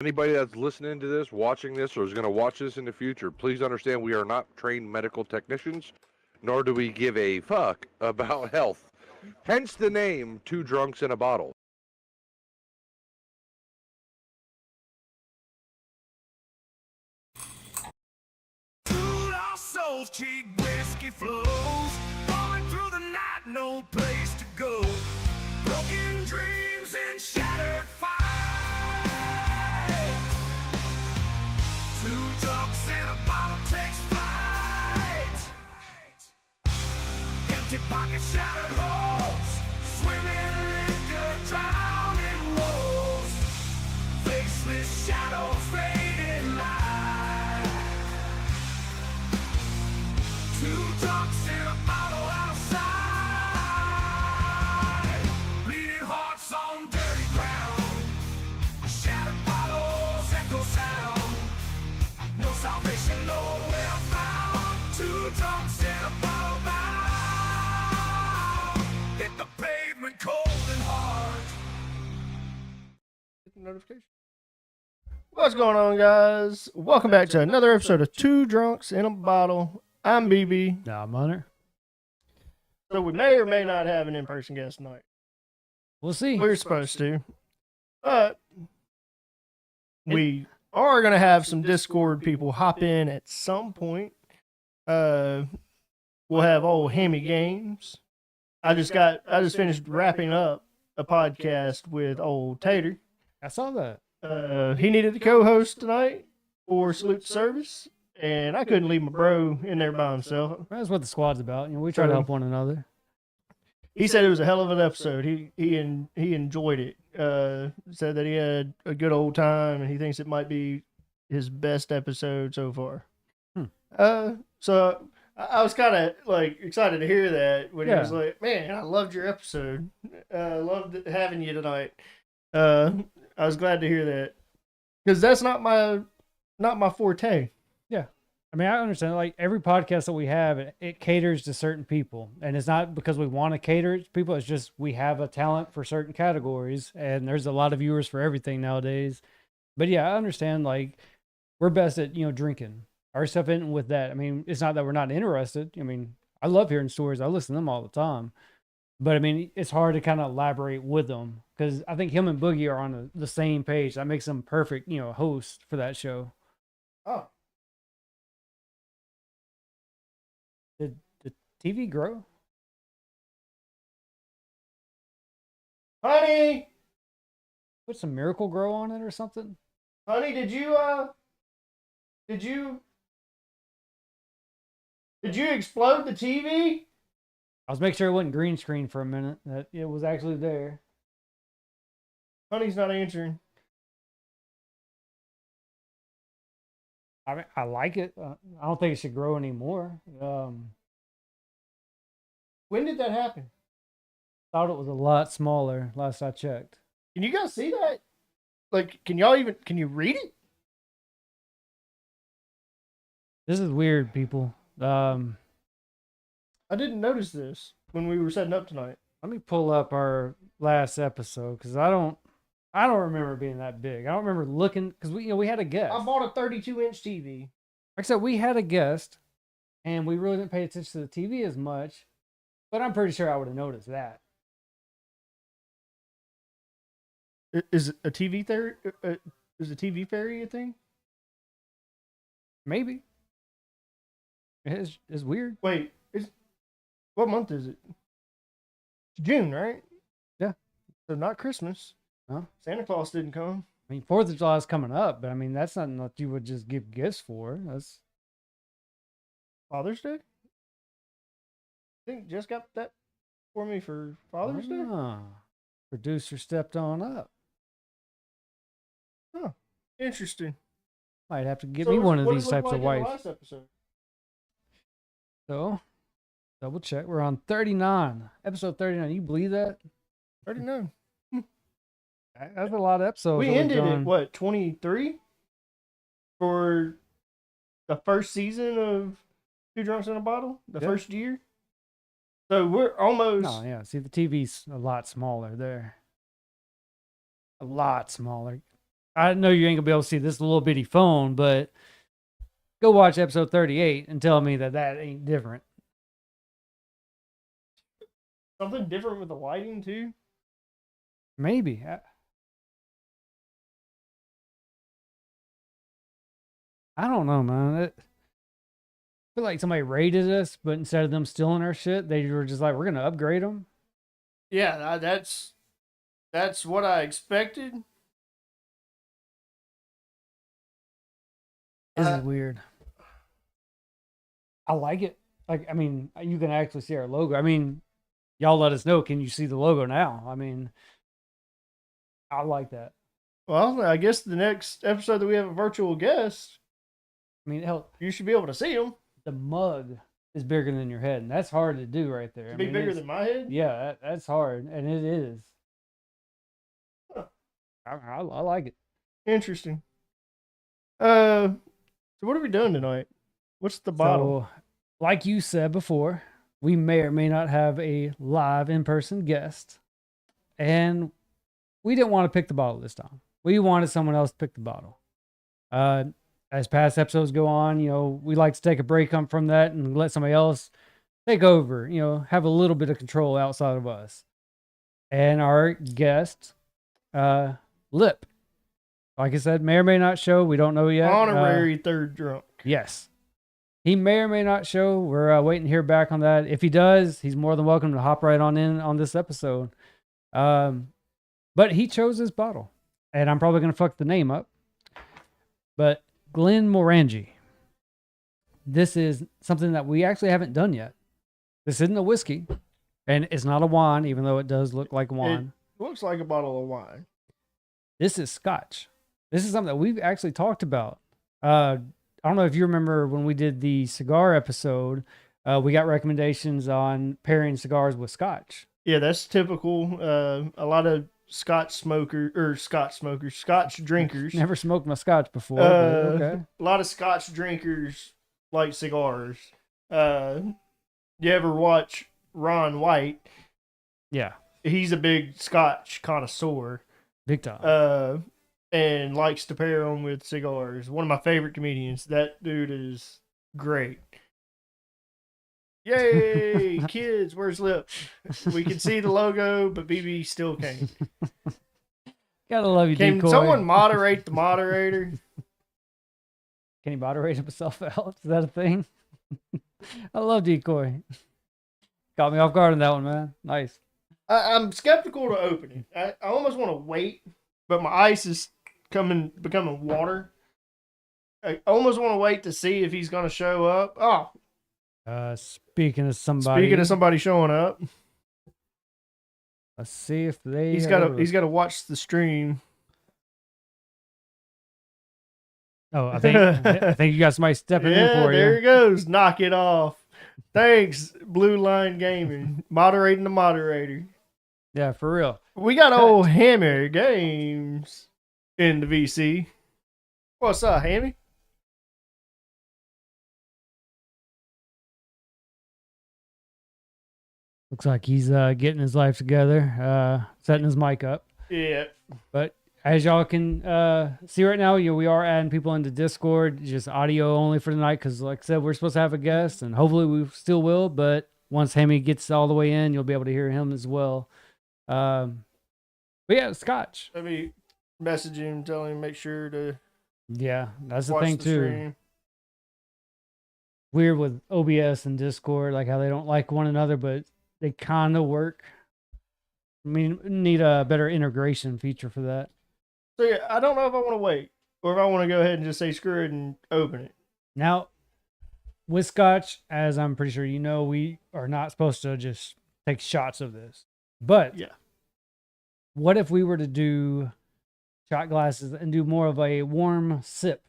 Anybody that's listening to this, watching this, or is going to watch this in the future, please understand we are not trained medical technicians, nor do we give a fuck about health. Hence the name, Two Drunks in a Bottle. Souls, cheap whiskey flows, falling through the night, no place to go. Broken dreams and shattered fight. Two drunks and a bottle takes flight. Empty pockets, shattered holes, swimming liquor, drowning woes. Faceless shadows, fading light. Two drunks in a bottle outside, bleeding hearts on dirty ground, shattered bottles echo sound, no salvation nowhere found. Two drunks in a bottle bound, hit the pavement cold and hard. Notification. What's going on, guys? Welcome back to another episode of Two Drunks in a Bottle. I'm BB. Nah, I'm Hunter. So we may or may not have an in-person guest tonight. We'll see. We're supposed to. But we are going to have some Discord people hop in at some point. We'll have old Hammy Games. I just finished wrapping up a podcast with old Tater. I saw that. He needed a co-host tonight for Salute to Service. And I couldn't leave my bro in there by himself. That's what the squad's about. You know, we try to help one another. He said it was a hell of an episode. He enjoyed it. Said that he had a good old time, and he thinks it might be his best episode so far. So I was kind of like excited to hear that when he was like, "Man, I loved your episode. Loved having you tonight." I was glad to hear that because that's not my forte. Yeah. I mean, I understand, like, every podcast that we have, it caters to certain people. And it's not because we want to cater it to people. It's just we have a talent for certain categories. And there's a lot of viewers for everything nowadays. But, yeah, I understand, like, we're best at, drinking. Our stuff isn't with that. I mean, it's not that we're not interested. I mean, I love hearing stories. I listen to them all the time. But, I mean, it's hard to kind of elaborate with them. Because I think him and Boogie are on the same page. That makes them perfect, host for that show. Oh. Did the TV grow? Honey! Put some Miracle Grow on it or something? Honey, did you explode the TV? I was making sure it wasn't green screen for a minute. That it was actually there. Honey's not answering. I mean, I like it. I don't think it should grow anymore. When did that happen? Thought it was a lot smaller last I checked. Can you guys see that? Like, can you read it? This is weird, people. I didn't notice this when we were setting up tonight. Let me pull up our last episode because I don't remember it being that big. I don't remember looking because we had a guest. I bought a 32-inch TV. Like I said, we had a guest, and we really didn't pay attention to the TV as much. But I'm pretty sure I would have noticed that. Is a TV theory? Is a TV fairy a thing? Maybe. It's weird. Wait, what month is it? It's June, right? Yeah. So not Christmas. No. Santa Claus didn't come. I mean, 4th of July is coming up, but I mean, that's not what you would just give gifts for. That's Father's Day? I think Jess got that for me for Father's Day. Producer stepped on up. Huh. Interesting. Might have to give me one of these types of wife. Last episode? So, double check. We're on 39. Episode 39. You believe that? 39. That's a lot of episodes. We ended at what, 23? For the first season of Two Drunks in a Bottle? The first year? So we're almost... No, yeah. See, the TV's a lot smaller there. A lot smaller. I know you ain't gonna be able to see this little bitty phone, but go watch episode 38 and tell me that that ain't different. Something different with the lighting too. Maybe. I don't know, man. I feel like somebody raided us, but instead of them stealing our shit, they were just like, we're gonna upgrade them. Yeah, that's what I expected. This is weird. I like it. Like, I mean, you can actually see our logo. I mean, y'all let us know. Can you see the logo now? I mean, I like that. Well, I guess the next episode that we have a virtual guest, I mean, hell, you should be able to see him. the mug is bigger than your head, and that's hard to do right there. To be bigger than my head. Yeah, that's hard, and it is. Huh. I like it. Interesting. So what are we doing tonight? What's the bottle? So, like you said before, we may or may not have a live in-person guest, and we didn't want to pick the bottle this time. We wanted someone else to pick the bottle. As past episodes go on, you know, we like to take a break from that and let somebody else take over, you know, have a little bit of control outside of us. And our guest, Lip, like I said, may or may not show. We don't know yet. Honorary third drunk. Yes. He may or may not show. We're waiting to hear back on that. If he does, he's more than welcome to hop right on in on this episode. But he chose this bottle, and I'm probably going to fuck the name up. But Glenmorangie. This is something that we actually haven't done yet. This isn't a whiskey, and it's not a wine, even though it does look like wine. It looks like a bottle of wine. This is Scotch. This is something that we've actually talked about. I don't know if you remember when we did the cigar episode, we got recommendations on pairing cigars with Scotch. Yeah, that's typical. A lot of Scotch drinkers. Never smoked my Scotch before. But okay. A lot of Scotch drinkers like cigars. You ever watch Ron White? Yeah. He's a big Scotch connoisseur. Big time. And likes to pair them with cigars. One of my favorite comedians. That dude is great. Yay, kids, where's Lip? We can see the logo, but BB still can't. Gotta love you, Can Decoy. someone moderate the moderator? Can he moderate himself out? Is that a thing? I love Decoy. Got me off guard on that one, man. Nice. I'm skeptical to open it. I almost want to wait, but my ice is becoming water. I almost want to wait to see if he's going to show up. Oh, Speaking of somebody showing up, let's see if they. He's got to watch the stream. Oh, I think you got somebody stepping in for you. There he goes. Knock it off. Thanks, Blue Line Gaming, moderating the moderator. Yeah, for real. We got old Hammer Games in the VC. What's up, Hammy? Looks like he's getting his life together, setting his mic up. Yeah. But as y'all can see right now, we are adding people into Discord, just audio only for tonight, because like I said, we're supposed to have a guest, and hopefully we still will, but once Hammy gets all the way in, you'll be able to hear him as well. But yeah, Scotch. Let me message him, tell him make sure to Yeah, that's the watch thing the too. stream. Weird with OBS and Discord, like how they don't like one another, but they kind of work. I mean, need a better integration feature for that. So yeah, I don't know if I want to wait or if I want to go ahead and just say screw it and open it. Now, with Scotch, as I'm pretty sure you know, we are not supposed to just take shots of this. But Yeah. what if we were to do shot glasses and do more of a warm sip?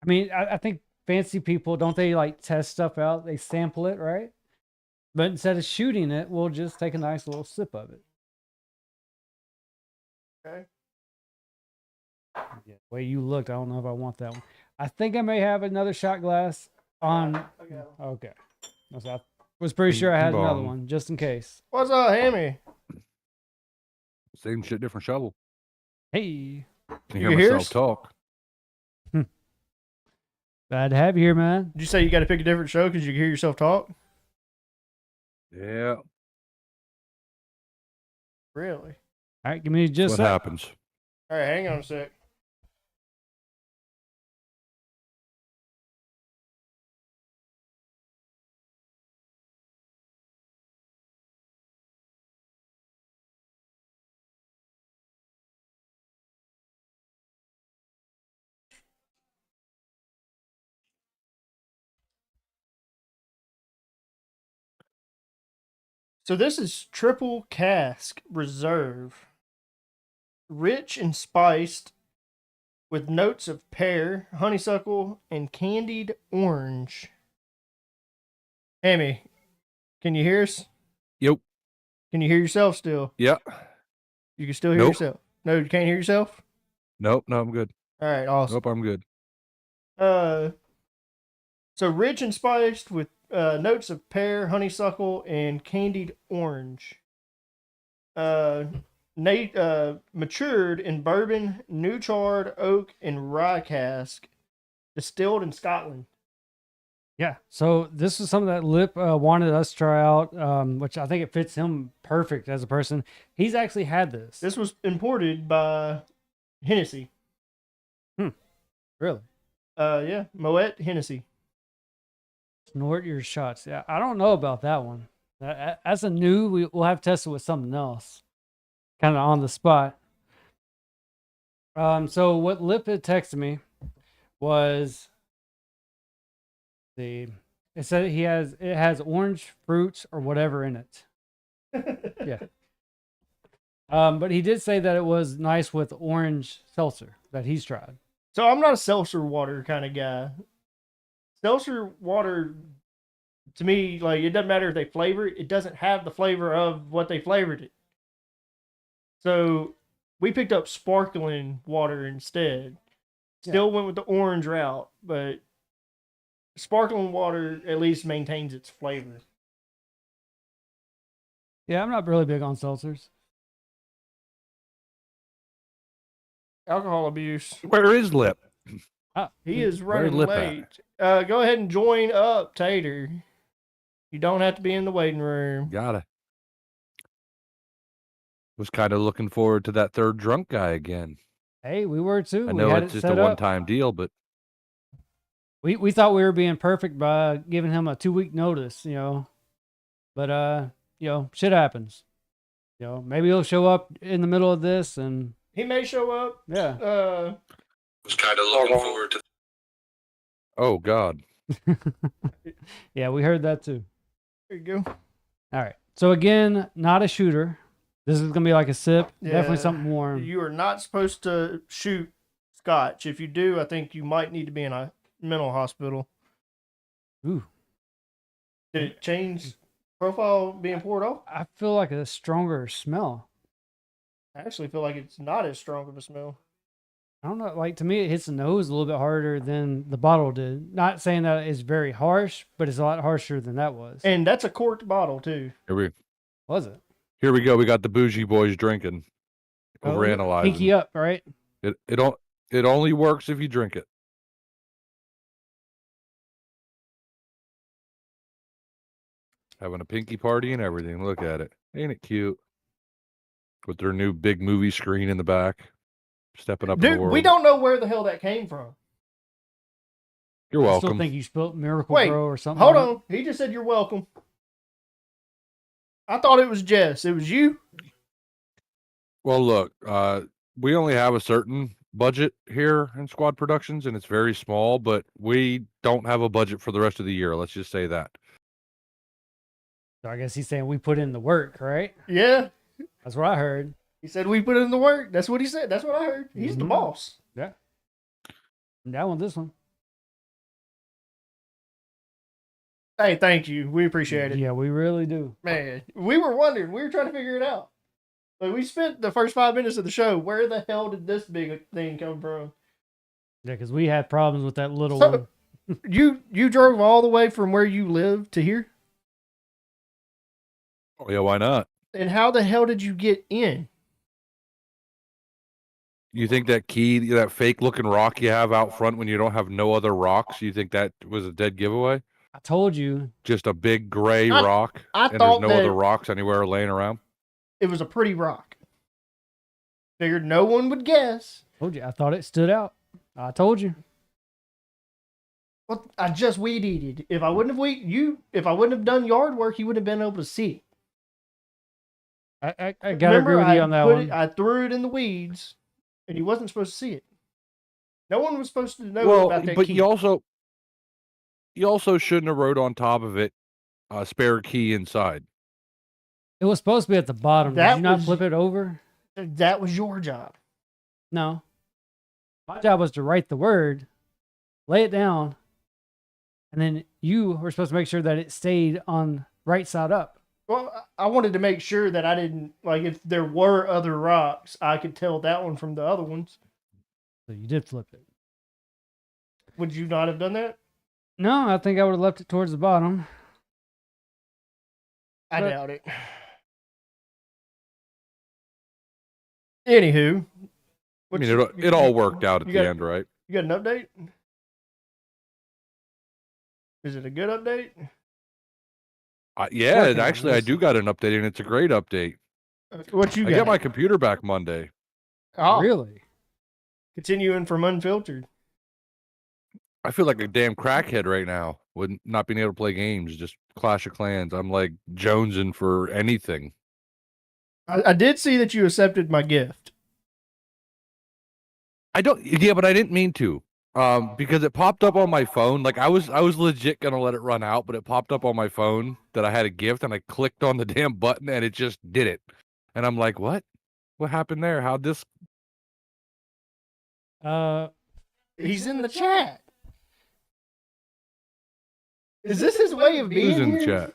I mean, I think fancy people, don't they like test stuff out? They sample it, right? But instead of shooting it, we'll just take a nice little sip of it. Okay. Yeah, the way you looked, I don't know if I want that one. I think I may have another shot glass on. Okay. Okay. I was pretty sure I had another Bong. one, just in case. What's up, Hammy? Same shit, different shovel. Hey. Can You hear can hear myself us? talk. Glad to have you here, man. Did you say you got to pick a different show because you can hear yourself talk? Yeah. Really? All right, give me That's just what a sec. happens. All right, hang on a sec. So this is triple cask reserve, rich and spiced with notes of pear, honeysuckle, and candied orange. Hammy, can you hear us? Yep. Can you hear yourself still? Yeah. You can still hear Nope. yourself. No, you can't hear yourself? Nope. No, I'm good. All right, awesome. Nope, I'm good. So rich and spiced with notes of pear, honeysuckle, and candied orange. Matured in bourbon, new charred oak, and rye cask, distilled in Scotland. Yeah. So this is something that Lip wanted us to try out, which I think it fits him perfect as a person. He's actually had this. This was imported by Hennessy. Really? Yeah, Moet Hennessy. Snort your shots. Yeah, I don't know about that one. As a new, we'll have to test it with something else, kind of on the spot. So what Lip had texted me was it said it has orange fruits or whatever in it. Yeah. But he did say that it was nice with orange seltzer that he's tried. So I'm not a seltzer water kind of guy. Seltzer water, to me, like it doesn't matter if they flavor it; it doesn't have the flavor of what they flavored it. So we picked up sparkling water instead. Still went with the orange route, but sparkling water at least maintains its flavor. Yeah, I'm not really big on seltzers. Alcohol abuse. Where is Lip? He is Where's running Lip at? late. Go ahead and join up, Tater. You don't have to be in the waiting room. Gotta. Was kind of looking forward to that third drunk guy again. Hey, we were too. I We know had it's it just a set up. one-time deal, but We thought we were being perfect by giving him a 2-week notice, But shit happens. Maybe he'll show up in the middle of this and He may show up. yeah. was kind of looking forward to. Oh God. Yeah, we heard that too. There you go. All right. So again, not a shooter. This is gonna be like a sip. Definitely Yeah. something warm. You are not supposed to shoot Scotch. If you do, I think you might need to be in a mental hospital. Ooh. Did it change profile being poured off? I feel like a stronger smell. I actually feel like it's not as strong of a smell. I don't know. Like to me, it hits the nose a little bit harder than the bottle did. Not saying that it's very harsh, but it's a lot harsher than that was. And that's a corked bottle too. Was it? Here we go. We got the bougie boys drinking. Overanalyzing. Pinky up, right? It only works if you drink it. Having a pinky party and everything. Look at it. Ain't it cute? With their new big movie screen in the back. Stepping up in the Dude, world. we don't know where the hell that came from. You're I welcome. still think you spilled Miracle Wait, Grow or something. hold on it. on. He just said you're welcome. I thought it was Jess. It was you? Well, look, we only have a certain budget here in Squad Productions, and it's very small, but we don't have a budget for the rest of the year. Let's just say that. So I guess he's saying we put in the work, right? Yeah. That's what I heard. He said we put in the work. That's what he said. That's what I heard. He's the Mhm. boss. Yeah. I'm down with this one. Hey, thank you. We appreciate it. Yeah, we really do. Man, we were wondering. We were trying to figure it out. Like we spent the first 5 minutes of the show. Where the hell did this big thing come from? Yeah, because we had problems with that little So- one. You drove all the way from where you live to here? Oh, yeah, why not? And how the hell did you get in? You think that that fake looking rock you have out front when you don't have no other rocks, you think that was a dead giveaway? I told you. Just a big gray I- rock, I and there's thought no that- other rocks anywhere laying around? It was a pretty rock. Figured no one would guess. Told you. I thought it stood out. I told you. Well, I just weed eated. If I wouldn't have done yard work, you wouldn't have been able to see it. I gotta agree with you on that one. I threw it in the weeds, and you wasn't supposed to see it. No one was supposed to know Well, about that but key. you also shouldn't have wrote on top of it a spare key inside. It was supposed to be at the bottom. That Did you not was- flip it over? That was your job. No. My job was to write the word, lay it down, and then you were supposed to make sure that it stayed on right side up. Well, I wanted to make sure that I didn't, like, if there were other rocks, I could tell that one from the other ones. So you did flip it. Would you not have done that? No, I think I would have left it towards the bottom. I But- doubt it. Anywho, I mean, it all worked out at you the got- end, right? You got an update? Is it a good update? Yeah, Working on actually, I this. do got an update, and it's a great update. What you I got? got my computer back Monday. Oh, Really? continuing from unfiltered. I feel like a damn crackhead right now with not being able to play games, just Clash of Clans. I'm like jonesing for anything. I did see that you accepted my gift. Yeah, but I didn't mean to. Because it popped up on my phone. Like I was legit gonna let it run out, but it popped up on my phone that I had a gift, and I clicked on the damn button, and it just did it. And I'm like, what? What happened there? How'd this? He's in the chat. Is this his way of being Who's in the here? chat?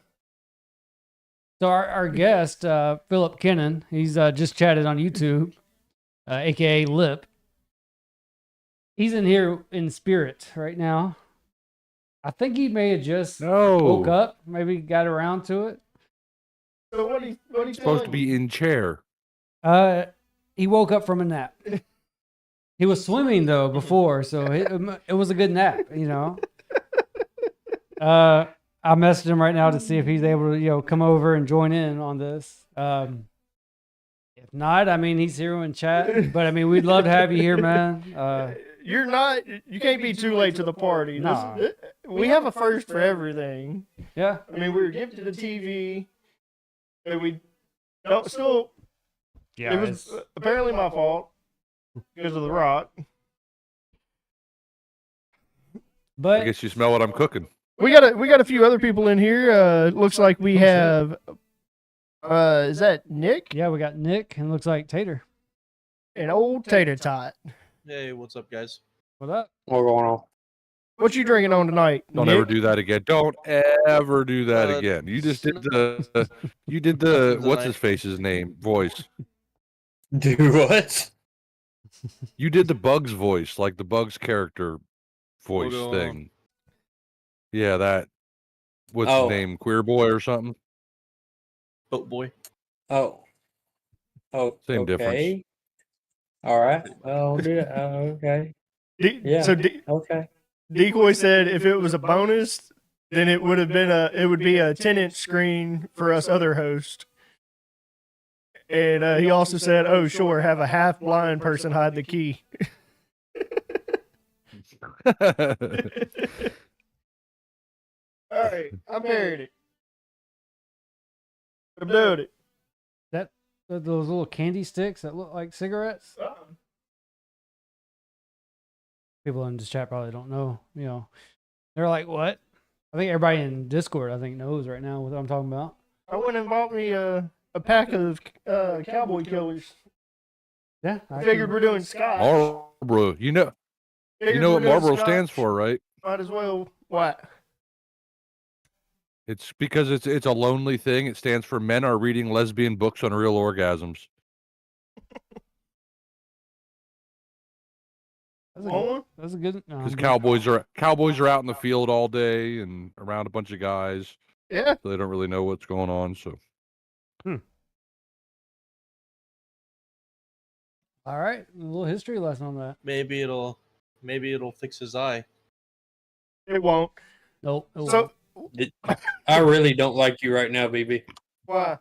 So our guest, Philip Kennan, he's just chatted on YouTube, aka Lip. He's in here in spirit right now. I think he may have just woke No, up, maybe got around to it. So what he supposed to be in chair. He woke up from a nap. He was swimming though before, so it was a good nap, you know. I messaged him right now to see if he's able to, come over and join in on this. If not, I mean, he's here in chat, but I mean, we'd love to have you here, man. You're not. You can't be too late to the party. Nah. We have a first for everything. Yeah, I mean, we were gifted a TV, and we don't still. yeah. It was apparently my fault because of the rock. I But guess you smell what I'm cooking. We got a few other people in here. Looks like we have. Is that Nick? yeah, we got Nick and looks like Tater. An old tater tot. Hey, what's up, guys? What up? What's going on? What you drinking on tonight? Don't Nick? ever do that again. Don't ever do that Uh, again. You just did the Nothing what's tonight. his face's name voice. Do what? You did the Bugs voice, like the Bugs character voice Hold on. thing. Yeah, that. What's Oh. his name? Queer boy or something? Boat boy. Oh. Oh. Same okay. difference. All right. I'll do that. Okay. Yeah. So Okay. Decoy said if it was a bonus, then it would be a 10-inch screen for us other hosts. And he also said, "Oh, sure, have a half blind person hide the key." All right, I'm married it. I'm doing it. Those little candy sticks that look like cigarettes. People in this chat probably don't know. They're like, "What?" I think everybody in Discord, I think, knows right now what I'm talking about. I went and bought me a pack of cowboy killers. Yeah, I figured we're doing Scotch. Marlboro. You know Figured what we're doing Marlboro Scotch. stands for, right? Might as well. What? It's because it's a lonely thing. It stands for men are reading lesbian books on real orgasms. That's a Want good. one? That's a good. No, Because I'm good. cowboys are out in the field all day and around a bunch of guys, Yeah. so they don't really know what's going on. So All right, a little history lesson on that. Maybe it'll fix his eye. It won't. Nope. It So won't. I really don't like you right now, BB, why?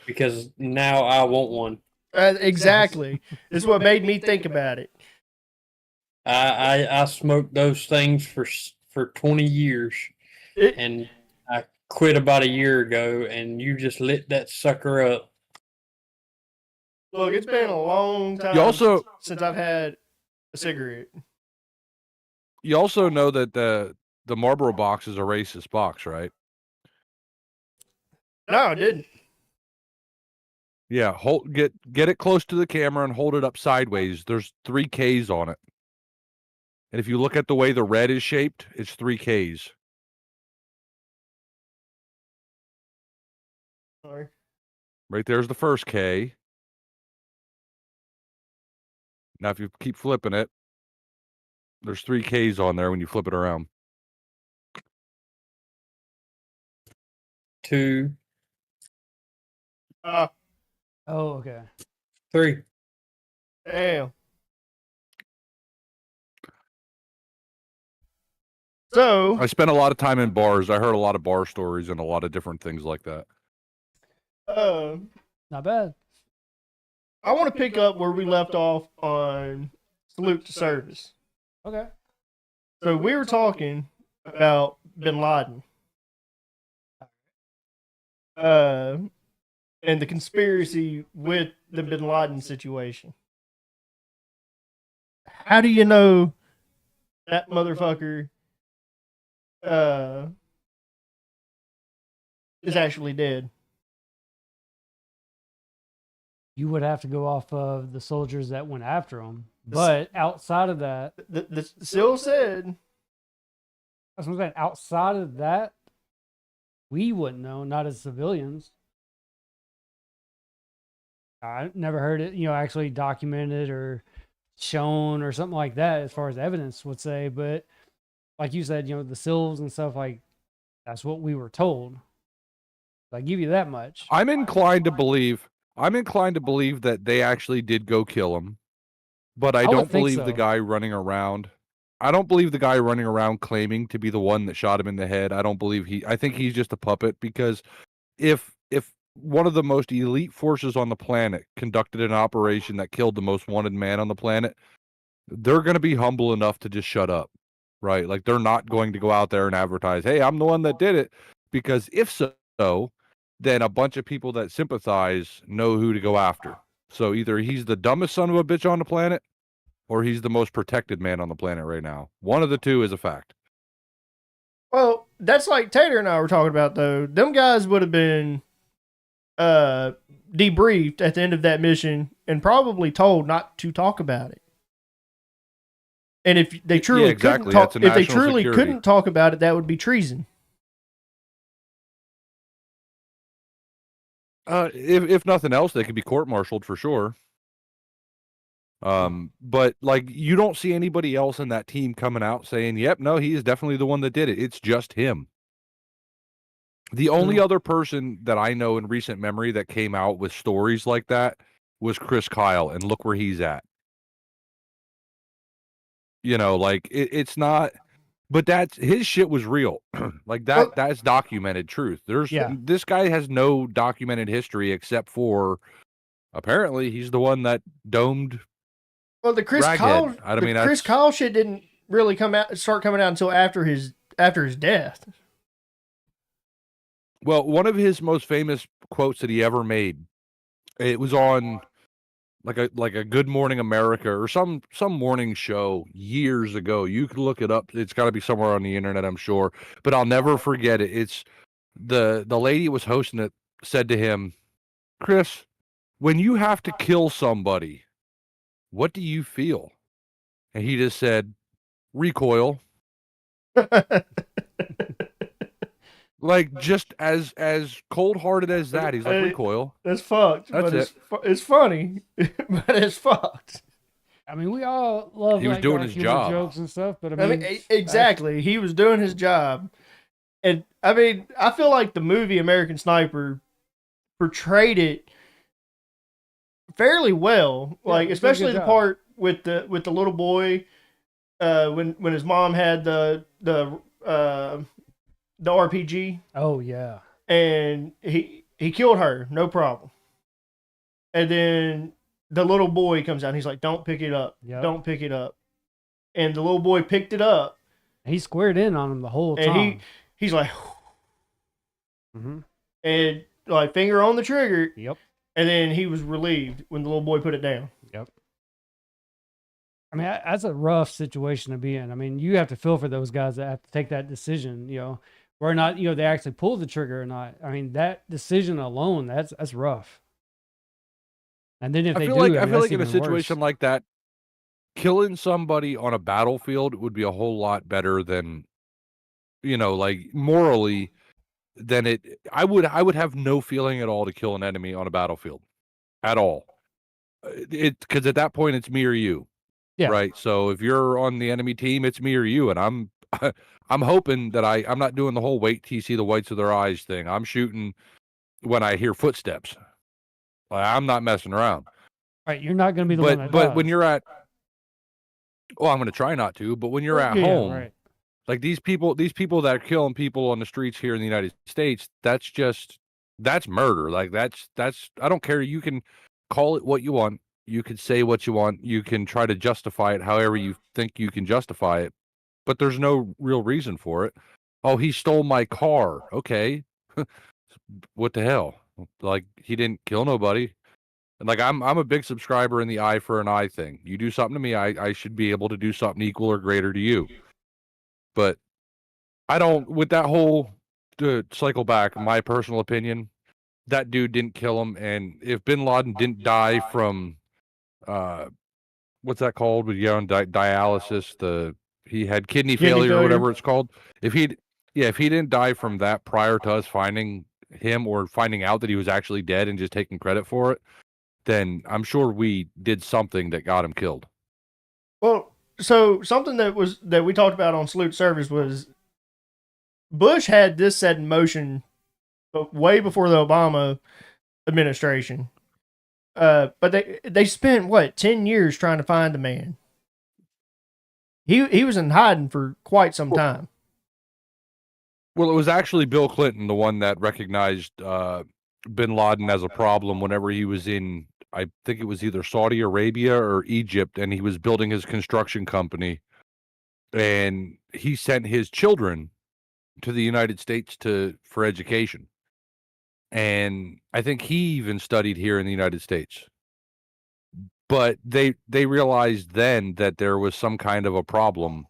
because now I want one. Exactly. It's what made me think about it. I smoked those things for 20 years, and I quit about a year ago, and you just lit that sucker up. Look, it's been a long time You also since I've had a cigarette. you also know that the Marlboro box is a racist box, right? No, I didn't. Yeah, get it close to the camera and hold it up sideways. There's 3 Ks on it. And if you look at the way the red is shaped, it's 3 Ks. Sorry. Right there's the first K. Now if you keep flipping it, there's 3 Ks on there when you flip it around. 2, Oh, okay. 3. damn. So, I spent a lot of time in bars. I heard a lot of bar stories and a lot of different things like that. Not bad. I want to pick up where we left off on Salute to Service. Okay. So we were talking about Bin Laden. And the conspiracy with the Bin Laden situation. How do you know that motherfucker is actually dead? You would have to go off of the soldiers that went after him. But outside of that, The SEAL said, that's what I'm saying. Outside of that, we wouldn't know, not as civilians. I never heard it, actually documented or shown or something like that as far as evidence would say. But like you said, the SEALs and stuff, like, that's what we were told. I give you that much. I'm inclined to believe that they actually did go kill him. But I would don't think believe so. the guy running around. I don't believe the guy running around claiming to be the one that shot him in the head. I think he's just a puppet, because if one of the most elite forces on the planet conducted an operation that killed the most wanted man on the planet, they're going to be humble enough to just shut up, right? Like, they're not going to go out there and advertise, hey, I'm the one that did it, because if so, then a bunch of people that sympathize know who to go after. So either he's the dumbest son of a bitch on the planet, or he's the most protected man on the planet right now. One of the two is a fact. well, that's like Tater and I were talking about, though. Them guys would have been debriefed at the end of that mission and probably told not to talk about it. And if they truly exactly. couldn't talk, That's a if they national truly security. couldn't talk about it, that would be treason. If nothing else, they could be court-martialed for sure. But like, you don't see anybody else in that team coming out saying, yep, no, he is definitely the one that did it. It's just him. The only other person that I know in recent memory that came out with stories like that was Chris Kyle, and look where he's at. Like, it's not, but his shit was real. Like, that's documented truth. This guy has no documented history except for, apparently, he's the one that domed. Well, the Chris Raghead. Chris Kyle shit didn't really start coming out until after his death. Well, one of his most famous quotes that he ever made, it was on like a Good Morning America or some morning show years ago. You can look it up. It's got to be somewhere on the internet, I'm sure. But I'll never forget it. It's the lady who was hosting it said to him, Chris, when you have to kill somebody, what do you feel? And he just said, recoil. Like, just as cold-hearted as that. He's like, recoil. That's fucked. That's it's funny, but it's fucked. I mean, we all love He was doing his job. jokes and stuff, but I mean, exactly. He was doing his job. And I mean, I feel like the movie American Sniper portrayed it fairly well. Yeah, Like he did a especially good the job. part with the little boy, when his mom had the RPG Oh yeah. and he killed her, no problem. And then the little boy comes out and he's like, "Don't pick it up, Yep. don't pick it up." And the little boy picked it up, He squared in on him the whole and time. he's like, Mm-hmm. and like finger on the trigger, Yep. and then he was relieved when the little boy put it down. Yep. I mean, that's a rough situation to be in. I mean, you have to feel for those guys that have to take that decision, where or not, they actually pull the trigger or not. I mean, that decision alone, that's rough. And then if I they feel do, like I I mean, feel that's like in a even situation worse. like that, killing somebody on a battlefield would be a whole lot better than, like morally than it. I would have no feeling at all to kill an enemy on a battlefield at all. Because at that point it's me or you, Yeah. right? So if you're on the enemy team, it's me or you, and I'm I'm hoping that I'm not doing the whole wait till you see the whites of their eyes thing. I'm shooting when I hear footsteps. Like, I'm not messing around. Right. You're not going to be the one that But when does. you're at, well, I'm going to try not to. But when you're at Yeah, home, right. like these people that are killing people on the streets here in the United States, that's murder. Like that's I don't care. You can call it what you want. You can say what you want. You can try to justify it however you think you can justify it. But there's no real reason for it. Oh, he stole my car. Okay. What the hell? Like he didn't kill nobody. And like I'm a big subscriber in the eye for an eye thing. You do something to me, I should be able to do something equal or greater to you. But I don't, with that whole cycle back, my personal opinion, that dude didn't kill him. And if bin Laden didn't die from, uh, what's that called? When you go on dialysis, he had kidney Kidney failure or failure. whatever it's called. If he didn't die from that prior to us finding him or finding out that he was actually dead and just taking credit for it, then I'm sure we did something that got him killed. Well, so something that we talked about on Salute Service was Bush had this set in motion way before the Obama administration. But they spent what 10 years trying to find the man. He was in hiding for quite some time. Well, it was actually Bill Clinton, the one that recognized bin Laden as a problem whenever he was in, I think it was either Saudi Arabia or Egypt, and he was building his construction company. And he sent his children to the United States for education. And I think he even studied here in the United States. But they realized then that there was some kind of a problem,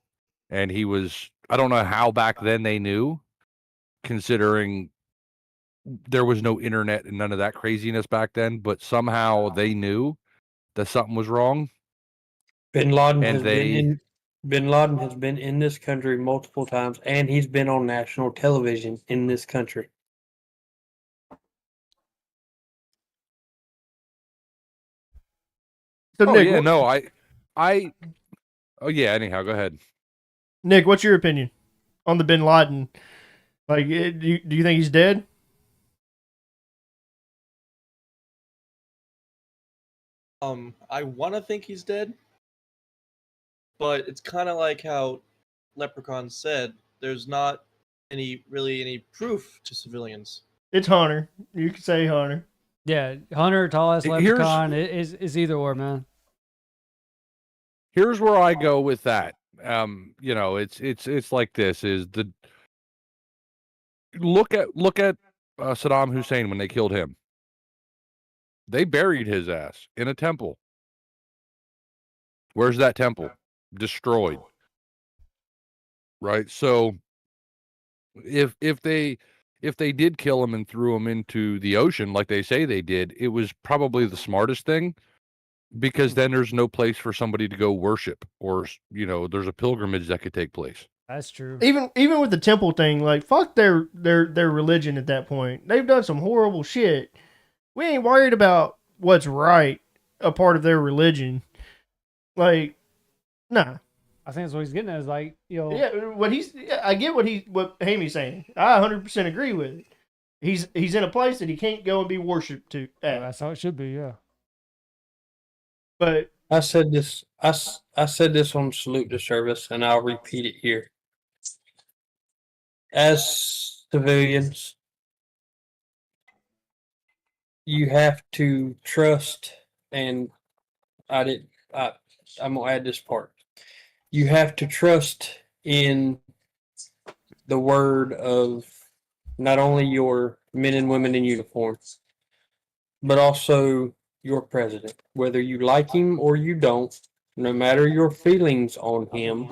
and I don't know how back then they knew, considering there was no internet and none of that craziness back then, but somehow they knew that something was wrong. Bin Laden And has been in Bin Laden has been in this country multiple times, and he's been on national television in this country. So Oh Nick, yeah, no, oh yeah, anyhow, go ahead. Nick, what's your opinion on the Bin Laden? Like, do you think he's dead? I want to think he's dead, but it's kind of like how Leprechaun said. There's not any proof to civilians. It's Hunter. You could say Hunter. Yeah, Hunter, tallest Here's- leprechaun is either or, man. Here's where I go with that. It's like this: is the look at Saddam Hussein when they killed him. They buried his ass in a temple. Where's that temple? Destroyed. Right. So if they did kill him and threw him into the ocean like they say they did, it was probably the smartest thing, because then there's no place for somebody to go worship, or there's a pilgrimage that could take place. That's true. Even with the temple thing, like fuck their religion at that point. They've done some horrible shit. We ain't worried about what's right, a part of their religion. Like, nah. I think that's what he's getting at. Is like, Yeah, I get what Hamy's saying. I 100% agree with it. He's in a place that he can't go and be worshipped to. that's how it should be. Yeah. But I said this. I said this on Salute to Service, and I'll repeat it here. As civilians, you have to trust, and I did. I'm gonna add this part. You have to trust in the word of not only your men and women in uniform, but also your president. Whether you like him or you don't, no matter your feelings on him,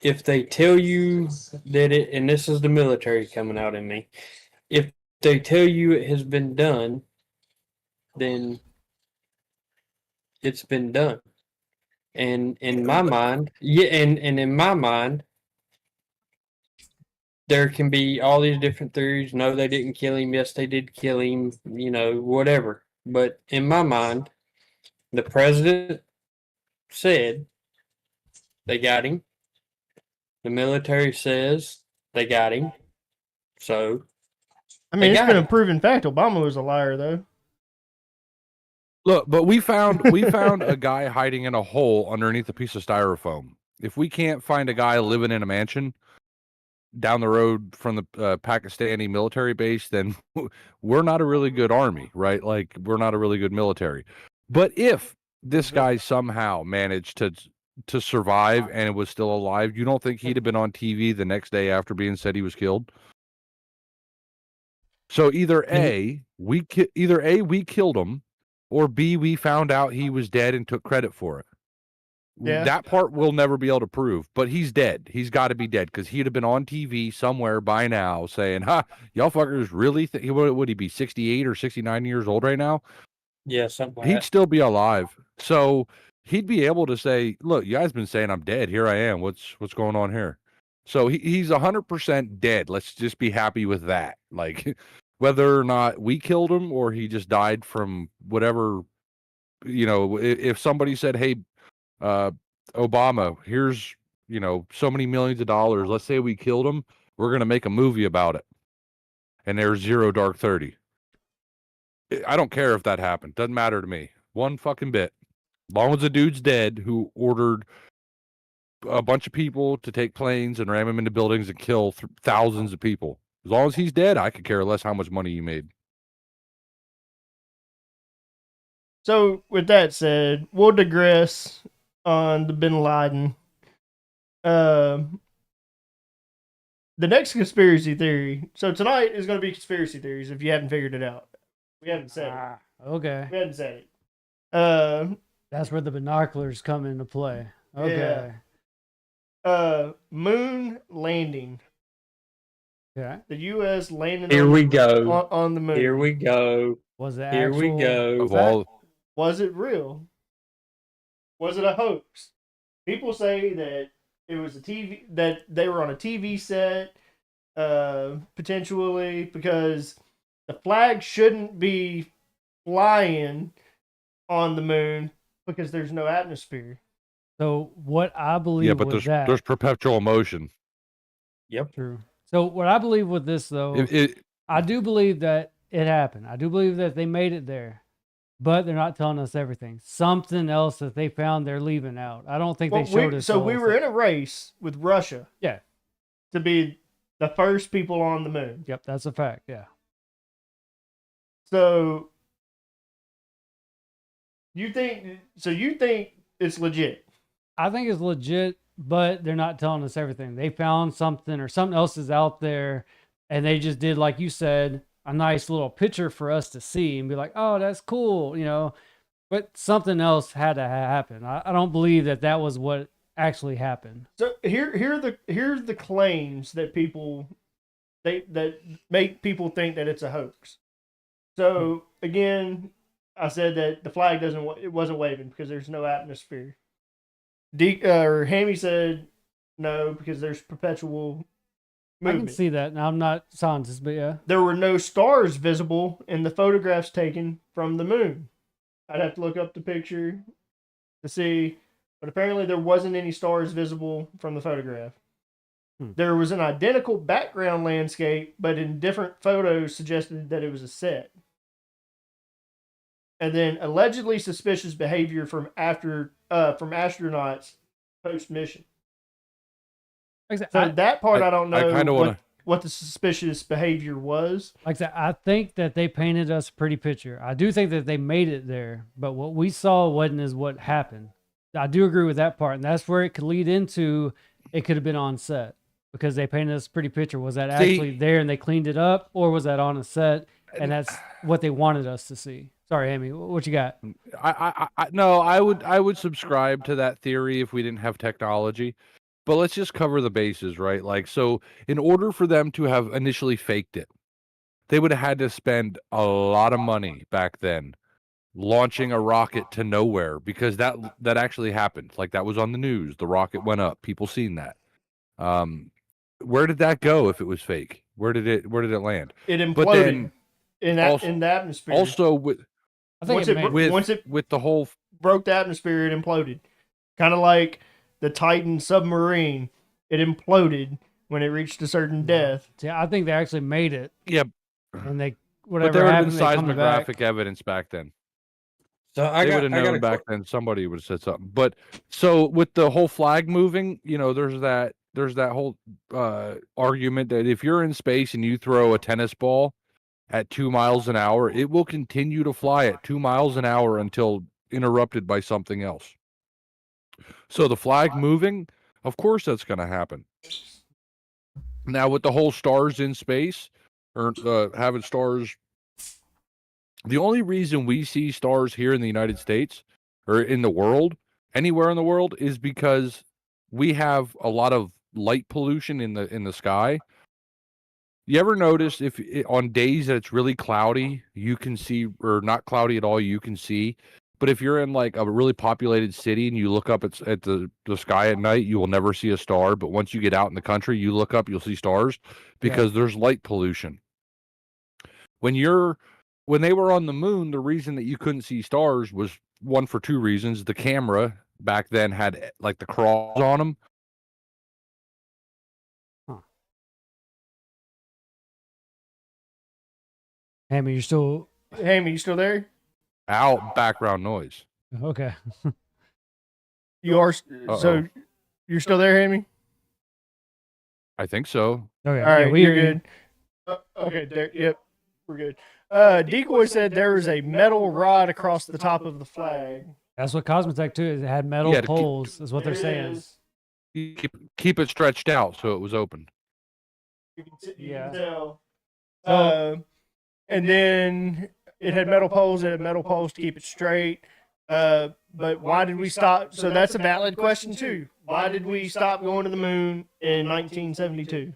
if they tell you that it, and this is the military coming out in me, if they tell you it has been done, then it's been done. And in my mind, yeah, and in my mind, there can be all these different theories. No, they didn't kill him. Yes, they did kill him. You know, whatever. But in my mind, the president said they got him. The military says they got him. So I they mean, it's got been a him. proven fact. Obama was a liar, though. Look, but we found a guy hiding in a hole underneath a piece of styrofoam. If we can't find a guy living in a mansion down the road from the Pakistani military base, then we're not a really good army, right? Like, we're not a really good military. But if this guy somehow managed to survive and was still alive, you don't think he'd have been on TV the next day after being said he was killed? So either A, we killed him, or B, we found out he was dead and took credit for it. Yeah. That part we'll never be able to prove, but he's dead. He's got to be dead because he'd have been on TV somewhere by now saying, "Ha, y'all fuckers really think would he be 68 or 69 years old right now?" Yeah, something like He'd that. still be alive. So he'd be able to say, "Look, you guys been saying I'm dead. Here I am. What's going on here?" So he's 100% dead. Let's just be happy with that. Like, whether or not we killed him or he just died from whatever, if somebody said, "Hey, Obama, here's, so many millions of dollars. Let's say we killed him. We're going to make a movie about it." And there's zero Dark 30. I don't care if that happened. Doesn't matter to me. One fucking bit. As long as the dude's dead who ordered a bunch of people to take planes and ram them into buildings and kill thousands of people. As long as he's dead, I could care less how much money you made. So, with that said, we'll digress on the Bin Laden. The next conspiracy theory. So tonight is going to be conspiracy theories. If you haven't figured it out, we haven't said it. Okay. We haven't said it. That's where the binoculars come into play. Okay. Moon landing. Okay. The U.S. landing. Here we go. On the moon. Here we go. Was it Here we actual? go. Of all, Was it real? Was it a hoax? People say that it was a TV, that they were on a TV set, potentially, because the flag shouldn't be flying on the moon because there's no atmosphere. So what I believe yeah, but was that there's perpetual motion. Yep. true. So what I believe with this though, I do believe that it happened. I do believe that they made it there, but they're not telling us everything. Something else that they found they're leaving out. I don't think they showed us. So all we of were it. in a race with Russia. Yeah. To be the first people on the moon. Yep, that's a fact. Yeah. So you think it's legit? I think it's legit, but they're not telling us everything. They found something or something else is out there, and they just did, like you said, a nice little picture for us to see and be like, oh, that's cool, but something else had to happen. I don't believe that was what actually happened. So here's the claims that people that make people think that it's a hoax. So again, I said that the flag wasn't waving because there's no atmosphere. Hammy said no because there's perpetual movement. I can see that. Now I'm not scientist, but yeah. There were no stars visible in the photographs taken from the moon. I'd have to look up the picture to see, but apparently there wasn't any stars visible from the photograph. There was an identical background landscape, but in different photos suggested that it was a set. and then allegedly suspicious behavior from astronauts post mission. Like I said, So that part I don't know I kinda wanna- what the suspicious behavior was. like I said, I think that they painted us a pretty picture. I do think that they made it there, but what we saw wasn't as what happened. I do agree with that part, and that's where it could lead into it could have been on set because they painted us a pretty picture. Was that actually there and they cleaned it up, or was that on a set and that's what they wanted us to see? Sorry, Amy, what you got? No, I would subscribe to that theory if we didn't have technology. But let's just cover the bases, right? Like, so in order for them to have initially faked it, they would have had to spend a lot of money back then launching a rocket to nowhere because that actually happened. Like that was on the news. The rocket went up. People seen that. Where did that go if it was fake? Where did it land? It imploded But then in the atmosphere. also with I think once it with the whole broke the atmosphere, it imploded. Kind of like the Titan submarine. It imploded when it reached a certain depth. Yeah, I think they actually made it. yeah, And they but whatever there would have happened, been they come back. seismographic evidence back then. So They would have known back then. Somebody would have said something. But so with the whole flag moving, there's that whole argument that if you're in space and you throw a tennis ball at 2 miles an hour, it will continue to fly at 2 miles an hour until interrupted by something else. So the flag moving, of course, that's going to happen. Now with the whole stars in space or having stars. The only reason we see stars here in the United States or in the world, anywhere in the world, is because we have a lot of light pollution in the sky. You ever notice if on days that it's really cloudy, you can see, or not cloudy at all, you can see. But if you're in like a really populated city and you look up at the sky at night, you will never see a star. But once you get out in the country, you look up, you'll see stars because there's light pollution. When they were on the moon, the reason that you couldn't see stars was one for two reasons. The camera back then had like the cross on them. Hammy, you still Hammy, you still there? Out background noise. okay? You are. Uh-oh. So you're still there, Hammy? I think so. Okay, All right, yeah, we you're hear you. good. Okay, there. Yep, we're good. Decoy said there was a metal rod across the top of the flag. That's what Cosmotech too is. It had metal Yeah, to keep- poles, is what they're saying. Keep it stretched out so it was open. You can Yeah. tell. And then it had metal poles. It had metal poles to keep it straight. But why did we stop? So that's a valid question too. Why did we stop going to the moon in 1972?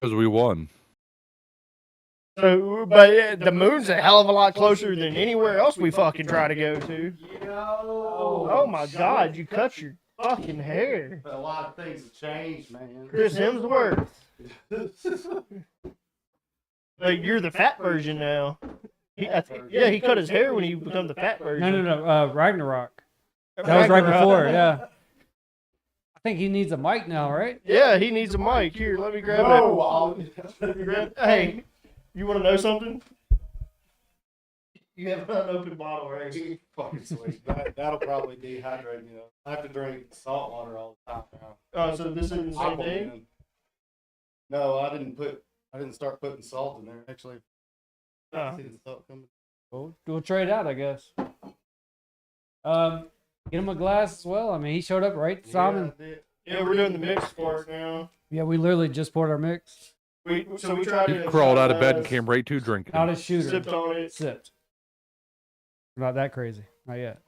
Because we won. So, but the moon's a hell of a lot closer than anywhere else we fucking try to go to. Oh my God, you cut your fucking hair. A lot of things have changed, man. Chris Hemsworth. Like, you're the fat version now. He cut his hair when he became the fat version. No. Ragnarok. That was right before. Yeah. I think he needs a mic now, right? Yeah, he needs a mic. Here, let me grab it. Hey, you want to know something? You have an open bottle right here. Fucking sweet. That'll probably dehydrate me. I have to drink salt water all the time now. Oh, so this isn't the same thing? Aquaman. No, I didn't start putting salt in there. Actually, Oh. see the salt coming. We'll trade out, I guess. Get him a glass as well. I mean, he showed up right, Simon. Yeah, we're doing the mix part now. Yeah, we literally just poured our mix. We tried He to crawled out of bed and came right to drinking. Not a shooter. sipped on it. Sipped. Not that crazy. Not yet.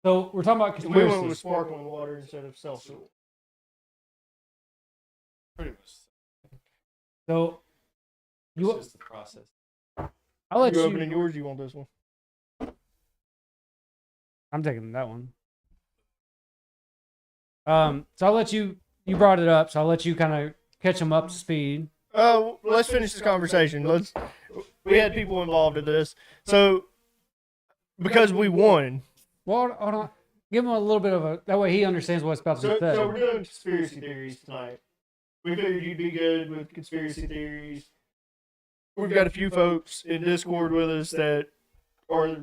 So we're talking about We went with conspiracies. sparkling water instead of seltzer. Pretty much. So It's you, just the process. I'll let You you. opening yours? You want this one? I'm taking that one. So I'll let you. You brought it up, so I'll let you kind of catch them up to speed. Let's finish this conversation. We had people involved in this, so because we won. Well, hold on. Give him a little bit of a. That way he understands what's about to be said. So we're doing conspiracy theories tonight. We figured you'd be good with conspiracy theories. we've got a few folks in Discord with us that are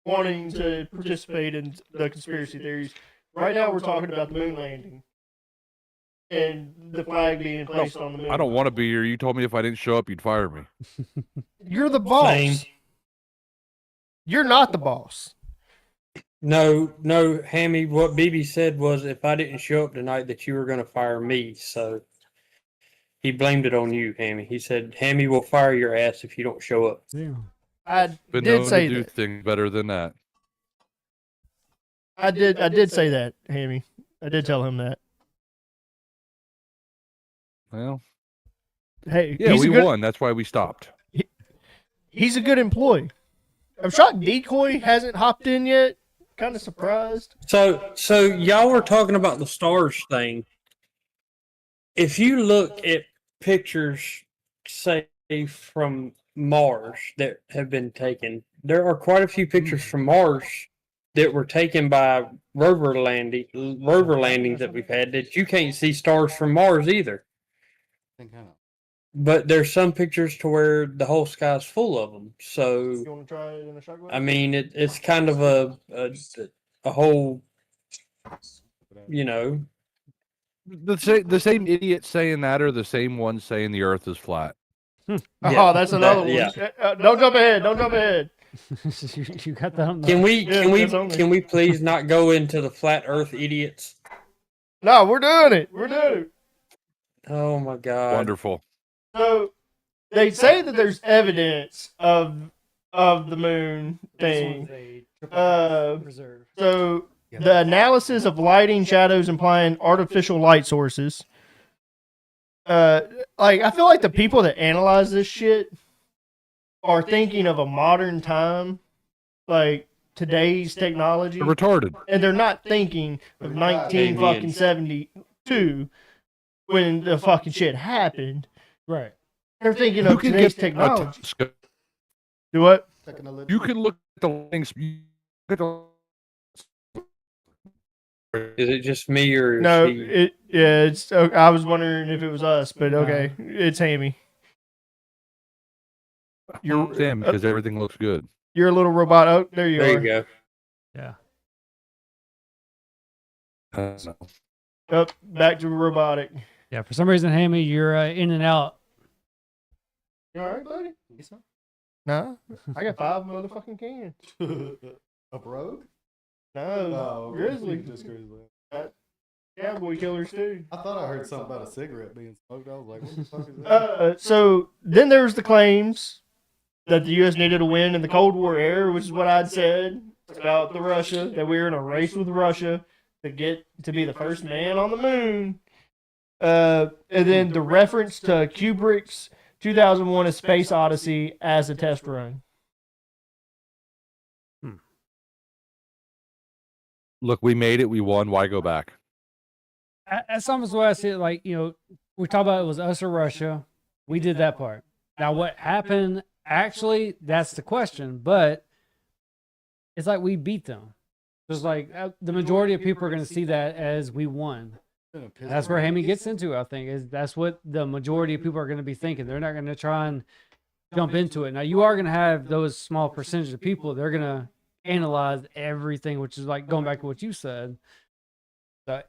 wanting to participate in the conspiracy theories. Right now, we're talking about the moon landing and the flag being placed on the moon. I don't want to be here. You told me if I didn't show up, you'd fire me. You're the boss. Same. You're not the boss. No, Hammy, what BB said was if I didn't show up tonight that you were going to fire me. So he blamed it on you, Hammy. He said, Hammy will fire your ass if you don't show up. Yeah. I Been did known say to do that. things better than that. I did say that, Hammy. I did tell him that. Well, Hey, yeah, he's we a good, won. That's why we stopped. He's a good employee. I'm shocked Decoy hasn't hopped in yet. Kind of surprised. So y'all were talking about the stars thing. If you look at pictures, say from Mars that have been taken, there are quite a few pictures from Mars that were taken by rover landings that we've had that you can't see stars from Mars either. But there's some pictures to where the whole sky's full of them. So You want to try it in a shotgun? I mean, it's kind of a whole, you know. The same idiot saying that are the same ones saying the Earth is flat. Oh, that's another one. yeah. Don't jump ahead. Don't jump ahead. You got that on the Can we please not go into the flat Earth idiots? No, we're doing it. We're doing it. Oh my God! Wonderful. So they say that there's evidence of the moon thing. reserve. So the analysis of lighting, shadows, implying artificial light sources. Like I feel like the people that analyze this shit are thinking of a modern time, like today's technology, They're retarded. and they're not thinking of 1972 when the fucking shit happened. Right. They're thinking You of can today's get a technology. telescope. Do what? You can look at the links. Is it just me or is No, he- it's. I was wondering if it was us, but okay, it's Hammy. You're Sam, because everything looks good. you're a little robot. Oh, there you There are. you go. Yeah. Up back to robotic. Yeah. For some reason, Hammy, you're in and out. You all right, buddy? Nah, I got 5 motherfucking cans. A rogue? No, grizzly. Just grizzly. Cowboy killers too. I thought I heard something about a cigarette being smoked. I was like, what the fuck is that? So then there was the claims that the U.S. needed a win in the Cold War era, which is what I'd said about the Russia, that we were in a race with Russia to get to be the first man on the moon. And then the reference to Kubrick's 2001: A Space Odyssey as a test run. Look, we made it. We won. Why go back? That's almost what I see it. Like, you know, we talk about it was us or Russia. We did that part. Now, what happened? Actually, that's the question. But it's like we beat them. Just like the majority of people are going to see that as we won. That's where Hammy gets into, I think, is that's what the majority of people are going to be thinking. They're not going to try and jump into it. Now, you are going to have those small percentage of people. They're going to analyze everything, which is like going back to what you said. So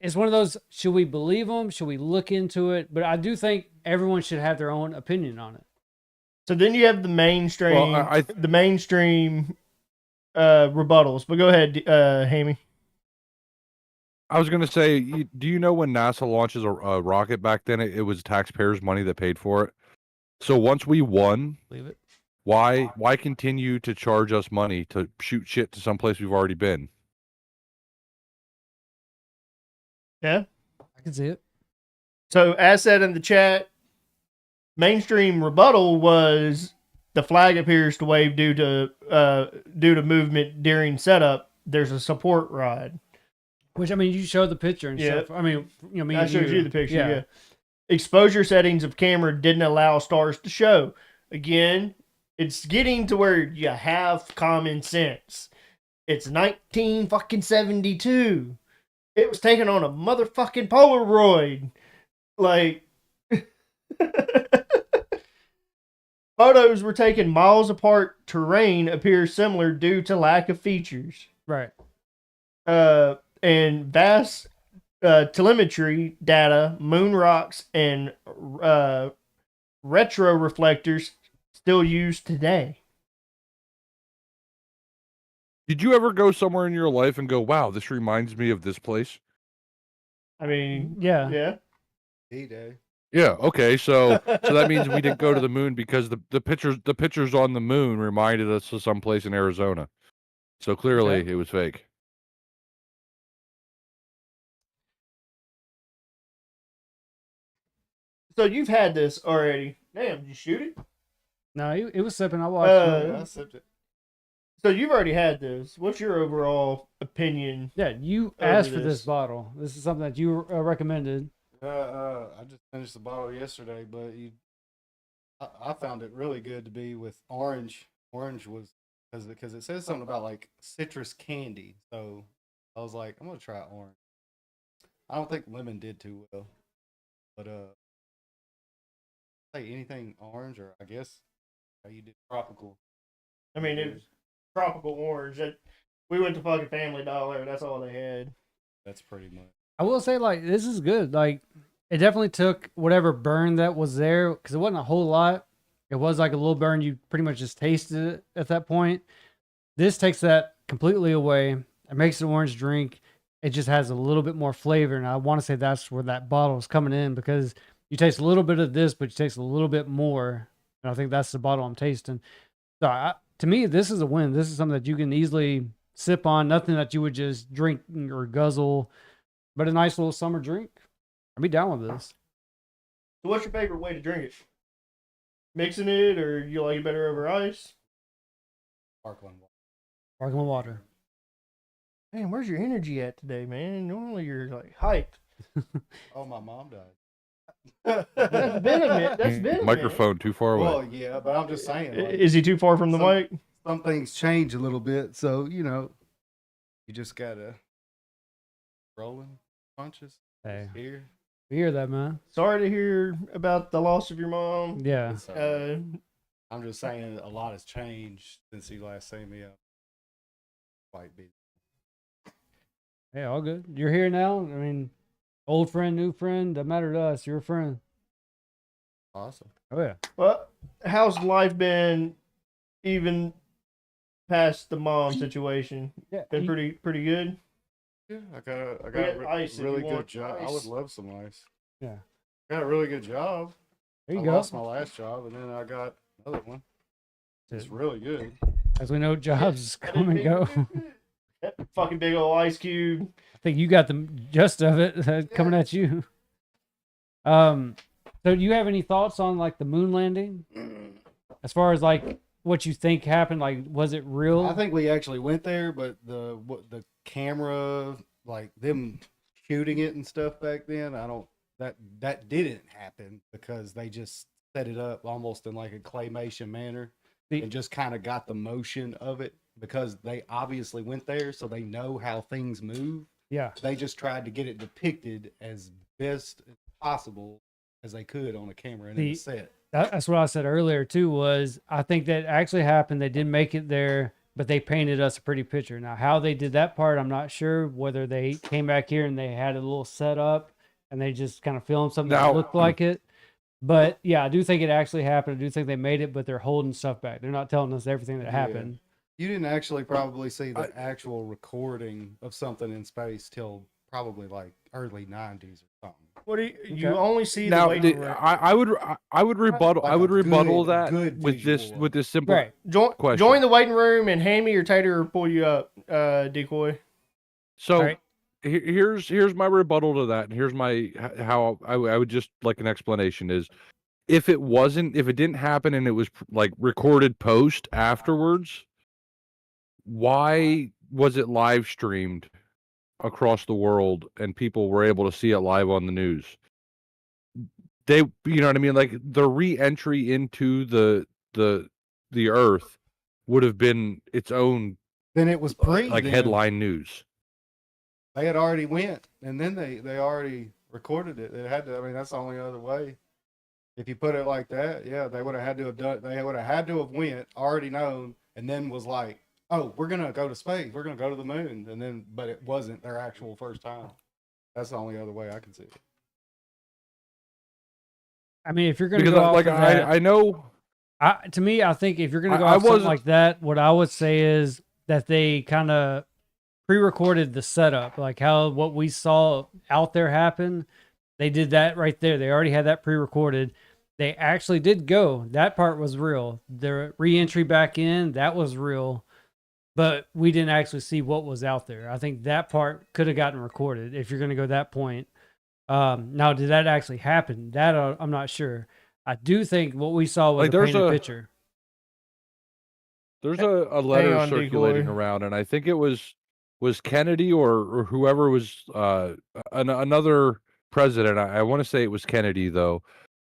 it's one of those, should we believe them? Should we look into it? But I do think everyone should have their own opinion on it. So then you have the mainstream, Well, the mainstream rebuttals. But go ahead, Hammy. I was going to say, do you know when NASA launches a rocket back then, it was taxpayers' money that paid for it? So once we won, Believe it. why continue to charge us money to shoot shit to someplace we've already been? Yeah. I can see it. So as said in the chat, mainstream rebuttal was the flag appears to wave due to movement during setup. There's a support ride. Which, I mean, you showed the picture and Yeah. stuff. I mean, you know, me I and showed you the picture. Yeah. Exposure settings of camera didn't allow stars to show. Again, it's getting to where you have common sense. It's 1972. It was taken on a motherfucking Polaroid. Like, Photos were taken miles apart. Terrain appears similar due to lack of features. Right. And vast telemetry data, moon rocks, and retro reflectors still used today. Did you ever go somewhere in your life and go, wow, this reminds me of this place? I mean, Yeah. yeah. D-Day. Yeah, okay, so that means we didn't go to the moon because the pictures on the moon reminded us of someplace in Arizona. So clearly Okay. it was fake. So you've had this already. Damn, did you shoot it? No, it was sipping. I watched it. Yeah, I sipped it. So you've already had this. What's your overall opinion? Yeah, you over asked for this. this bottle. This is something that you recommended. I just finished the bottle yesterday, but I found it really good to be with orange. Orange was because it says something about like citrus candy. So I was like, I'm gonna try orange. I don't think lemon did too well, but say anything orange or I guess how you did tropical. I mean, it was tropical orange. We went to fucking Family Dollar. That's all they had. That's pretty much. I will say, like, this is good. Like, it definitely took whatever burn that was there because it wasn't a whole lot. It was like a little burn. You pretty much just tasted it at that point. This takes that completely away. It makes an orange drink. It just has a little bit more flavor. And I want to say that's where that bottle is coming in because you taste a little bit of this, but you taste a little bit more. And I think that's the bottle I'm tasting. So to me, this is a win. This is something that you can easily sip on. Nothing that you would just drink or guzzle, but a nice little summer drink. I'd be down with this. So what's your favorite way to drink it? Mixing it, or you like it better over ice? Sparkling water. Sparkling water. Man, where's your energy at today, man? Normally you're like hyped. Oh, my mom died. That's been a minute. That's been a Microphone too far away. Well, yeah, but I'm just saying. minute. Like, Is he too far from the mic? some things change a little bit, so you know, you just gotta rolling punches Hey, here. we hear that, man. Sorry to hear about the loss of your mom. Yeah. It's all right. Uh, I'm just saying a lot has changed since you last seen me. I'm quite busy. Hey, all good. You're here now. I mean, old friend, new friend, doesn't matter to us. You're a friend. Awesome. Oh, yeah. well, how's life been, even past the mom situation? Yeah. Been pretty good. Yeah, I got We got a ice if really you good want job. I ice. would love some ice. Yeah. Got a really good job. There you I go. lost my last job, and then I got another one. It's really good. As we know, jobs come and go. That fucking big old ice cube. I think you got the gist of it coming at you. So do you have any thoughts on like the moon landing? As far as like what you think happened, like was it real? I think we actually went there, but the camera, like them shooting it and stuff back then, I don't that didn't happen because they just set it up almost in like a claymation manner and just kind of got the motion of it because they obviously went there, so they know how things move. Yeah. They just tried to get it depicted as best as possible as they could on a camera and in the set. That's what I said earlier too, was I think that actually happened. They did make it there, but they painted us a pretty picture. Now, how they did that part, I'm not sure. Whether they came back here and they had a little setup and they just kind of filmed something that looked like it. But yeah, I do think it actually happened. I do think they made it, but they're holding stuff back. They're not telling us everything that happened. You didn't actually probably see the actual recording of something in space till probably like early 90s or something. What do you only see Now, the waiting room. I would rebuttal. Like I would a rebuttal good- that good with visual. this simple Right. question. Join the waiting room and hand me your tater or pull you up, decoy. So All right. here's my rebuttal to that, and here's my how I would just like an explanation is if it didn't happen and it was like recorded post afterwards, why was it live streamed across the world and people were able to see it live on the news? They, you know what I mean? Like the re-entry into the earth would have been its own Then it was pre like then. headline news. They had already went, and then they already recorded it. It had to. I mean, that's the only other way. If you put it like that, yeah, they would have had to have done. They would have had to have went already known, and then was like, "Oh, we're gonna go to space. We're gonna go to the moon." And then, but it wasn't their actual first time. That's the only other way I can see it. I mean, if you're going to Because go off like of that, I know to me, I think if you're going to go I off something wasn't- like that, what I would say is that they kind of pre-recorded the setup, like how what we saw out there happen. They did that right there. They already had that pre-recorded. They actually did go. That part was real. The re-entry back in, that was real. But we didn't actually see what was out there. I think that part could have gotten recorded if you're going to go that point. Now, did that actually happen? That I'm not sure. I do think what we saw was Like, a there's painted a- picture. there's a letter on, circulating Decoy. around, and I think it was Kennedy or whoever was another president. I want to say it was Kennedy though,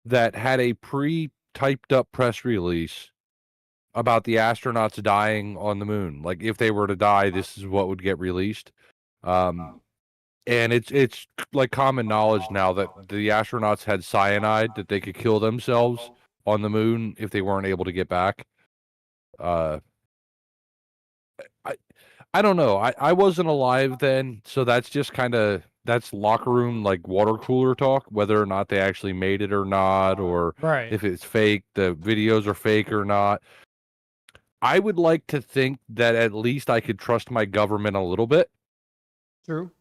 that had a pre-typed up press release about the astronauts dying on the moon. Like if they were to die, this is what would get released. And it's like common knowledge now that the astronauts had cyanide, that they could kill themselves on the moon if they weren't able to get back. I don't know. I wasn't alive then, so that's just that's locker room like water cooler talk, whether or not they actually made it or not, or Right. if it's fake, the videos are fake or not. I would like to think that at least I could trust my government a little bit. True.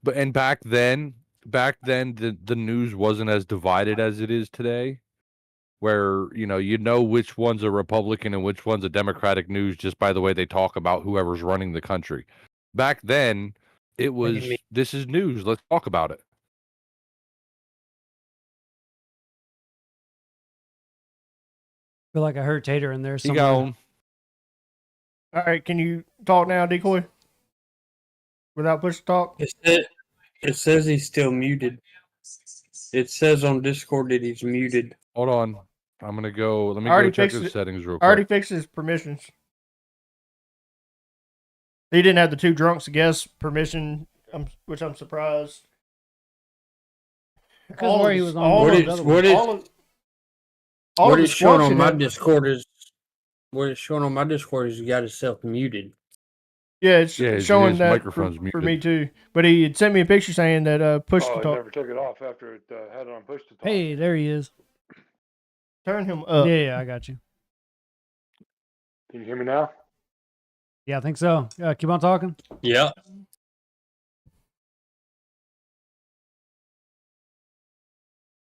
But back then the news wasn't as divided as it is today, where you know which one's a Republican and which one's a Democratic news just by the way they talk about whoever's running the country. Back then, it was this is news. Let's talk about it. Feel like I heard Tater in there You somewhere. go. All right, can you talk now, Decoy? Without push to talk? It says he's still muted. It says on Discord that he's muted. Hold on. I'm gonna go. Let me I already go check fixed the it. settings real I already quick. fixed his permissions. He didn't have the two drunks guest permission, which I'm surprised. Because where he was on all What of- is- the other what one. is- all of- all What of it's the showing squad on my should have- Discord is he's got himself muted. Yeah, it's Yeah, his showing that microphone's for muted. me too. But he had sent me a picture saying that push Oh, to I talk. never took it off after it had it on push to talk. Hey, there he is. Turn him up. Yeah, I got you. Can you hear me now? Yeah, I think so. Keep on talking. Yeah.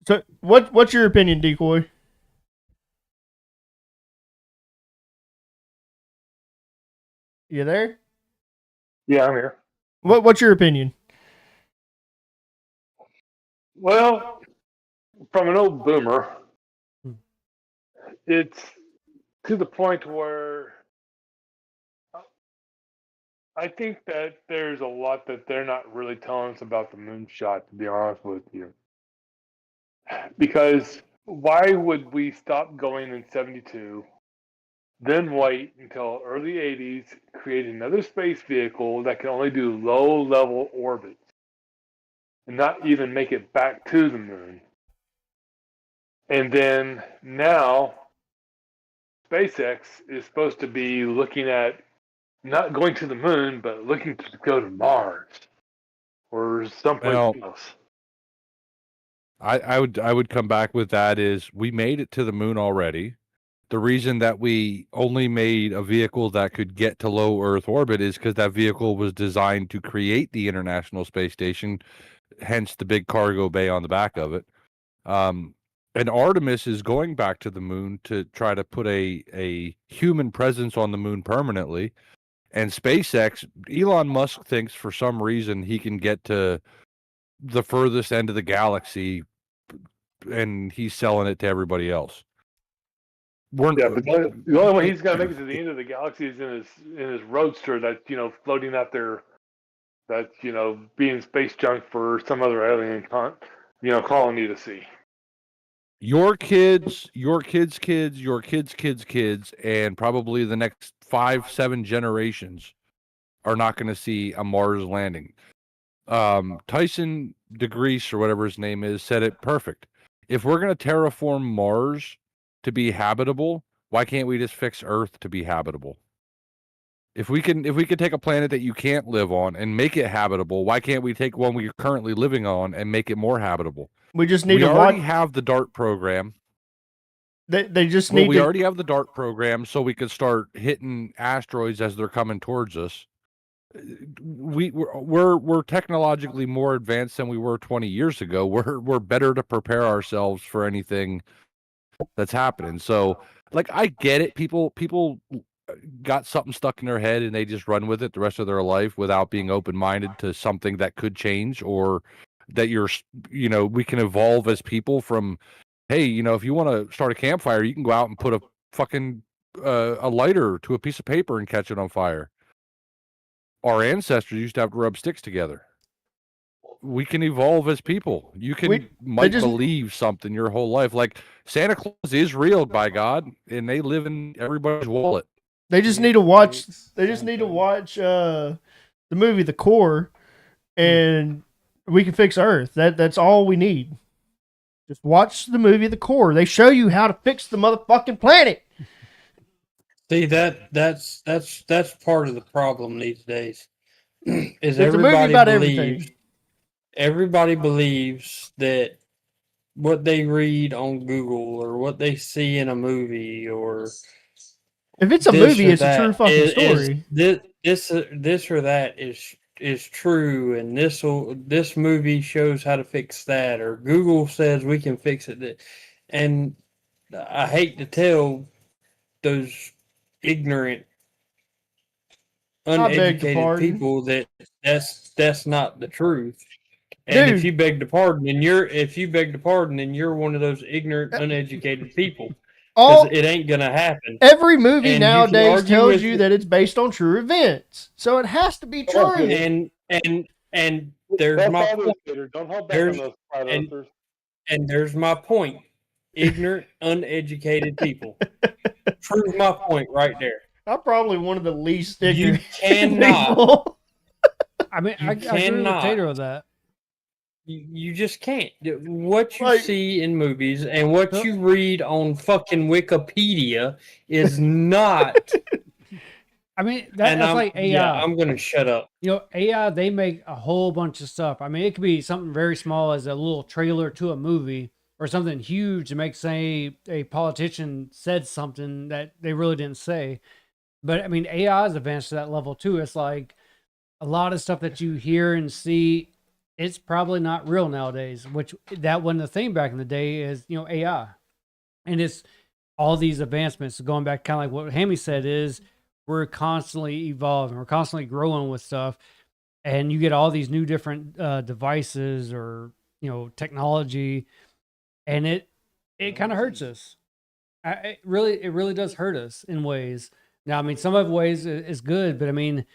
So what's your opinion, Decoy? You there? Yeah, I'm here. What's your opinion? Well, from an old boomer, it's to the point where I think that there's a lot that they're not really telling us about the moonshot, to be honest with you. Because why would we stop going in 72, then wait until early 80s, create another space vehicle that can only do low-level orbits, and not even make it back to the moon? And then now, SpaceX is supposed to be looking at not going to the moon, but looking to go to Mars or someplace Well, else. I would come back with that is we made it to the moon already. The reason that we only made a vehicle that could get to low Earth orbit is because that vehicle was designed to create the International Space Station, hence the big cargo bay on the back of it. And Artemis is going back to the moon to try to put a human presence on the moon permanently. And SpaceX, Elon Musk thinks for some reason he can get to the furthest end of the galaxy, and he's selling it to everybody else. Yeah, but the only way he's going to make it to the end of the galaxy is in his roadster that's floating out there, that's being space junk for some other alien colony to see. Your kids, your kids' kids, your kids' kids' kids, and probably the next 5-7 generations are not going to see a Mars landing. Tyson DeGrease, or whatever his name is, said it perfect. if we're going to terraform Mars to be habitable, why can't we just fix Earth to be habitable? If we can take a planet that you can't live on and make it habitable, why can't we take one we're currently living on and make it more habitable? We just need We to already watch. have the DART program. They just Well, need we to. already have the DART program, so we could start hitting asteroids as they're coming towards us. We're technologically more advanced than we were 20 years ago. We're better to prepare ourselves for anything that's happening. So, like, I get it. People got something stuck in their head and they just run with it the rest of their life without being open-minded to something that could change, or that we can evolve as people from, hey, if you want to start a campfire, you can go out and put a fucking a lighter to a piece of paper and catch it on fire. Our ancestors used to have to rub sticks together. We can evolve as people. You might believe something your whole life. Like, Santa Claus is real, by God, and they live in everybody's wallet. They just need to watch. They just need to watch the movie The Core, and we can fix Earth. That's all we need. Just watch the movie The Core. They show you how to fix the motherfucking planet. See, that's part of the problem these days. Is It's a movie everybody about believes everything. everybody believes that what they read on Google or what they see in a movie or If it's a this movie, or it's a true that fucking is story. this or that is true, and this movie shows how to fix that, or Google says we can fix it. And I hate to tell those ignorant, I beg your uneducated pardon. people that's not the truth. And Dude. if you beg to pardon, then you're one of those ignorant, uneducated people. Because it ain't gonna happen. Every movie And you can nowadays argue tells with you that it's based on true events, so it has to be true. And there's That's my all point. this, Peter. Don't hold back on There's those flat and, earthers. and there's my point. Ignorant, uneducated people. Prove my point right there. I'm probably one of the least You ignorant cannot. people. I mean, You I agree with cannot. Tater with that. You just can't. What you Like- see in movies and what you read on fucking Wikipedia is not. I mean, that's like AI. Yeah, I'm gonna shut up. AI, they make a whole bunch of stuff. I mean, it could be something very small as a little trailer to a movie, or something huge to make, say, a politician said something that they really didn't say. But I mean, AI is advanced to that level too. It's like a lot of stuff that you hear and see, it's probably not real nowadays, which that wasn't the thing back in the day is, AI. And it's all these advancements going back, kind of like what Hammy said, is we're constantly evolving. We're constantly growing with stuff. And you get all these new different devices or, technology, and it kind of hurts us. It really does hurt us in ways. Now, I mean, some of the ways is good, but I mean,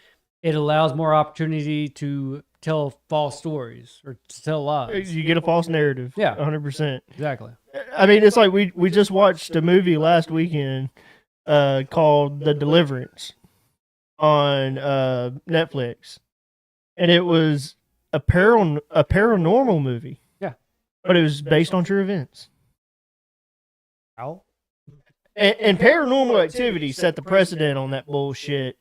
it allows more opportunity to tell false stories or to tell lies. You get a false narrative. Yeah. 100%. Exactly. I mean, it's like we just watched a movie last weekend called The Deliverance on Netflix, and it was a paranormal movie. Yeah. But it was based on true events. How? And Paranormal Activity set the precedent on that bullshit.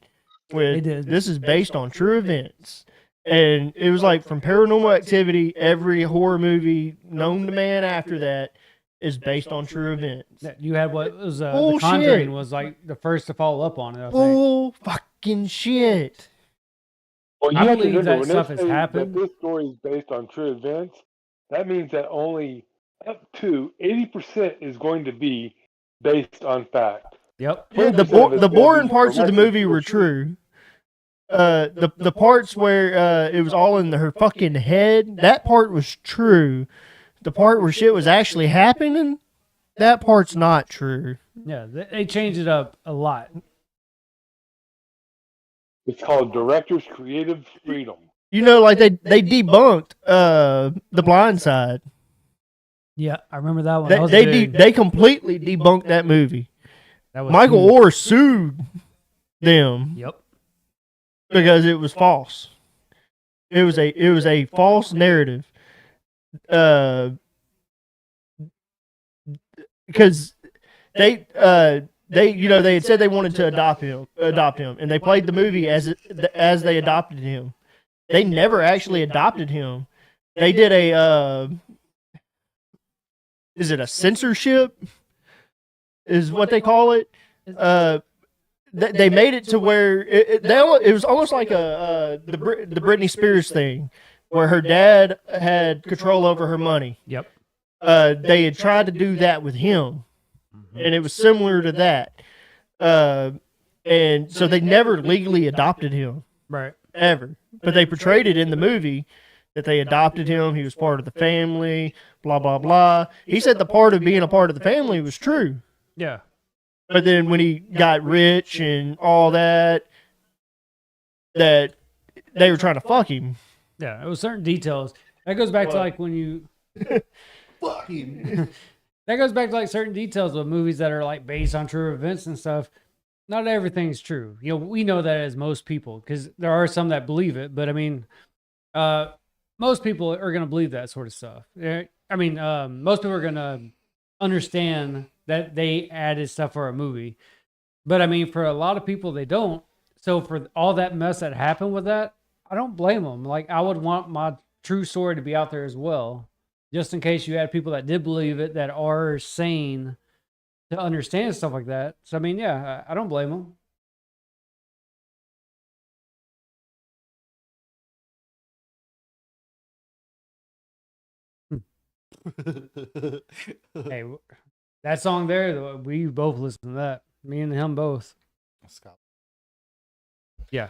It did. This is based on true events. And it was like from Paranormal Activity, every horror movie known to man after that is based on true events. You had what was The Bullshit. Conjuring was like the first to follow up on it. I think. Bull fucking shit. Well, you I have to believe remember, that when stuff they has say happened. that this story is based on true events, that means that only up to 80% is going to be based on fact. Yep. Yeah, 20% the of it's gonna boring be parts of the directed movie were fiction. true. The parts where it was all in her fucking head, that part was true. The part where shit was actually happening, that part's not true. Yeah, they changed it up a lot. It's called director's creative freedom. Like they debunked The Blind Side. Yeah, I remember that one. That was big. They completely debunked that movie. That was Michael huge. Orr sued them Yep. because it was false. It was a false narrative. because they they had said they wanted to adopt him, and they played the movie as they adopted him. They never actually adopted him. They did a is it a censorship? Is what they call it. They made it to where it was almost like the Britney Spears thing, where her dad had control over her money. Yep. They had tried to do that with him, and it was similar to that. And so they never legally adopted him, Right. ever. But they portrayed it in the movie that they adopted him. He was part of the family, blah, blah, blah. He said the part of being a part of the family was true. Yeah. But then when he got rich and all that, that they were trying to fuck him. Yeah. It was certain details. That goes back to like when you. Fuck him. That goes back to like certain details of movies that are like based on true events and stuff. Not everything's true. You know, we know that as most people, because there are some that believe it. But I mean, most people are going to believe that sort of stuff. I mean, most people are going to understand that they added stuff for a movie. But I mean, for a lot of people, they don't. So for all that mess that happened with that, I don't blame them. Like, I would want my true story to be out there as well, just in case you had people that did believe it, that are sane to understand stuff like that. So, I mean, yeah, I don't blame them. Hey, that song there, we both listened to that. Me and him both. Scott. Yeah.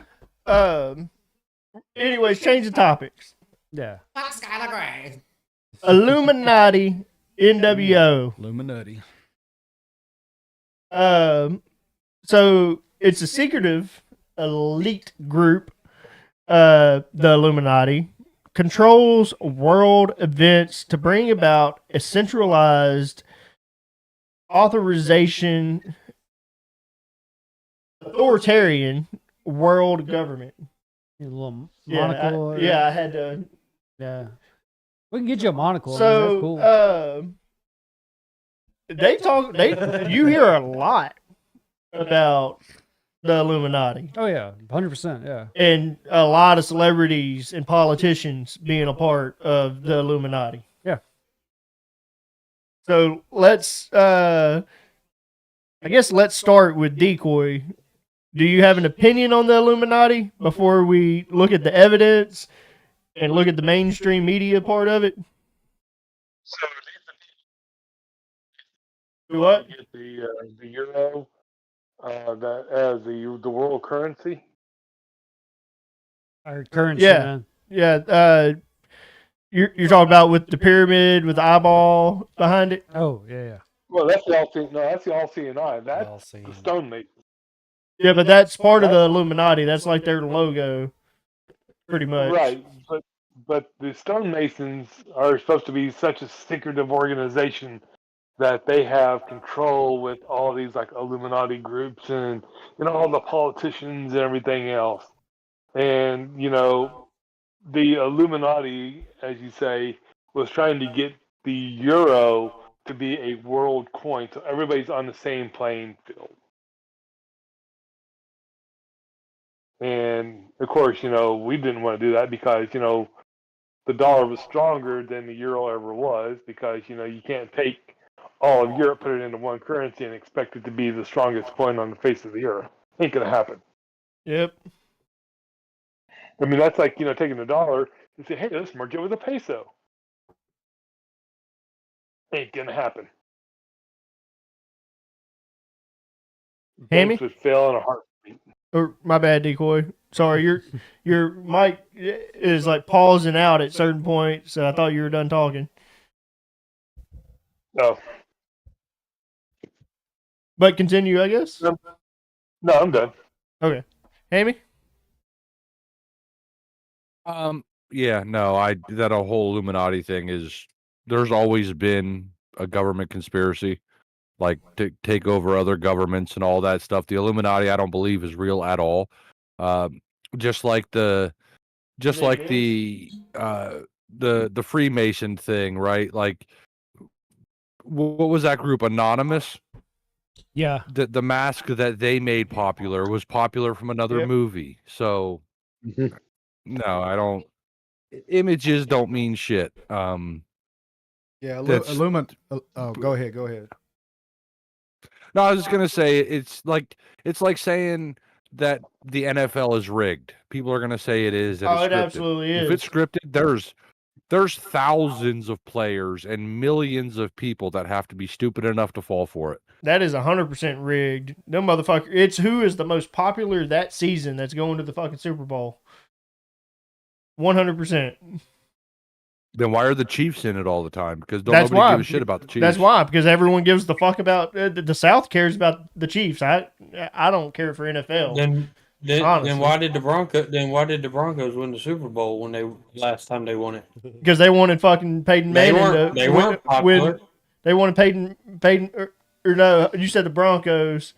Anyways, change the topics. Yeah. Illuminati, NWO. Illuminati. So it's a secretive elite group. The Illuminati controls world events to bring about a centralized authorization, authoritarian world government. A little Yeah, monocle. I had to. Yeah. We can get you a monocle. So, that's cool. they talk. You hear a lot about the Illuminati, Oh yeah, 100%. Yeah. and a lot of celebrities and politicians being a part of the Illuminati. Yeah. So let's. I guess let's start with Decoy. Do you have an opinion on the Illuminati before we look at the evidence and look at the mainstream media part of it? So What? get the euro that as the world currency. Our currency, Yeah. man. Yeah. You're talking about with the pyramid with the eyeball behind it. Oh yeah. Well, that's the all seeing. No, that's the all seeing eye. That's All seen. the stonemason. Yeah, but that's part of the Illuminati. That's like their logo, pretty much. Right, but the stonemasons are supposed to be such a secretive organization that they have control with all these like Illuminati groups and all the politicians and everything else. And the Illuminati, as you say, was trying to get the euro to be a world coin, so everybody's on the same playing field. And of course, we didn't want to do that because, the dollar was stronger than the euro ever was because, you can't take all of Europe, put it into one currency and expect it to be the strongest coin on the face of the earth. Ain't going to happen. Yep. I mean, that's like, taking a dollar and say, hey, let's merge it with a peso. Ain't going to happen. Hammy? Banks would fail in a heartbeat. Or my bad, Decoy. Sorry, your mic is like pausing out at certain points. So I thought you were done talking. Oh, But continue, I guess. no, I'm done. Okay. Hammy? Yeah, no, that a whole Illuminati thing is, there's always been a government conspiracy, like to take over other governments and all that stuff. The Illuminati, I don't believe is real at all. Just like the Freemason thing, right? Like what was that group? Anonymous. Yeah. The mask that they made popular was popular from another Yep. movie. So Mhm. no, I don't. Images don't mean shit. Yeah, That's- Oh, go ahead. Go ahead. No, I was just gonna say it's like saying that the NFL is rigged. People are gonna say it is. That Oh, it's it scripted. absolutely If is. it's scripted, there's thousands of players and millions of people that have to be stupid enough to fall for it. That is 100% rigged. Them motherfucker. It's who is the most popular that season that's going to the fucking Super Bowl. 100%. Then why are the Chiefs in it all the time? Because That's nobody why. give a shit about the Chiefs. That's why, because everyone gives the fuck about the South cares about the Chiefs. I don't care for NFL. Then Honestly. why did the Broncos win the Super Bowl when they last time they won it? Because they wanted fucking Peyton They Manning weren't to popular. win. They wanted Peyton or no, you said the Broncos.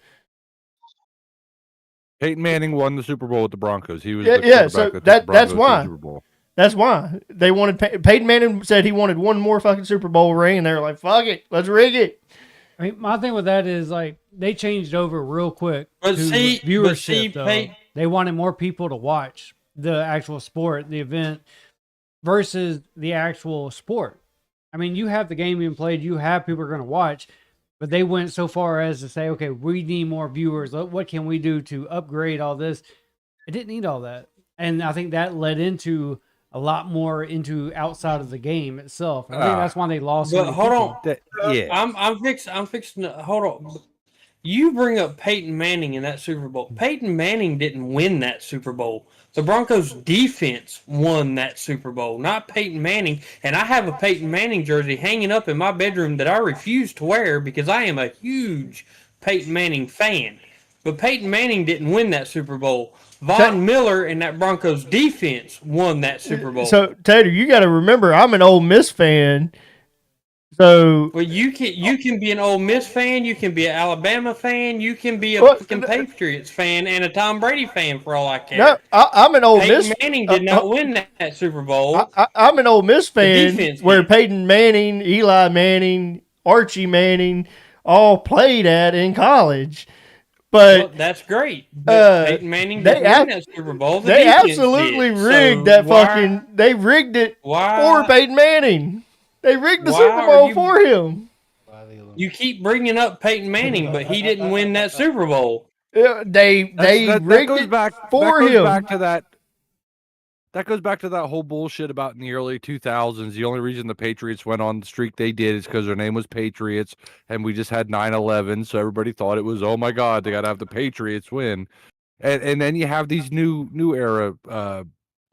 Peyton Manning won the Super Bowl with the Broncos. He was Yeah, the yeah, quarterback so that took that's the Broncos to why. the Super Bowl. That's why they wanted Peyton Manning said he wanted one more fucking Super Bowl ring, and they were like, "Fuck it, let's rig it." I mean, my thing with that is like they changed over real quick But to see- but viewership. see, though. They wanted more people to watch the actual sport, the event, versus the actual sport. I mean, you have the game being played, you have people are going to watch, but they went so far as to say, okay, we need more viewers. What can we do to upgrade all this? It didn't need all that, and I think that led into a lot more into outside of the game itself. And I think that's why they lost. so But many hold people. on, That- yeah. I'm fixing. Hold on. You bring up Peyton Manning in that Super Bowl. Peyton Manning didn't win that Super Bowl. The Broncos defense won that Super Bowl, not Peyton Manning. And I have a Peyton Manning jersey hanging up in my bedroom that I refuse to wear because I am a huge Peyton Manning fan. But Peyton Manning didn't win that Super Bowl. Von Miller and that Broncos defense won that Super Bowl. So Tater, you got to remember, I'm an Ole Miss fan. So Well, you can be an Ole Miss fan, you can be an Alabama fan, you can be a Well, fucking Patriots fan and a Tom Brady fan for all I care. no, I'm an Ole Peyton Miss. Manning did not win that Super Bowl. I'm an Ole Miss fan defense where did. Peyton Manning, Eli Manning, Archie Manning all played at in college. Well, But that's great. But Peyton Manning didn't win that Super Bowl. The they defense absolutely did. rigged So that why- fucking. They rigged it why- for Peyton Manning. They rigged the Why Super are Bowl you- for him. You keep bringing up Peyton Manning, but he didn't win that Super Bowl. They rigged goes it back for that goes him. Back to that. That goes back to that whole bullshit about in the early 2000s. The only reason the Patriots went on the streak they did is because their name was Patriots, and we just had 9/11, so everybody thought it was, oh my God, they got to have the Patriots win. And then you have these new era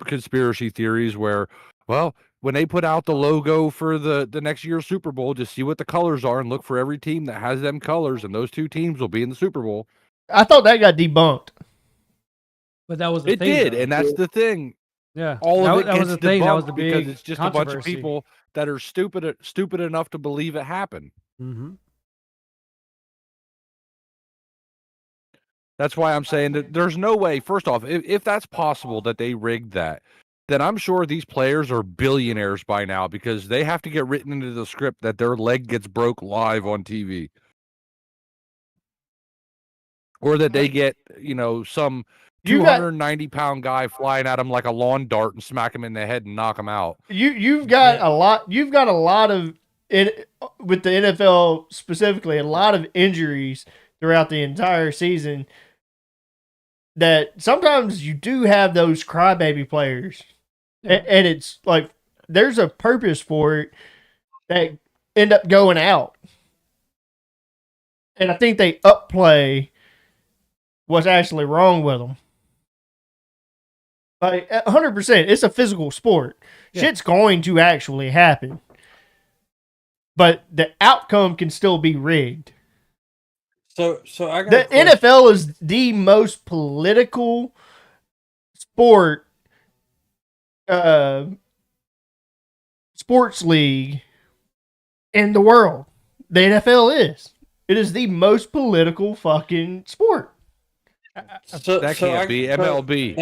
conspiracy theories where, well, when they put out the logo for the next year's Super Bowl, just see what the colors are and look for every team that has them colors, and those two teams will be in the Super Bowl. I thought that got debunked. But that was the It thing, did, though. and that's the thing. Yeah, All of it that was gets the thing. That was debunked the because big it's just a bunch of controversy. people that are stupid enough to believe it happened. Mm-hmm. That's why I'm saying that there's no way. First off, if that's possible that they rigged that, then I'm sure these players are billionaires by now because they have to get written into the script that their leg gets broke live on TV, or that they get some You got- 290-pound guy flying at them like a lawn dart and smack him in the head and knock him out. You've got a lot. You've got a lot of it with the NFL specifically. A lot of injuries throughout the entire season. That sometimes you do have those crybaby players, and it's like there's a purpose for it that end up going out. And I think they upplay what's actually wrong with them. Like 100%, it's a physical sport. Yeah. Shit's going to actually happen, but the outcome can still be rigged. So I got The a question. NFL is the most political sport, sports league in the world. The NFL is. It is the most political fucking sport. So, That so can't I- be so MLB.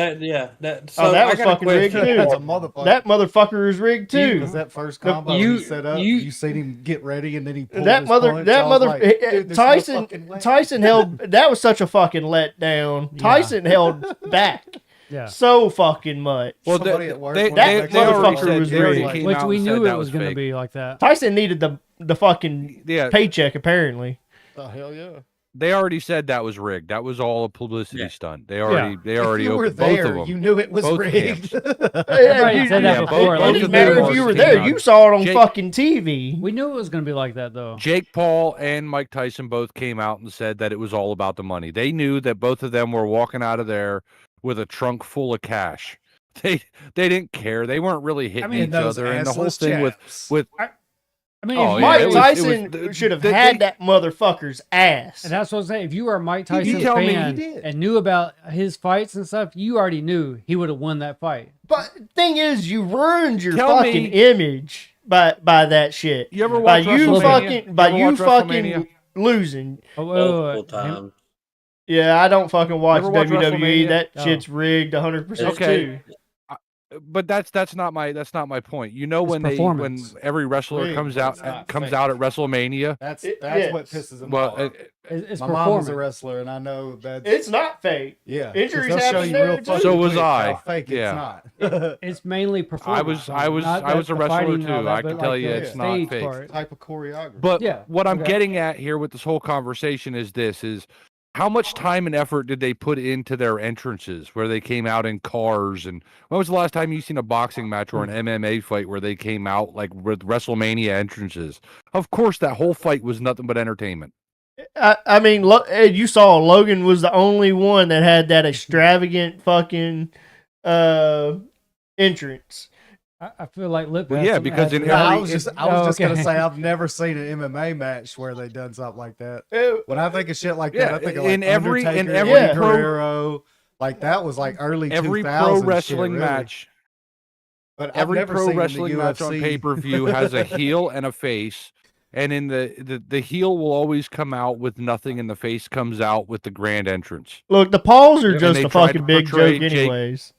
that. Oh, So that I was got a fucking rigged question. too. That's a motherfucker. That motherfucker is rigged too. Was that first The- combo you- he set up? you- You seen him get ready and then he pulled That his mother, punch? that I was mother, like, "Dude, there's no Tyson, fucking way." Tyson held. That was such a fucking letdown. Yeah. Tyson held back Yeah. so fucking much. Well, Somebody at work they, went they, back they to the already motherfucker said was they already rigged. came Which out we and knew said it that was going to fake. be like that. Tyson needed the fucking Yeah, paycheck apparently. Oh, hell yeah. they already said that was rigged. That was all a publicity Yeah. stunt. They already If you were opened both of there, them. you knew it was Both rigged. Everybody You- said that yeah, before. It both didn't of matter them if you were came there. out. You saw it on Jake- fucking TV. We knew it was going to be like that, though. Jake Paul and Mike Tyson both came out and said that it was all about the money. They knew that both of them were walking out of there with a trunk full of cash. They didn't care. They weren't really hitting mean, each other, and the whole assless thing chaps. with I mean, Oh, if yeah, Mike it was- Tyson the- should have the- had they- that motherfucker's ass. and that's what I'm saying. If you were a Mike You Tyson tell me he fan did. and knew about his fights and stuff, you already knew he would have won that fight. But thing is, you ruined your Tell fucking me- image by that shit. You ever By watch you WrestleMania? fucking by ever you watch fucking WrestleMania? losing. Oh, Multiple him- times. Yeah, I don't fucking watch Ever watch WWE. WrestleMania? That Oh. shit's rigged 100% Okay. too. But that's not my point. You know His when performance. every wrestler Rigged, comes but out it's not comes fake. out at WrestleMania. That's Yes. what pisses him Well, off. It's My mom performance. was a wrestler, and I know that. It's not fake. Yeah, 'cause injuries they'll show happen you there, real too. fucking So was quick I. how fake Yeah. it's not. It's mainly performance. I was not a the wrestler fighting and all too. that, I but can tell like you the it's not stage fake. part. Type of choreography. But Yeah, what I'm okay. getting at here with this whole conversation is how much time and effort did they put into their entrances where they came out in cars? And when was the last time you seen a boxing match or an MMA fight where they came out like with WrestleMania entrances? Of course, that whole fight was nothing but entertainment. I mean, you saw Logan was the only one that had that extravagant fucking entrance. I feel like Lip. Well, has yeah, some- because has in some- No, I every- was just Oh, gonna okay. say I've never seen an MMA match where they done something like that. It- When I think of shit like Yeah, that, I think of like in every- in Undertaker, every Eddie pro- Guerrero. Like that was like early Every 2000s pro shit, wrestling really. match, But I've every never pro seen in the wrestling match on UFC. pay per view has a heel and a face. And in the heel will always come out with nothing, and the face comes out with the grand entrance. Look, the Pauls are And just they a tried fucking to big portray joke, Jake- anyways.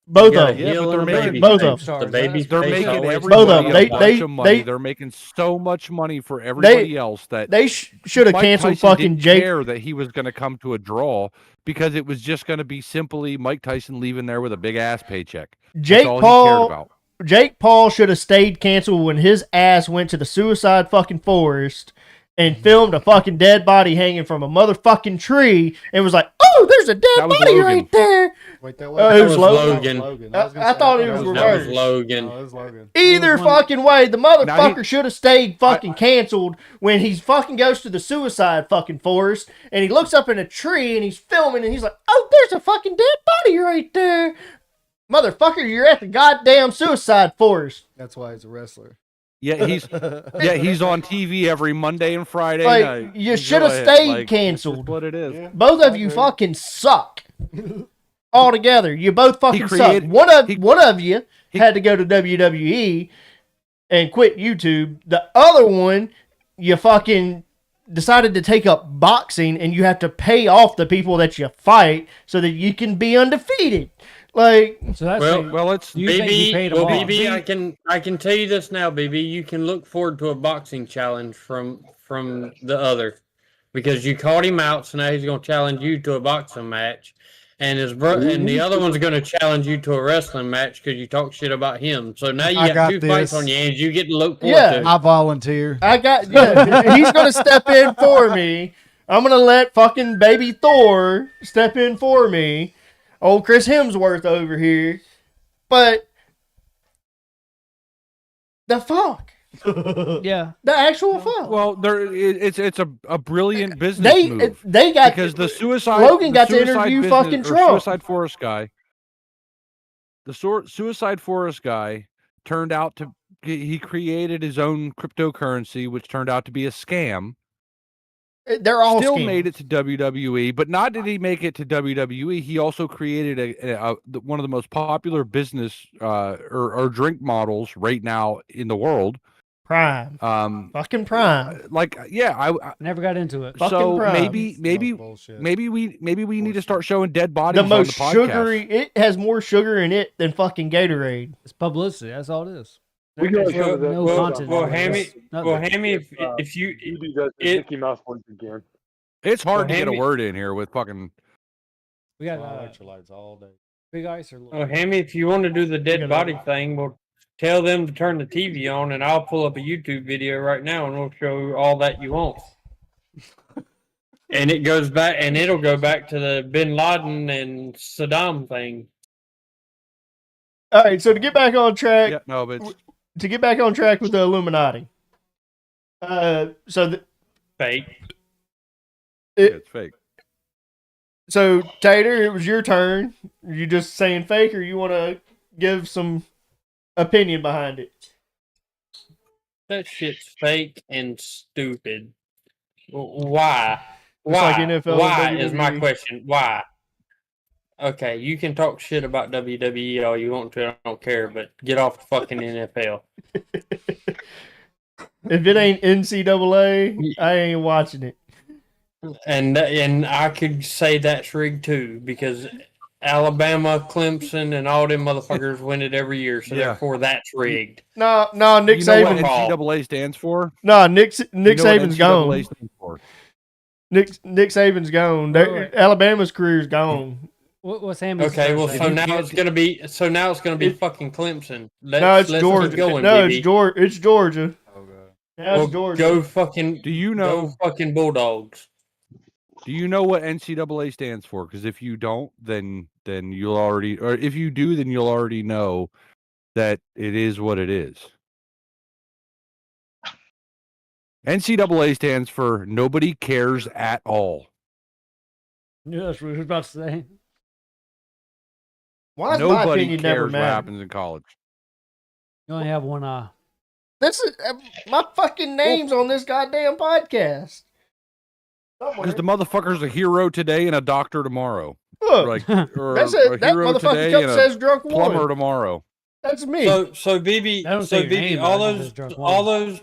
Both You got of a them. Yeah, heel but they're and a making- baby both face. of them. The baby They're face making always Both of them. everybody wins. a They- bunch of money. they- They're making so much money for everybody else that They should have Mike canceled Tyson fucking didn't Jake. care that he was going to come to a draw because it was just going to be simply Mike Tyson leaving there with a big ass paycheck. Jake That's all he cared Paul. about. Jake Paul should have stayed canceled when his ass went to the suicide fucking forest and filmed a fucking dead body hanging from a motherfucking tree and was like, "Oh, there's a dead That was body Logan. right there." Wait, that It was was Logan. I was gonna I say, thought it that was That reversed. was Logan. No, it was Logan. Either It was one- fucking way, the Now motherfucker should have stayed fucking canceled when he fucking goes to the suicide fucking forest and he looks up in a tree and he's filming and he's like, "Oh, there's a fucking dead body right there." Motherfucker, you're at the goddamn suicide forest. That's why he's a wrestler. Yeah, he's on TV every Monday and Friday Like, night. you Go should have ahead, stayed like, canceled. This is what it is. Yeah. Both of I you agree. fucking suck. All together. You both fucking created- suck. One he- of you had to go to WWE and quit YouTube. The other one, you fucking decided to take up boxing and you have to pay off the people that you fight so that you can be undefeated. Like, So that's Well, it's you think he paid BB, him well, off? BB, I can tell you this now, BB. You can look forward to a boxing challenge from the other, because you called him out, so now he's going to challenge you to a boxing match, and and the other one's going to challenge you to a wrestling match because you talk shit about him. So now you I got got two fights this. on your hands. You get to look forward Yeah. to. I volunteer. I got, yeah, he's going to step in for me. I'm going to let fucking baby Thor step in for me. Old Chris Hemsworth over here. But the fuck? yeah. The actual fuck? well, it's a brilliant business they move they got because the suicide Logan the got to suicide interview business- fucking or Trump. Suicide Forest guy. The Suicide Forest guy turned out to he created his own cryptocurrency, which turned out to be a scam. They're all Still scams. made it to WWE, but not did he make it to WWE. He also created one of the most popular business or drink models right now in the world, Prime. Fucking Prime. like yeah, I Never got into it. Fucking so Prime. maybe Bullshit. maybe we need to start showing dead bodies The on most the podcast. sugary. It has more sugar in it than fucking Gatorade. It's publicity. That's all it is. We can There's show no that- content. well, on it. Hammy, It's nothing. well, Hammy, if you Phoebe does the it- Mickey Mouse voice again. It's hard to Well, get a Hammy- word in here with fucking. We got Electrolytes all day. big ice or well, little. Hammy, if you want to do the dead gonna- body thing, well, tell them to turn the TV on, and I'll pull up a YouTube video right now, and we'll show you all that you want. And it goes back, and it'll go back to the Bin Laden and Saddam thing. All right, so to get back on track, Yeah, no, but to get back on track with the Illuminati. Fake. it's fake. So Tater, it was your turn. Are you just saying fake, or you want to give some opinion behind it? That shit's fake and stupid. Why? like Why? NFL and Why is my WWE. question? Why? Okay, you can talk shit about WWE all you want to. I don't care, but get off the fucking NFL. If it ain't NCAA, I ain't watching it. And I could say that's rigged too, because Alabama, Clemson, and all them motherfuckers win it every year. So Yeah. therefore, that's rigged. No, Nick You know what Saban. NCAA stands for? No, Nick You know what Saban's NCAA gone. stands for? Nick Saban's gone. Wait. Alabama's career's gone. What's Hammy's Okay, well, first so name? now it's gonna be fucking Clemson. No, it's let's Georgia. keep going, No, baby. it's Georgia. Oh god. Now Well, it's Georgia. go fucking Do you go know? fucking Bulldogs. Do you know what NCAA stands for? Because if you don't, then you'll already, or if you do, then you'll already know that it is what it is. NCAA stands for nobody cares at all. Yeah, that's what I was about to say. Why is my Nobody opinion never cares what matter? happens in college. You only have one eye. This is my fucking name's on this goddamn podcast. Because the motherfucker's a hero today and a doctor tomorrow. Look, Like, or that's a it. That hero motherfucking today cup and says a drunk plumber one. tomorrow. That's me. So BB, I don't so say your BB, name, all but I those, just drunk all one. those,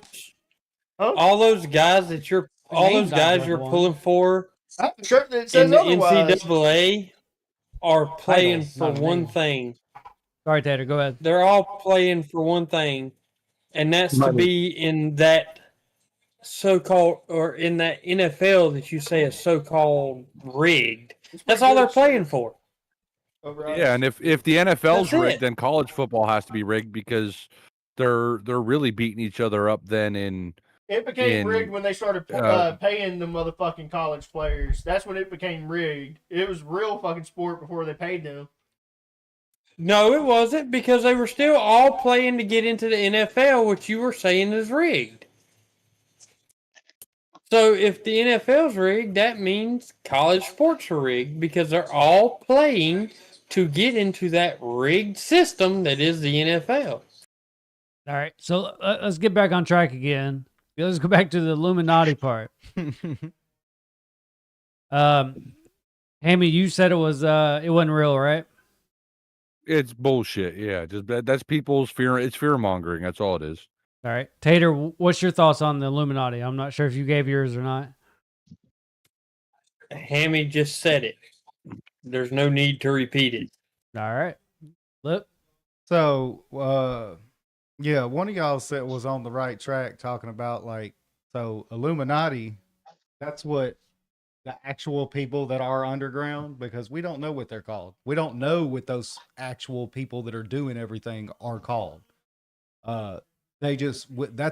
Huh? all those guys that you're, all name's those not guys drunk you're one. pulling for I have a shirt that in says the otherwise. NCAA are playing Titles, for not one names. thing. Sorry, Tater. Go ahead. They're all playing for one thing, and that's to be in that so-called, or in that NFL that you say is so-called rigged. That's all they're playing for. Yeah, and if the NFL's That's rigged, it. then college football has to be rigged because they're really beating each other up then in It became in, rigged when they started paying the motherfucking college players. That's when it became rigged. It was real fucking sport before they paid them. No, it wasn't, because they were still all playing to get into the NFL, which you were saying is rigged. So if the NFL's rigged, that means college sports are rigged, because they're all playing to get into that rigged system that is the NFL. All right, so let's get back on track again. Let's go back to the Illuminati part. Hammy, you said it wasn't real, right? it's bullshit. Yeah, just that's people's fear. It's fear mongering. That's all it is. All right, Tater, what's your thoughts on the Illuminati? I'm not sure if you gave yours or not. Hammy just said it. There's no need to repeat it. All right, Lip. So, yeah, one of y'all said was on the right track talking about Illuminati. That's what the actual people that are underground, because we don't know what they're called. We don't know what those actual people that are doing everything are called. That's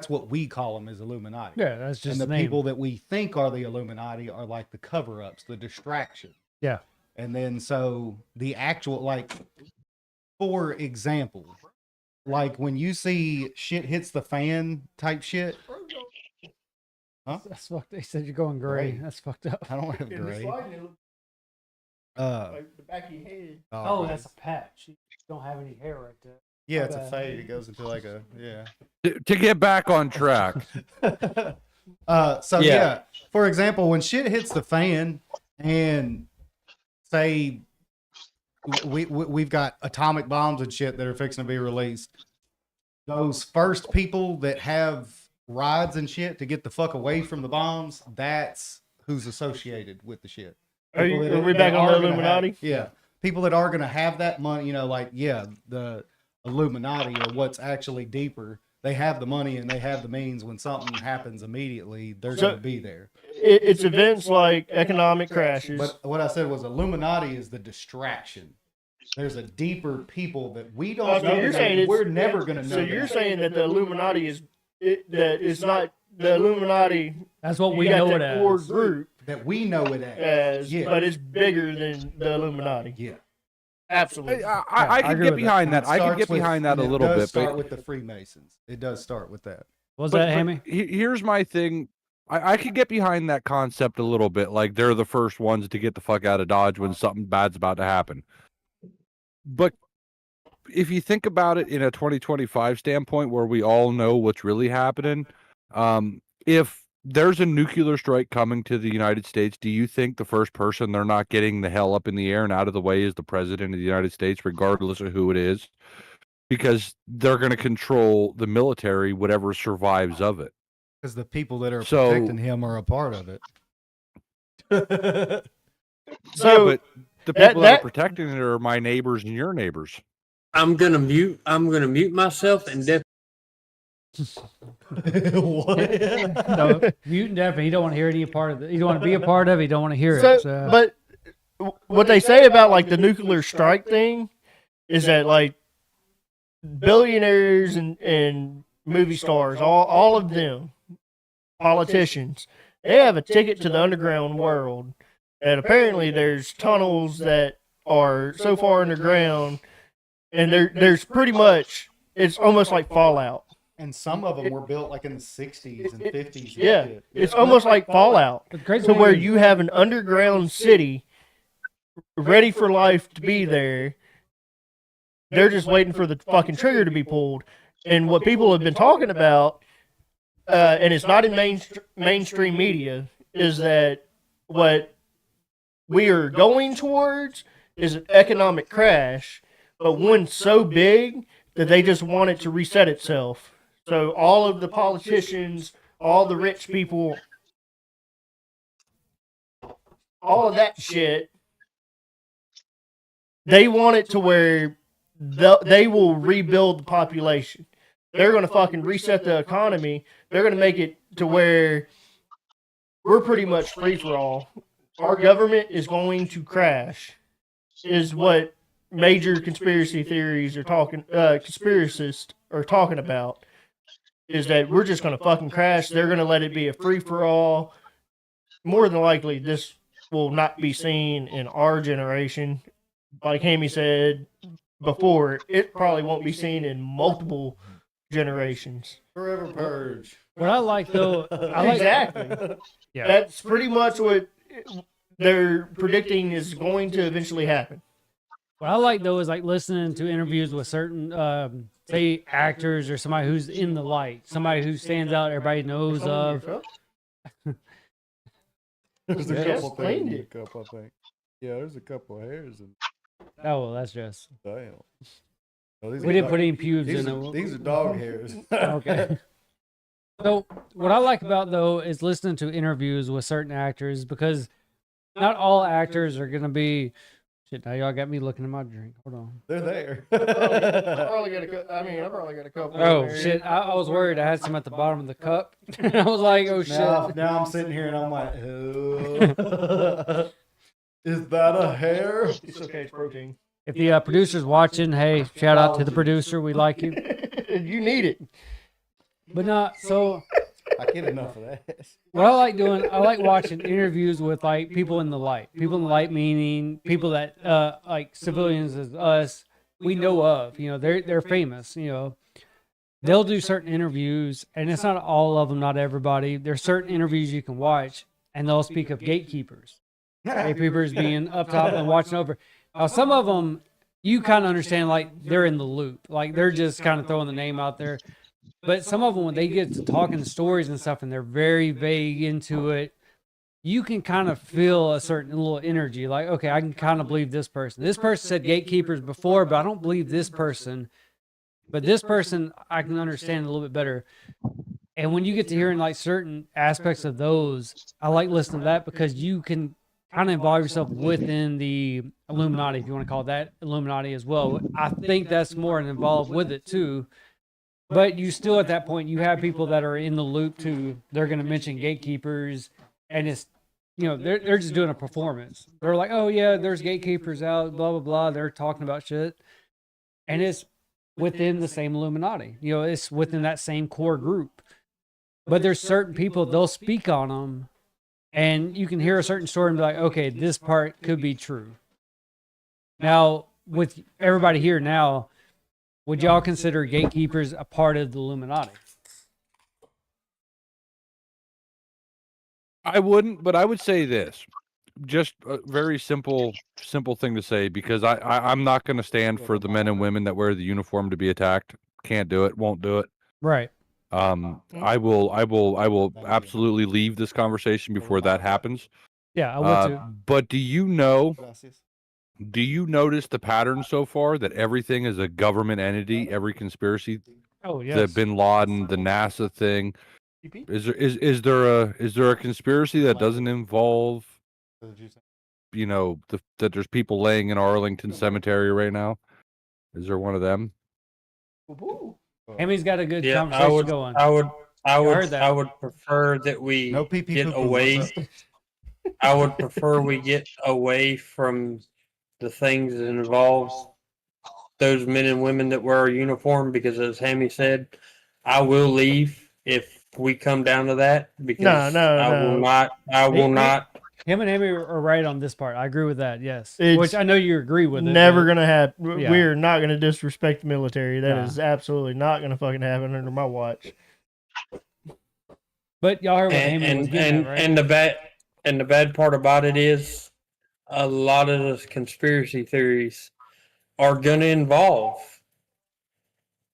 what we call them, is Illuminati. Yeah, that's just And the the name. people that we think are the Illuminati are like the cover-ups, the distraction. Yeah. And then so the actual, for example, like when you see shit hits the fan type shit. Huh? That's fucked. They said you're going gray. Gray. That's fucked up. I don't have In the gray. sliding, it looks Uh, like the back of your head. Oh, right. that's a patch. You don't have any hair right there. Yeah, it's a bad. fade. It goes into like a yeah. To get back on track, So Yeah. yeah, for example, when shit hits the fan and say we've got atomic bombs and shit that are fixing to be released, those first people that have rides and shit to get the fuck away from the bombs, that's who's associated with the shit. Are People that we back that on are the gonna have- Illuminati? yeah. People that are going to have that money, like, the Illuminati or what's actually deeper, they have the money and they have the means. When something happens immediately, they're So- going to be there. It's events like economic crashes. But what I said was Illuminati is the distraction. There's a deeper people that we don't So know. you're saying it's, we're never going to know. So you're that. saying that the Illuminati that it's not the Illuminati. That's what You we got know that it core as. group that we know it as. Yeah. but it's bigger than the Illuminati. Yeah. Absolutely. I can agree get with that. behind that. I can Starts get with- behind that and a it little does bit. Start But with the Freemasons. It does start with that. Was But- that but Hammy? here's my thing. I could get behind that concept a little bit. Like they're the first ones to get the fuck out of Dodge when something bad's about to happen. But if you think about it in a 2025 standpoint where we all know what's really happening, if there's a nuclear strike coming to the United States, do you think the first person they're not getting the hell up in the air and out of the way is the president of the United States, regardless of who it is? Because they're going to control the military, whatever survives of it. Because the people that are So- protecting him are a part of it. So but the that- people that that- are protecting it are my neighbors and your neighbors. I'm gonna mute myself and What? No, mute and deaf. He don't want to hear any part of it. He don't want to be a part of it. He don't want to hear So, it. So. but what they say about like the nuclear strike thing is that like billionaires and movie stars, all of them, politicians, they have a ticket to the underground world, and apparently there's tunnels that are so far underground, and there's pretty much it's almost like Fallout. And some of them were built like in the 60s and 50s. and Yeah, shit. it's almost like Fallout. But the crazy To thing where is- you have an underground city ready for life to be there. They're just waiting for the fucking trigger to be pulled. And what people have been talking about, and it's not in mainstream media, is that what we are going towards is an economic crash, but one so big that they just want it to reset itself. So all of the politicians, all the rich people, all of that shit, they want it to where they will rebuild the population. They're going to fucking reset the economy. They're going to make it to where we're pretty much free for all. Our government is going to crash, is what major conspiracy theories are talking, conspiracists are talking about. Is that we're just going to fucking crash. They're going to let it be a free for all. More than likely, this will not be seen in our generation. Like Hammy said before, it probably won't be seen in multiple generations. Forever Purge. What I like though, I like Exactly. Yeah. That's pretty much what they're predicting is going to eventually happen. What I like though is like listening to interviews with certain, say, actors or somebody who's in the light, somebody who stands out, everybody knows of. There's a Yes, couple cleaned things in it. the cup, I think. Yeah, there's a couple of hairs in Oh, well, that's just. damn. Oh, these We are didn't dog- put any pubes these in are, it. these are dog hairs. Okay. So what I like about though is listening to interviews with certain actors because not all actors are gonna be. Shit, now y'all got me looking at my drink. Hold on. They're there. I probably got a couple. Oh shit! I was worried. I had some at the bottom of the cup. I was like, oh shit. Now I'm sitting here and I'm like, oh. Is that a hair? It's okay. It's protein. If the producer's watching, hey, shout out to the producer. We like you. You need it. But not so. I get enough of that. What I like doing, I like watching interviews with like people in the light. People in the light meaning people that like civilians as us we know of. You know, they're famous. You know, they'll do certain interviews, and it's not all of them, not everybody. There's certain interviews you can watch, and they'll speak of gatekeepers. Gatekeepers being up top and watching over. Some of them you kind of understand, like they're in the loop, like they're just kind of throwing the name out there. But some of them, when they get to talking stories and stuff, and they're very vague into it, you can kind of feel a certain little energy. Like, okay, I can kind of believe this person. This person said gatekeepers before, but I don't believe this person. But this person, I can understand a little bit better. And when you get to hearing like certain aspects of those, I like listening to that because you can kind of involve yourself within the Illuminati, if you want to call it that Illuminati as well. I think that's more involved with it too. But you still at that point, you have people that are in the loop too. They're going to mention gatekeepers, and it's they're just doing a performance. They're like, oh yeah, there's gatekeepers out, blah blah blah. They're talking about shit, and it's within the same Illuminati. It's within that same core group. But there's certain people, they'll speak on them, and you can hear a certain story and be like, okay, this part could be true. Now, with everybody here now, would y'all consider gatekeepers a part of the Illuminati? I wouldn't, but I would say this. Just a very simple thing to say, because I'm not going to stand for the men and women that wear the uniform to be attacked. Can't do it. Won't do it. Right. I will absolutely leave this conversation before that happens. Yeah, I would too. But do you notice the pattern so far that everything is a government entity? Every conspiracy, Oh yes. the Bin Laden, the NASA thing. Is there a conspiracy that doesn't involve, that there's people laying in Arlington Cemetery right now? Is there one of them? Hammy's got a good Yeah, conversation going. I would prefer that we No pee-pee get poo-poo, away. what's up? I would prefer we get away from the things that involves those men and women that wear a uniform, because as Hammy said, I will leave if we come down to that, because I will not. Him and Hammy are right on this part. I agree with that. Yes, It's which I know you agree with. Never it, gonna happen. Yeah. We're not gonna disrespect the military. That Nah. is absolutely not gonna fucking happen under my watch. But y'all heard what Hammy was getting at, right? And the bad part about it is, a lot of those conspiracy theories are going to involve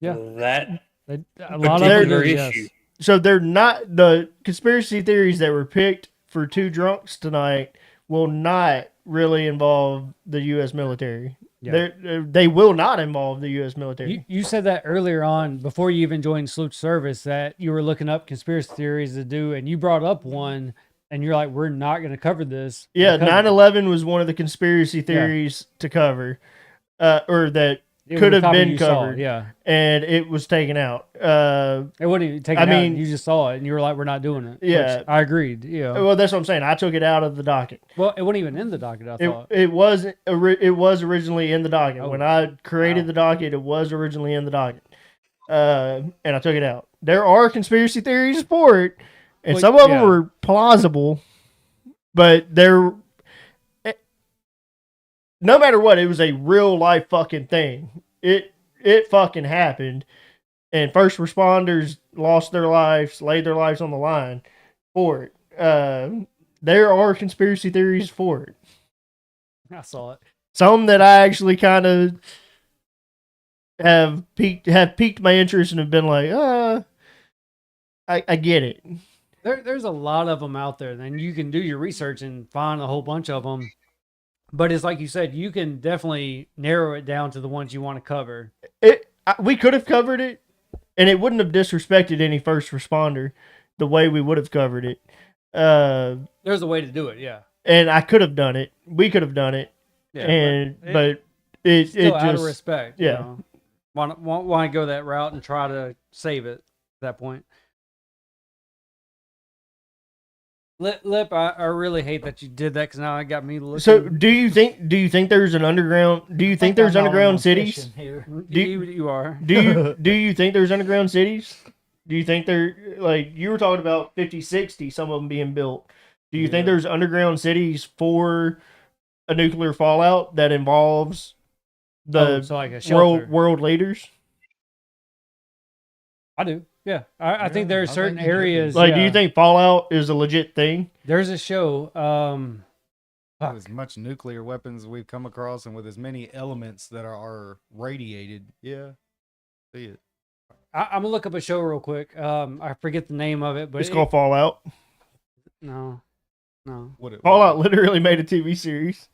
that a lot of particular them, issue. yes. So they're not the conspiracy theories that were picked for two drunks tonight will not really involve the U.S. military. Yeah. They will not involve the U.S. military. You said that earlier on, before you even joined Salute Service, that you were looking up conspiracy theories to do, and you brought up one, and you're like, we're not going to cover this. Yeah, because 9/11 was one of the conspiracy theories to cover, or that it could was have topic been you saw, covered, yeah. and it was taken out. It wasn't even taken I out. mean- You just saw it, and you were like, we're not doing it. Yeah. Which I agreed. Yeah. Well, that's what I'm saying. I took it out of the docket. Well, it wasn't even in the docket, I thought. It was originally in the docket. Oh, When I created wow. the docket, it was originally in the docket, and I took it out. There are conspiracy theories for it, and Well, some of them yeah. were plausible, but no matter what, it was a real life fucking thing. It fucking happened, and first responders lost their lives, laid their lives on the line for it. There are conspiracy theories for it. I saw it. Some that I actually kind of have piqued my interest and have been like, I get it. There's a lot of them out there. And you can do your research and find a whole bunch of them. But it's like you said, you can definitely narrow it down to the ones you want to cover. We could have covered it, and it wouldn't have disrespected any first responder the way we would have covered it. There's a way to do it, yeah. And I could have done it. We could have done it. Yeah, But it still out just of respect. yeah. Want to go that route and try to save it at that point. Lip, I really hate that you did that because now it got me looking. So do you think there's an underground? Do you think there's underground cities? You are. Do you think there's underground cities? Do you think they're like you were talking about 50, 60, some of them being built? Do you think there's underground cities for a nuclear fallout that involves the so like a shelter. world leaders? I do. Yeah, I think there are I certain think you could be. areas. Like, yeah. do you think Fallout is a legit thing? There's a show? With as much nuclear weapons we've come across, and with as many elements that are radiated, yeah, see it. I'm gonna look up a show real quick. I forget the name of it, but It's called Fallout. no. Fallout literally made a TV series.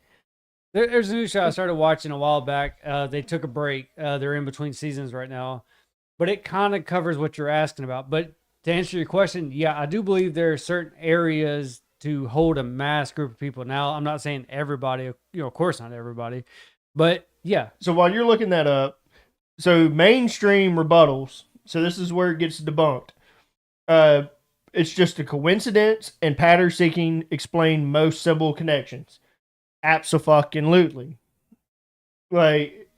There's a new show I started watching a while back. They took a break. They're in between seasons right now, but it kind of covers what you're asking about. But to answer your question, yeah, I do believe there are certain areas to hold a mass group of people. Now, I'm not saying everybody, of course not everybody, but yeah. So while you're looking that up, so mainstream rebuttals. So this is where it gets debunked. It's just a coincidence, and pattern seeking explain most symbol connections. Abso-fucking-lutely. Like,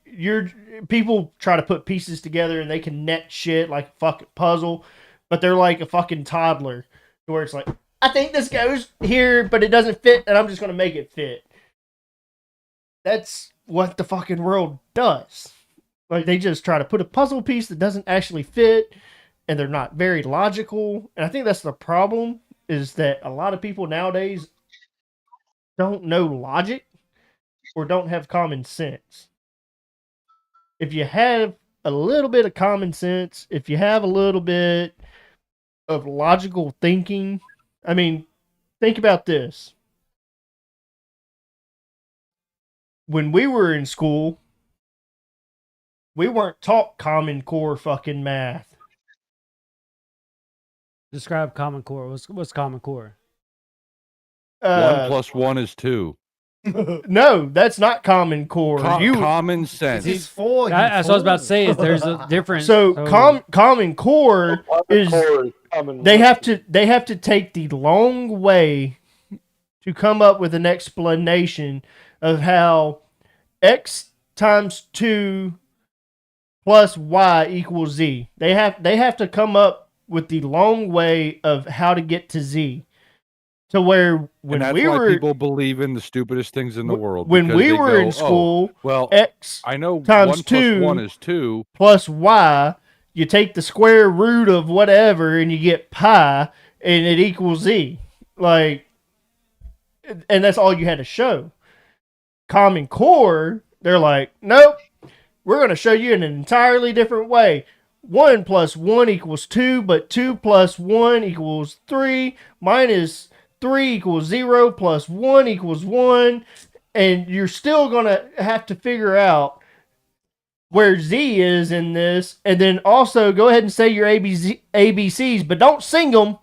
people try to put pieces together and they connect shit like a fucking puzzle, but they're like a fucking toddler, where it's like, I think this goes here, but it doesn't fit, and I'm just gonna make it fit. That's what the fucking world does. Like, they just try to put a puzzle piece that doesn't actually fit, and they're not very logical. And I think that's the problem, is that a lot of people nowadays don't know logic or don't have common sense. If you have a little bit of common sense, if you have a little bit of logical thinking, I mean, think about this. When we were in school, we weren't taught Common Core fucking math. Describe Common Core. What's Common Core? 1 plus 1 is 2. No, that's not Common Core. Common sense. It's for you. That's what I was about to say. Is there's a difference. So Common Core is they have to take the long way to come up with an explanation of how x times 2 plus y equals z. They have to come up with the long way of how to get to z. To where when and that's we why were people believe in the stupidest things in the world. When we they were go, in school, well, x I know times 1 plus 2 1 is 2 plus y, you take the square root of whatever and you get pi and it equals z. Like, and that's all you had to show. Common Core, they're like, nope, we're going to show you in an entirely different way. 1 plus 1 equals 2, but 2 plus 1 equals 3, minus 3 equals 0, plus 1 equals 1, and you're still going to have to figure out where Z is in this, and then also go ahead and say your ABCs, but don't sing them,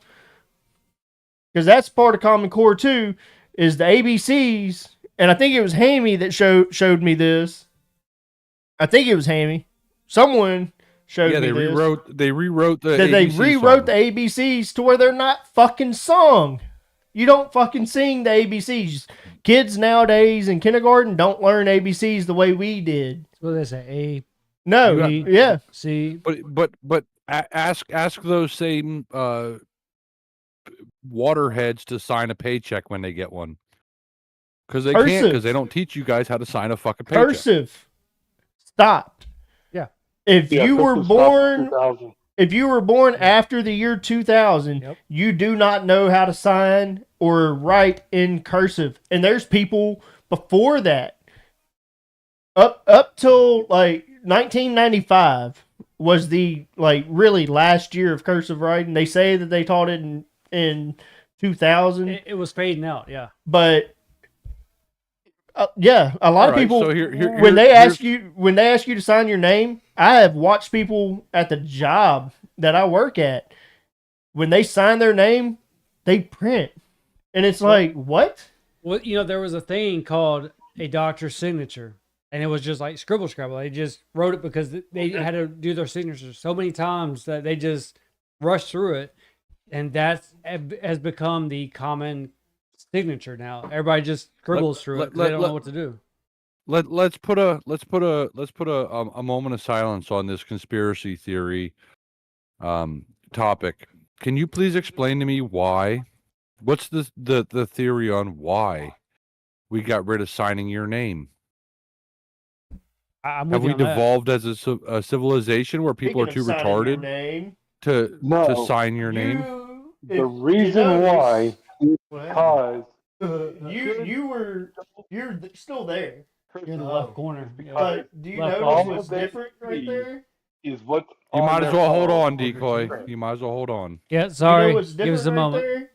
because that's part of Common Core too, is the ABCs, and I think it was Hammy that showed me this. I think it was Hammy. Someone showed me they this. They rewrote the They ABC rewrote song. the ABCs to where they're not fucking sung. You don't fucking sing the ABCs. Kids nowadays in kindergarten don't learn ABCs the way we did. What they say? No, B, yeah. C. But ask those same waterheads to sign a paycheck when they get one, because they can't, because they don't teach you guys how to sign a fucking paycheck. Cursive stopped. Yeah. If you were Christmas born, 2000. if you were born after the year 2000, Yep. you do not know how to sign or write in cursive. And there's people before that, up till like 1995 was the like really last year of cursive writing. They say that they taught it in 2000. It was fading out. Yeah. But yeah, a lot of All right, people so when they ask you to sign your name, I have watched people at the job that I work at, when they sign their name, they print, and it's like, what? Well, there was a thing called a doctor's signature, and it was just like scribble scrabble. They just wrote it because they had to do their signature so many times that they just rushed through it, and that has become the common signature now. Everybody just scribbles through it. They don't know what to do. Let's put a moment of silence on this conspiracy theory topic. Can you please explain to me why? What's the theory on why we got rid of signing your name? Have we devolved as a civilization where people are too retarded to sign your name? The reason why is because you're still there. You're in the left corner. But do you Left notice corner. what's different right there? is what's You on might as their well hold phone. on, decoy. You might as well hold on. Yeah, sorry. You know what's Give us a different right moment. there?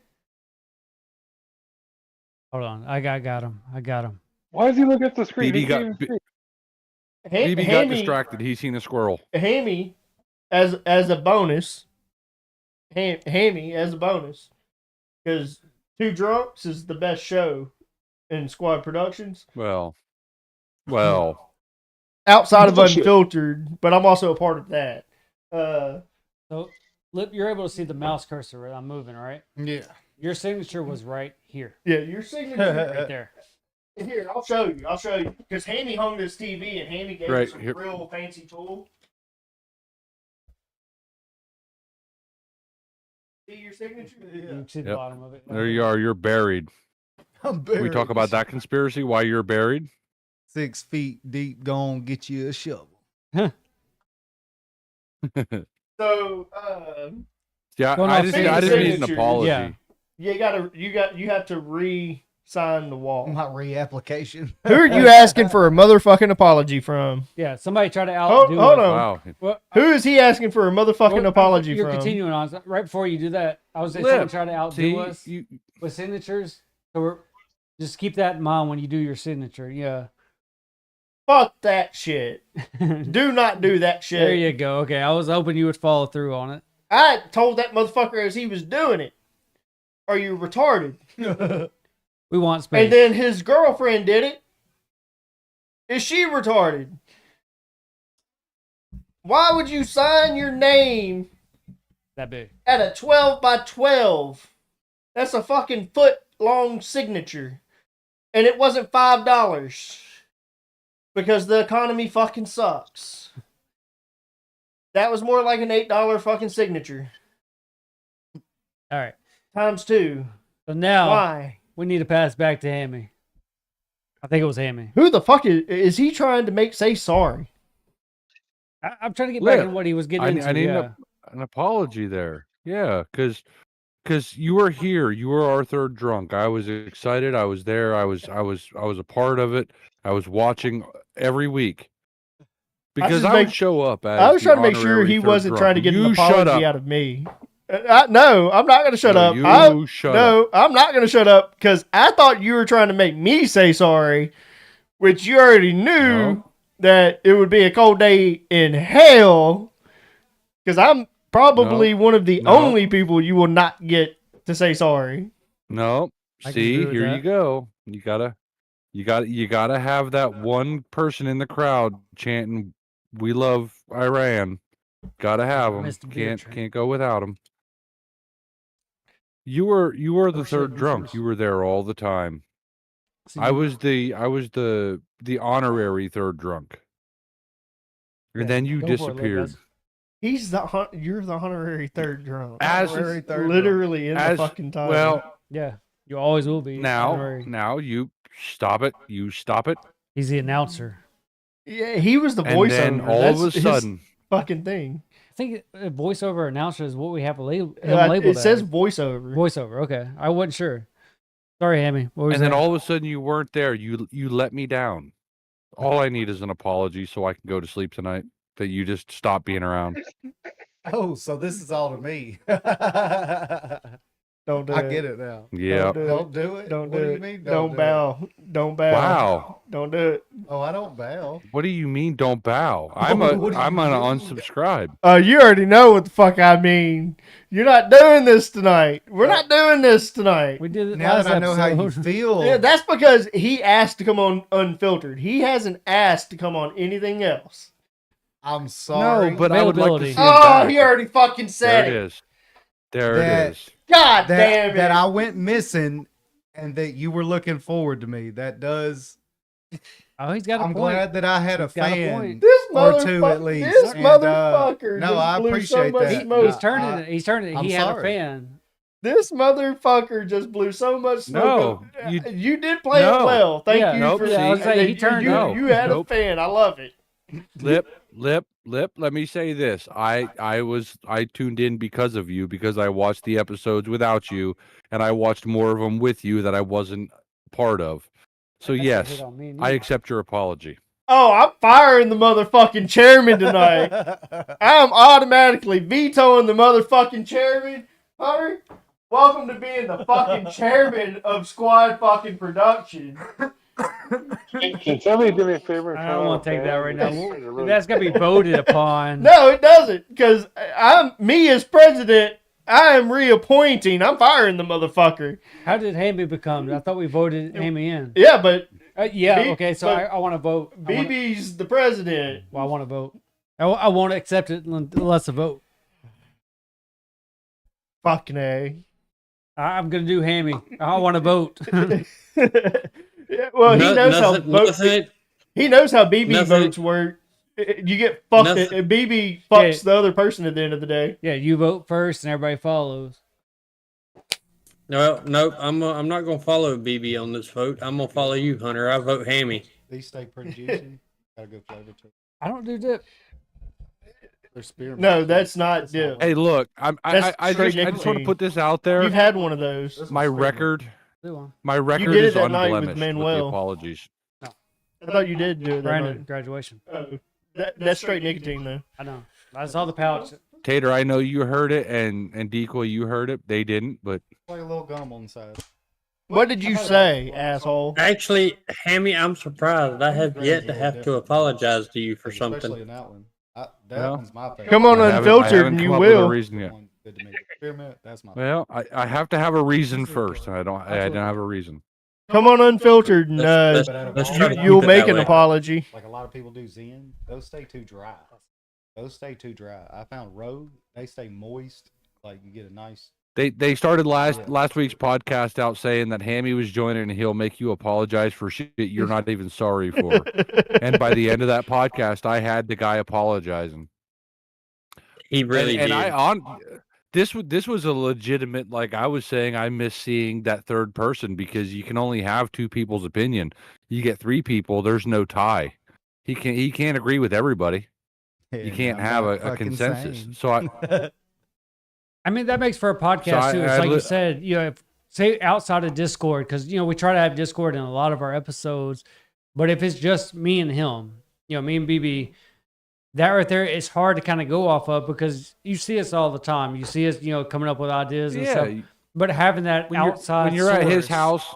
Hold on. I got him. Why is he looking at the screen? BB He can't even see. BB got distracted. He's seen a squirrel. Hammy, as a bonus, Hammy as a bonus because Two Drunks is the best show in Squad Productions Well, outside of Bullshit. Unfiltered, but I'm also a part of that. So, Lip, you're able to see the mouse cursor when I'm moving, right? Yeah. Your signature was right here, Yeah, your signature. right there. Here, I'll show you. Because Hammy hung this TV and Hammy gave Right, us a here. real fancy tool. See your signature? You can see the Yep. bottom of it. there you are. You're buried. I'm Can we talk about that conspiracy? Why you're buried? 6 feet deep. Gonna get you a shovel. So, Yeah, Going I off just signature, need an yeah. apology. you have to re-sign the wall. My reapplication. Who are you asking for a motherfucking apology from? Yeah, somebody tried to Hold outdo on. us. Wow. Well, Who is he asking for a motherfucking well, apology you're from? continuing on. So right before you do that, I was saying Lip, someone tried to outdo See, us you, with signatures. So just keep that in mind when you do your signature. Yeah. Fuck that shit. Do not do that shit. There you go. Okay, I was hoping you would follow through on it. I told that motherfucker as he was doing it. Are you retarded? We want space. And then his girlfriend did it. Is she retarded? Why would you sign your name that big. at a 12 by 12? That's a fucking foot long signature. And it wasn't $5. Because the economy fucking sucks. That was more like an $8 fucking signature. All right. Times 2. So now Why? we need to pass back to Hammy. I think it was Hammy. Who the fuck is he trying to say sorry? I'm trying to get back Lip, to what he was getting into. I need yeah. an apology there. Yeah, because you were here. You were our third drunk. I was excited. I was there. I was a part of it. I was watching every week. Because I would show up as I was the trying to make sure honorary he third wasn't drunk. trying to get an You shut apology up. out of me. No, I'm not going to shut No, up. you shut up. No, I'm not going to shut up because I thought you were trying to make me say sorry, which you already knew No. that it would be a cold day in hell because I'm probably one of the No. only people you will not get to say sorry. No. I can See, agree with here you that. go. You gotta have that one person in the crowd chanting, "We love Iran." Gotta have them. Missed a beer train. Can't go without them. You were the shit, third drunk. losers. You were there all the time. See, I was the honorary third drunk. And Yeah, then you go for it, Lip, disappeared. that's- You're the honorary third drunk. As- Honorary third drunk. Literally in the As fucking time. well, Yeah, you always will be. honorary. now you stop it. You stop it. He's the announcer. Yeah, he was the And voiceover. then all That's of a his sudden, fucking thing. I think a voiceover announcer is what we have labeled. labeled It says as. voiceover. Voiceover. Okay, I wasn't sure. Sorry, Hammy. What was and then that? all of a sudden you weren't there. You let me down. All I need is an apology so I can go to sleep tonight. That you just stop being around. Oh, so this is all to me. Don't do I it. get it now. Yeah. Don't do it. Don't what do do it. you mean? Don't do it? bow. Don't bow. Wow. Don't do it. Oh, I don't bow. What do you mean? Don't bow. What do you I'm gonna mean? unsubscribe. You already know what the fuck I mean. You're not doing this tonight. We're not doing this tonight. We did it Now last that I know how you episode. feel, Yeah, that's because he asked to come on Unfiltered. He hasn't asked to come on anything else. I'm sorry. No, but I would like to see Availability. him Oh, back. he already fucking said There it it. is. There That- it is. God damn it. that I went missing and that you were looking forward to me. That does. Oh, he's got a I'm point. glad that I had a He's got a fan. point. This or two motherfucker, at least, this and, motherfucker no, just I blew appreciate so much that. smoke. He's turning it. He's turning it. I'm He had a sorry. fan. This motherfucker just blew so much smoke. No, You did play it no. well. Thank Yeah, you nope, for see, I was saying he turned you, no, you had nope. a fan. I love it. Lip. Let me say this. I tuned in because of you because I watched the episodes without you and I watched more of them with you that I wasn't part of. So That's a yes, hit on me and I you. accept your apology. Oh, I'm firing the motherfucking chairman tonight. I'm automatically vetoing the motherfucking chairman. Hunter, welcome to being the fucking chairman of Squad fucking Production. Can somebody do me a favor? I don't want to take that right now. That's gonna be voted upon. No, it doesn't, because I'm me as president. I am reappointing. I'm firing the motherfucker. How did Hammy become? I thought we voted Hammy in. Yeah, but Yeah, B- okay, so but I want to vote. BB's the president. I want to vote. I won't accept it unless a vote. Fucking A. I'm going to do Hammy. I want to vote. Yeah, well, he knows how votes. He knows how BB nothing- votes work. You get fucked. Nothing- BB fucks the other person at the end of the day. Yeah, you vote first and everybody follows. No, nope. I'm not gonna follow BB on this vote. I'm gonna follow you, Hunter. I vote Hammy. These stay pretty juicy. Got a good flavor to it. I don't do dip. They're spearmint. No, that's not dip. Hey, look, That's I straight just want to nicotine. put this out there. You've had one of those. My record, Do one. my record did it is that night with unblemished. With the Manuel. apologies. I thought you did do it. That Brandon, night. graduation. That's straight nicotine, though. I know. I saw the pouch. Tater, I know you heard it, and Decoy, you heard it. They didn't, but Like a little gum on the side. What did you say, asshole? Actually, Hammy, I'm surprised. I have yet to have to apologize to you for Especially something. in that one. That Well, one's my favorite. Come on, I haven't unfiltered, and come you up with a will. reason yet. One good to me. Spearmint, that's my Well, I have to have a reason first, and I don't have a reason. Come on, unfiltered, and Let's try to you'll keep it make that an way. apology. Like a lot of people do Zen. Those stay too dry. Those stay too dry. I found Rogue. They stay moist. Like you get a nice. They started last Yeah. week's podcast out saying that Hammy was joining and he'll make you apologize for shit you're not even sorry for. And by the end of that podcast, I had the guy apologizing. He really and did. this was a legitimate, like I was saying, I miss seeing that third person because you can only have two people's opinion. You get three people, there's no tie. He can't agree with everybody. You can't have a consensus. So I mean, that makes for a podcast too. It's like you said, if, say outside of Discord, because we try to have Discord in a lot of our episodes, but if it's just me and him, me and BB, that right there, it's hard to kind of go off of because you see us all the time. You see us, coming up with ideas and stuff. But having that outside when you're at his source- house,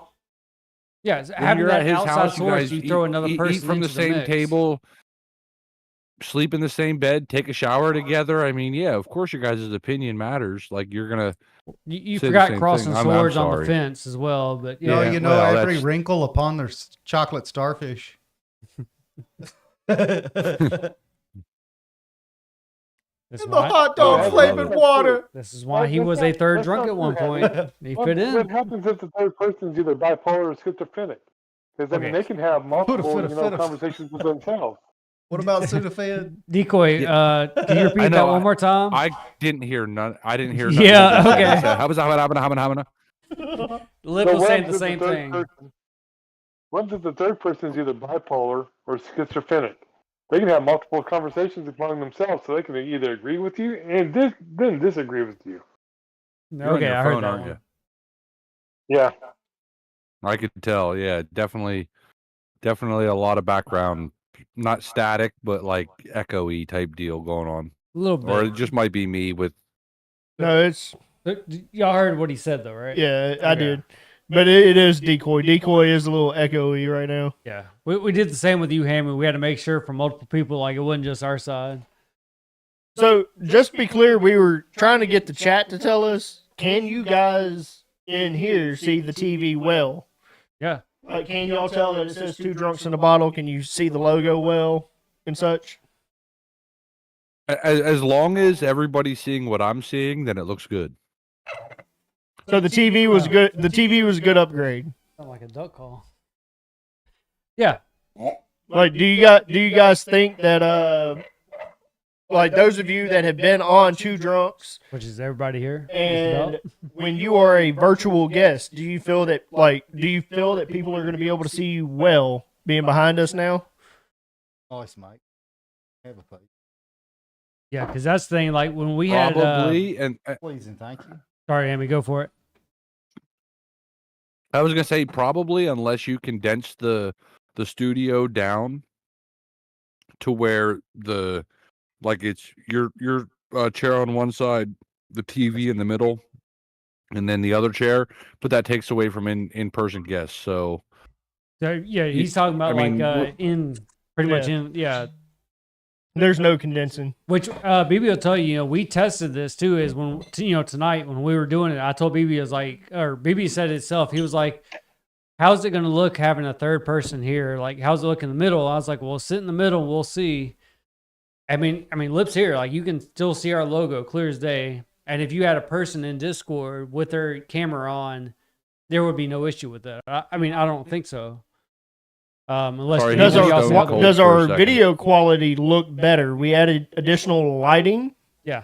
yeah, when having you're that at his outside house, you source, guys you throw another person eat from the into same mix. table, sleep in the same bed, take a shower together. I mean, yeah, of course your guys' opinion matters. Like you're gonna You say the forgot same crossing thing. I'm swords on the sorry. fence as well, but No, Yeah, you know well, every that's- wrinkle upon their chocolate starfish. This In is the why, hot dog Yeah, flavored water. this is why he was a third drunk at one point. He fit What in. happens if the third person's either bipolar or schizophrenic? Because I mean, Okay. they can have multiple, Put-a-fit-a-fit-a. conversations with themselves. What about Sudafed? Decoy, can you repeat I that know, one more time? I didn't hear none. I didn't hear. Yeah, nothing. okay. How was that? Lip So was what saying happens the if same third thing. person- What if the third person is either bipolar or schizophrenic? They can have multiple conversations among themselves, so they can either agree with you and then disagree with you. You're on Okay, your I heard phone, that aren't one. you? Yeah. I could tell. Yeah, definitely a lot of background, not static, but like echoey type deal going on. A little Or bit. it just might be me with. No, it's Y'all heard what he said though, right? yeah, I Okay. did. But it is decoy. Decoy is a little echoey right now. Yeah. We did the same with you, Hammy. We had to make sure for multiple people, like it wasn't just our side. So just to be clear, we were trying to get the chat to tell us, can you guys in here see the TV well? Yeah. Can y'all tell that it says two drunks in a bottle? Can you see the logo well and such? As long as everybody's seeing what I'm seeing, then it looks good. So the TV was good. The TV was a good upgrade. Sound like a duck call. Yeah. Like, do you guys think that like those of you that have been on Two Drunks, Which is everybody here. and when you are a virtual guest, do you feel that people are going to be able to see you well being behind us now? Nice, Mike. Have a plate. Yeah, because that's the thing. Like when we had. Probably, and Please and thank you. Sorry, Hammy, go for it. I was gonna say probably unless you condense the studio down to where it's your chair on one side, the TV in the middle, and then the other chair, but that takes away from in-person guests. So So, yeah, he's talking about I mean, in pretty much in, yeah. There's no condensing. Which BB will tell you, we tested this too. Is when tonight when we were doing it, I told BB BB said it itself. He was like, "How's it going to look having a third person here? Like, how's it look in the middle?" I was like, "Well, sit in the middle, we'll see." I mean, lips here, like you can still see our logo clear as day. And if you had a person in Discord with their camera on, there would be no issue with that. I don't think so. Unless Sorry, Does he was our, stone cold does for a our second. video quality look better? We added additional lighting. Yeah.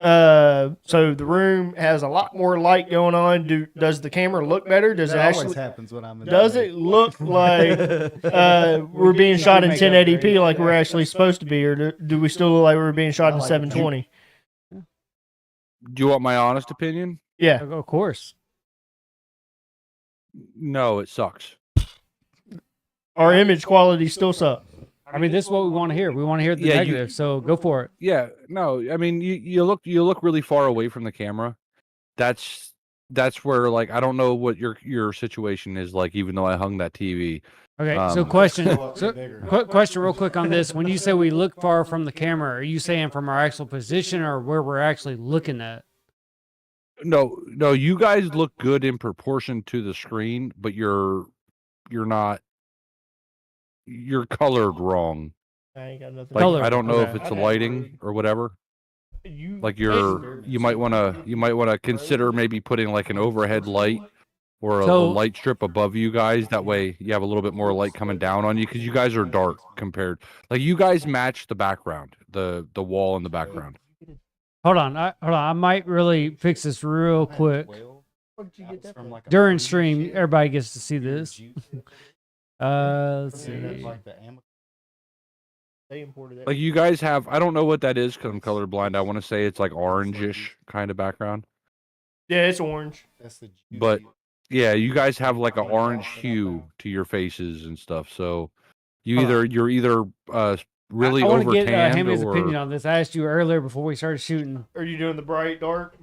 So the room has a lot more light going on. Does the camera look better? Does it That always actually? happens when I'm in. Does it look like we're being shot in 1080p like we're actually supposed to be, or do we still look like we're being shot in 720? Do you want my honest opinion? Yeah. Of course. No, it sucks. Our image quality still sucks. This is what we want to hear. We want to hear the Yeah, negative. So go for it. Yeah, no, you look really far away from the camera. That's where, like, I don't know what your situation is like, even though I hung that TV. Okay. So question real quick on this. When you say we look far from the camera, are you saying from our actual position or where we're actually looking at? No, you guys look good in proportion to the screen, but you're colored wrong. I ain't got nothing. Like, Color. I don't know if Okay. it's the lighting or whatever. Like you might want to consider maybe putting like an overhead light or a light strip above you guys. That way you have a little bit more light coming down on you, because you guys are dark compared. Like, you guys match the background, the wall in the background. Hold on. I might really fix this real quick. During stream, everybody gets to see this. Let's see. They imported it. Like, you guys have, I don't know what that is because I'm colorblind. I want to say it's like orangish kind of background. Yeah, it's orange. But yeah, you guys have like an orange hue to your faces and stuff. So you're either really I want to over get tanned Hammy's or opinion on this. I asked you earlier before we started shooting. Are you doing the bright dark?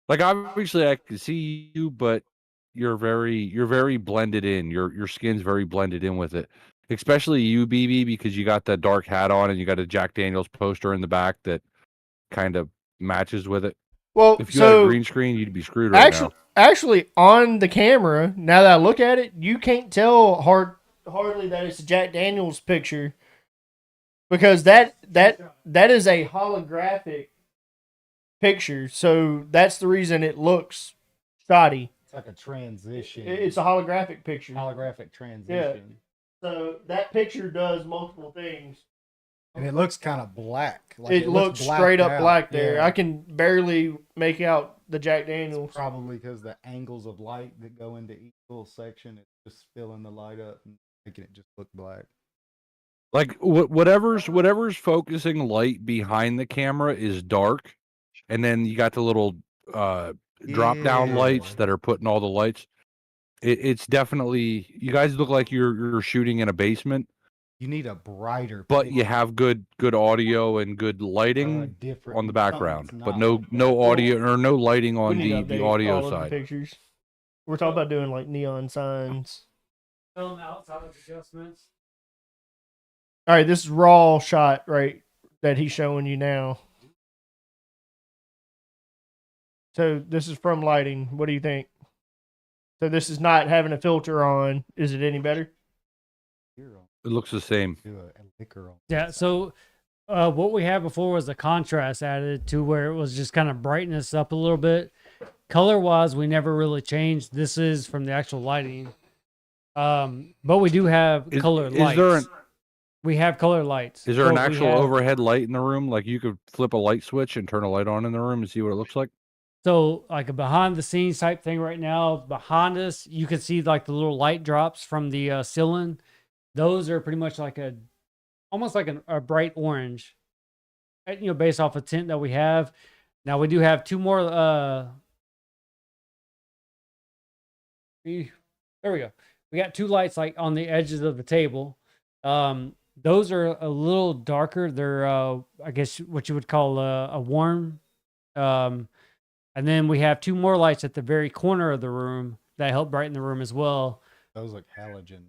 like, obviously I can see you, but you're very blended in. Your skin's very blended in with it. Especially you, BB, because you got that dark hat on and you got a Jack Daniels poster in the back that kind of matches with it. Well, If you had a green screen, you'd be screwed right now. Actually, on the camera, now that I look at it, you can't tell hardly that it's a Jack Daniels picture, because that is a holographic picture. So that's the reason it looks shoddy. It's like a transition. It's a holographic picture. holographic transition. So that picture does multiple things. And it looks kind of black. Like It looks straight blacked up out. black there. Yeah. I can barely make out the Jack Daniels. Probably because the angles of light that go into each little section, it's just filling the light up and making it just look black. Like, whatever's focusing light behind the camera is dark, and then you got the little drop down lights that are putting all the lights. It's definitely, you guys look like you're shooting in a basement, You need a brighter, but picture. you have good audio and good lighting different on the background, something's but not- no audio or no lighting We on need to the update all audio of the side. pictures. We're talking about doing like neon signs. Film outside of adjustments. All right, this is raw shot right that he's showing you now. So this is from lighting. What do you think? So this is not having a filter on. Is it any better? It looks the same. Do a liquor on. Yeah. So what we had before was the contrast added to where it was just kind of brighten us up a little bit. Color wise, we never really changed. This is from the actual lighting. But we do have color lights. We have color lights. Is there So an we actual have- overhead light in the room? Like, you could flip a light switch and turn a light on in the room and see what it looks like? So like a behind the scenes type thing right now, behind us, you can see like the little light drops from the ceiling. Those are pretty much like almost like a bright orange, based off a tint that we have. Now we do have two more. There we go. We got two lights like on the edges of the table. Those are a little darker. They're I guess what you would call a warm. And then we have two more lights at the very corner of the room that help brighten the room as well. Those look halogen.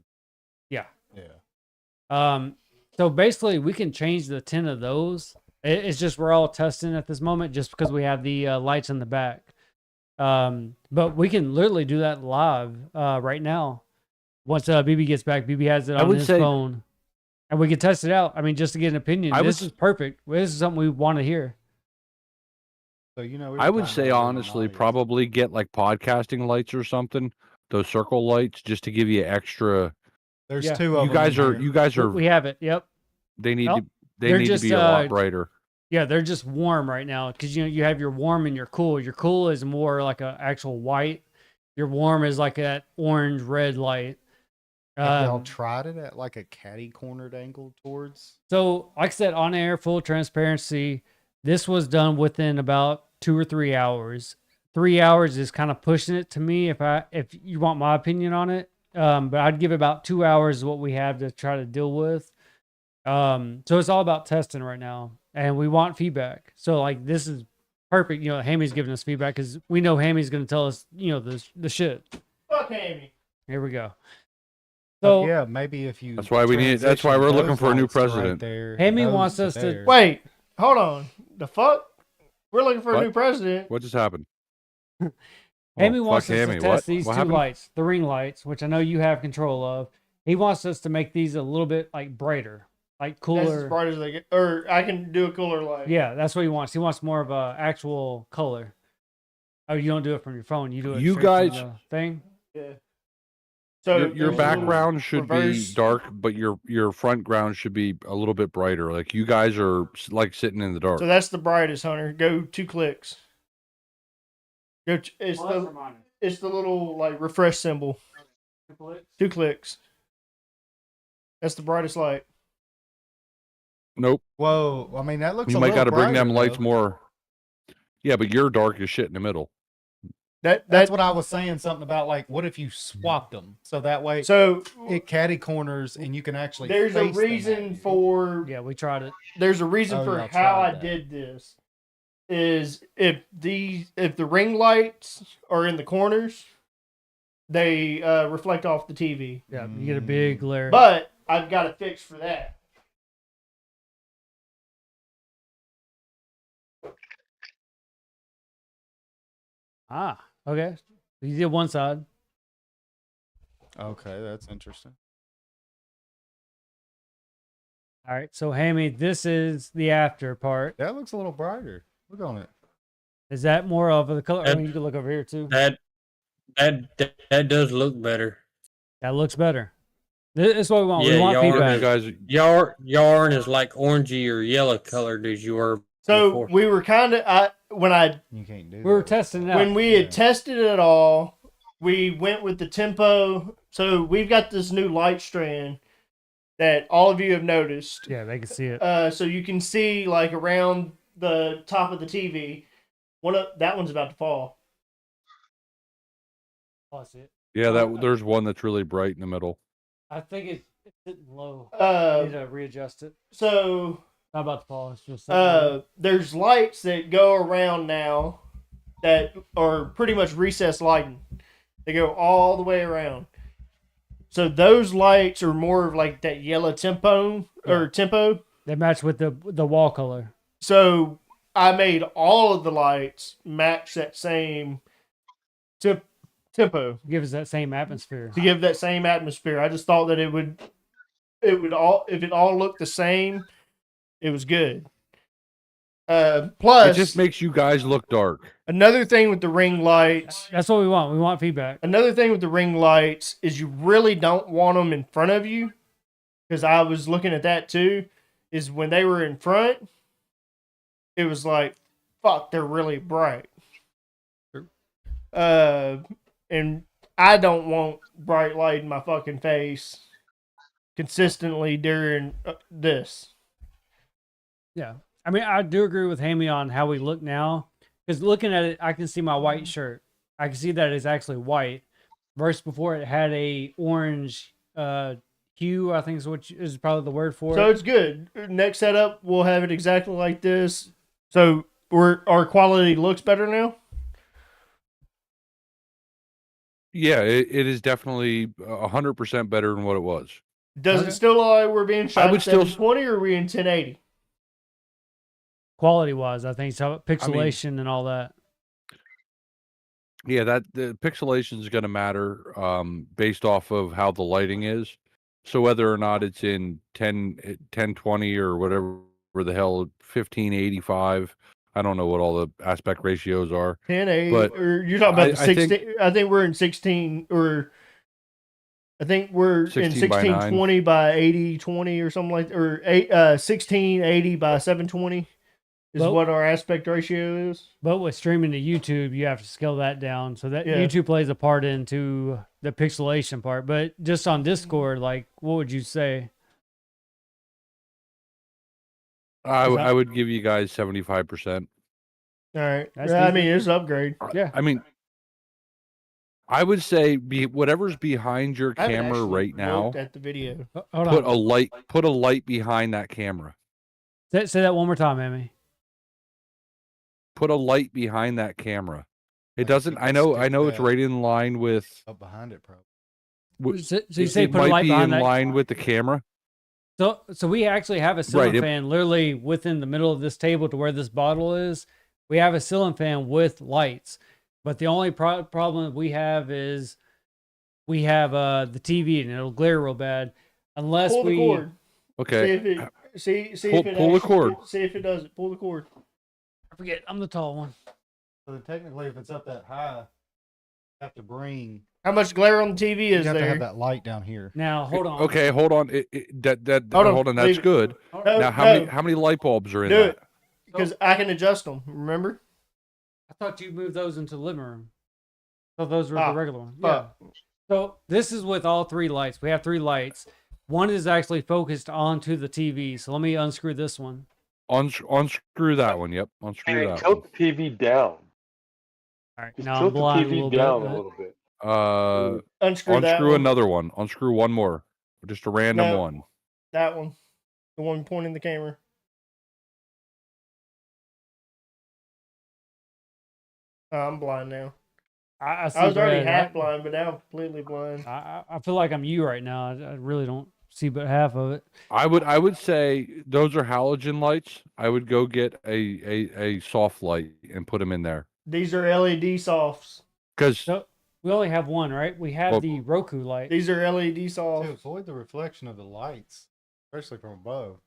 Yeah. Yeah. So basically, we can change the 10 of those. It's just we're all testing at this moment just because we have the lights in the back. But we can literally do that live right now. Once BB gets back, BB has it I on would his say- phone. And we can test it out. I mean, just to get an opinion. I would This is perfect. This is something we want to hear. So we were I would talking say earlier on honestly, audience. probably get like podcasting lights or something. Those circle lights, just to give you extra. There's Yeah. two of You them. guys in are. here. You guys are. We have it. Yep. They need Well, to. They they're need just, to be a lot brighter. Yeah, they're just warm right now because you have your warm and your cool. Your cool is more like an actual white. Your warm is like that orange red light. Have y'all tried it at like a catty cornered angle towards? So, like I said, on air, full transparency. This was done within about 2 or 3 hours. 3 hours is kind of pushing it to me if you want my opinion on it. But I'd give it about 2 hours is what we have to try to deal with. So it's all about testing right now, and we want feedback. So like this is perfect. You know, Hammy's giving us feedback because we know Hammy's going to tell us, you know, the shit. Fuck Hammy. Here we go. So So yeah, maybe if you. That's why we need. That's why we're transition looking for a new those lights right president. there, Hammy those wants us to- there. Wait, hold on. The fuck? We're looking for What? a new president. What just happened? Hammy Oh, wants fuck us Hammy. to test What? these What two happened? lights, the ring lights, which I know you have control of. He wants us to make these a little bit like brighter, like That's as cooler. bright as they get. Or I can do a cooler light. Yeah, that's what he wants. He wants more of a actual color. Oh, you don't do it from your phone. You do it. You straight from guys- the thing. Yeah. So Your there's a little background should be reverse- dark, but your front ground should be a little bit brighter. Like you guys are like sitting in the dark. So that's the brightest, Hunter. Go 2 clicks. It's the little like refresh symbol. 2 clicks. That's the brightest light. Nope. Whoa, I mean that looks. You a might got got to bring them lights though. more. Yeah, but you're dark as shit in the middle. That's what I was saying. Something about like, what if you swapped them so that way So it catty corners and you can actually. there's a face them at reason you. for Yeah, we tried it. there's a reason Oh, for y'all how I tried that. did this. Is if the ring lights are in the corners, they reflect off the TV. Yeah, you get a big glare. But I've got a fix for that. Okay. You did one side. Okay, that's interesting. All right. So, Hammy, this is the after part. That looks a little brighter. Look on it. Is that more of the color? That- you can look over here too. That does look better. That looks better. This is what we want. We Yeah, want y'all are You feedback. guys, Yarn is like orangey or yellow colored as you were. So before. we were kind of You can't do. We were that. testing it out. when we had Yeah. tested it all, we went with the tempo. So we've got this new light strand that all of you have noticed. Yeah, they can see it. So you can see like around the top of the TV. That one's about to fall. Oh, I see it. yeah, there's one that's really bright in the middle. I think it's sitting low. I need to readjust it. So Not about to fall. It's just sitting low. there's lights that go around now that are pretty much recessed lighting. They go all the way around. So those lights are more of like that yellow tempo. They match with the wall color. So I made all of the lights match that same tempo Gives us that same atmosphere. to give that same atmosphere. I just thought that it would all, if it all looked the same, it was good. Plus, It just makes you guys look dark. another thing with the ring lights. That's what we want. We want feedback. Another thing with the ring lights is you really don't want them in front of you, because I was looking at that too. Is when they were in front, it was like, fuck, they're really bright. And I don't want bright light in my fucking face consistently during this. Yeah. I mean, I do agree with Hammy on how we look now. Because looking at it, I can see my white shirt. I can see that it's actually white. Versus before it had a orange hue, I think is what is probably the word for So it. it's good. Next setup, we'll have it exactly like this. So our quality looks better now. Yeah, it is definitely 100% better than what it was. Does Okay. it still look like we're being shot would at still- 720 or are we in 1080? Quality wise, I think so. Pixelation and all that. Yeah, that the pixelation is going to matter based off of how the lighting is. So whether or not it's in 1020 or whatever the hell 1585, I don't know what all the aspect ratios are. 1080, But or you're talking about the I think- 16? I think we're in 16, or I think we're in 16 by 1620 by 8020 or something like, or 1680 by 720 is Well- what our aspect ratio is. But with streaming to YouTube, you have to scale that down. So that Yeah. YouTube plays a part into the pixelation part. But just on Discord, like, what would you say? I would give you guys 75%. All right. That's Yeah, I mean, decent. it's an upgrade. Yeah. I mean, I would say whatever's behind your I haven't camera actually right now, looked at the video. Hold put on. a light behind that camera. Say that one more time, Emmy. Put a light behind that camera. It Like, doesn't. you I can know. stick I know it's that right in line with. Up behind it, probably. So you say it put a might light be behind in that. line with the camera. So we actually have a ceiling Right, fan literally within the middle of this table to where this bottle is. We have a ceiling fan with lights, but the only problem we have is we have the TV and it'll glare real bad unless Pull the we. cord. Okay. See if it Pull the actually- cord. See if it does it. Pull the cord. I forget. I'm the tall one. So technically, if it's up that high, you have to bring. How much glare on the TV You is have to there? have that light down here. Now hold on. Okay. Hold on. Hold on, Hold on. leave That's it. good. No, Now, no, how many light bulbs are in Do that? it. Because I can adjust them. Remember? I thought you moved those into the living room. I thought those were Ah, the regular ones. fuck. Yeah. So this is with all three lights. We have three lights. One is actually focused onto the TV. So let me unscrew this one. Unscrew that one. Yep. Unscrew And that one. tilt the TV down. All right. Just Now I'm tilt the blind a TV little down bit. a little bit. Unscrew that Unscrew one. another one. Unscrew one more. Just a random No. one. That one. The one pointing the camera. I'm blind now. I see I was already red. half blind, but now I'm completely blind. I feel like I'm you right now. I really don't see but half of it. I would say those are halogen lights. I would go get a soft light and put them in there These are LED softs. because So we only have one, right? We have Well- the Roku light. These are LED To softs. avoid the reflection of the lights, especially from above.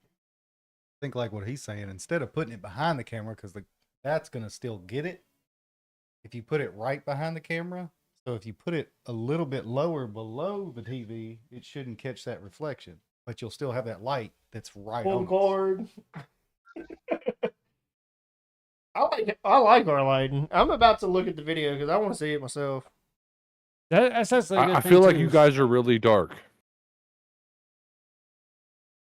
Think like what he's saying. Instead of putting it behind the camera, because that's gonna still get it. If you put it right behind the camera, so if you put it a little bit lower below the TV, it shouldn't catch that reflection. But you'll still have that light that's right Pull on the cord. I like our lighting. I'm about to look at the video because I want to see it myself. That's actually a good I thing, feel like too. you guys are really dark.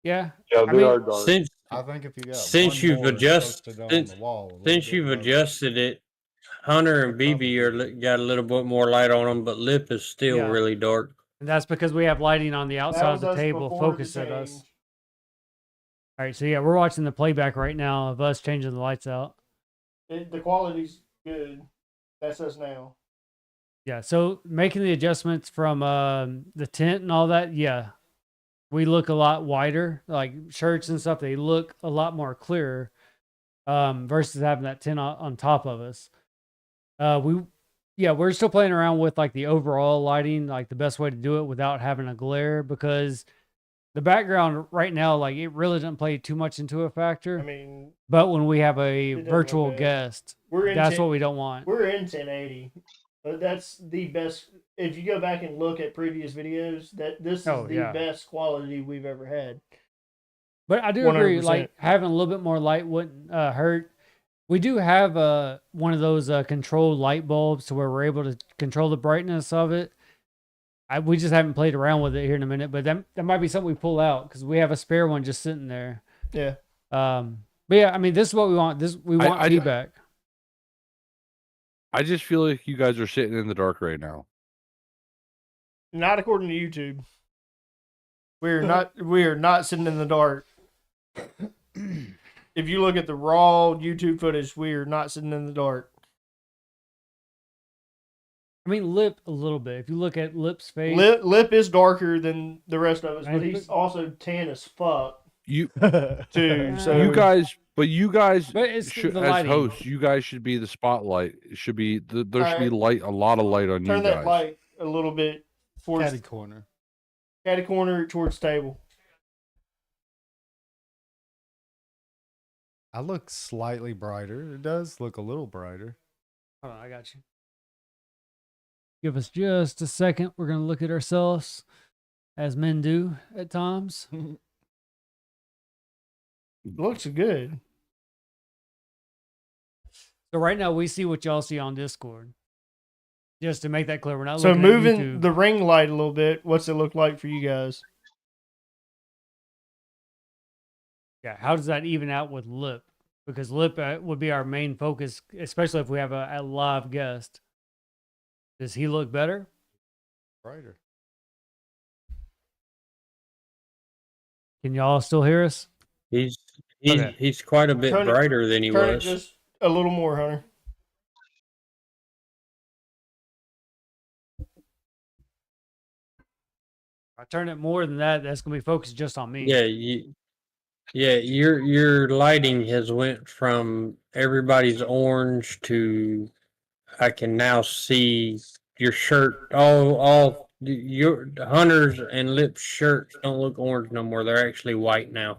Yeah. Yeah, I they mean, are dark. Since I think if you got Since one you've more adjusted- posted on since- the wall, a little since bit you've lower. adjusted it, Hunter and BB got a little bit more light on them, but Lip is still Yeah. really dark. And that's because we have lighting on the That outside of was the us table before the focused at us. change. All right, so yeah, we're watching the playback right now of us changing the lights out. The quality's good. That's us now. Yeah, so making the adjustments from the tint and all that, yeah, we look a lot wider. Like shirts and stuff, they look a lot more clearer versus having that tint on top of us. We're still playing around with like the overall lighting, like the best way to do it without having a glare, because the background right now, like it really doesn't play too much into a factor. I mean, But when we have a It doesn't virtual look bad. guest, we're in that's 10 what we don't want. we're in 1080. But that's the best. If you go back and look at previous videos, this is Oh, the yeah. best quality we've ever had. But I do agree, 100%. like having a little bit more light wouldn't hurt. We do have one of those controlled light bulbs to where we're able to control the brightness of it. We just haven't played around with it here in a minute, but that might be something we pull out because we have a spare one just sitting there. Yeah. But yeah, I mean, this is what we want. We want I- feedback. I just feel like you guys are sitting in the dark right now. Not according to YouTube. We are not sitting in the dark. If you look at the raw YouTube footage, we are not sitting in the dark. I mean, Lip a little bit. If you look at Lip's face, Lip is darker than the rest of us, but And- he's also tan as fuck You too. So you guys, but you guys But it's should, the as lighting. hosts, you guys should be the spotlight. It should be there should be Alright. a lot of light on turn you that guys. light a little bit towards Caddy corner. catty corner towards table. I look slightly brighter. It does look a little brighter. hold on, I got you. Give us just a second. We're gonna look at ourselves as men do at times. Looks good. So right now we see what y'all see on Discord. Just to make that clear, we're not So looking at moving YouTube. the ring light a little bit, what's it look like for you guys? Yeah, how does that even out with Lip? Because Lip would be our main focus, especially if we have a live guest. Does he look better? Brighter. Can y'all still hear us? He's Okay. he's quite a bit Turn it- brighter than he Turn it was. just a little more, Hunter. If I turn it more than that, that's gonna be focused just on me. Yeah, your lighting has went from everybody's orange to I can now see your shirt. All your Hunter's and Lip's shirts don't look orange no more. They're actually white now.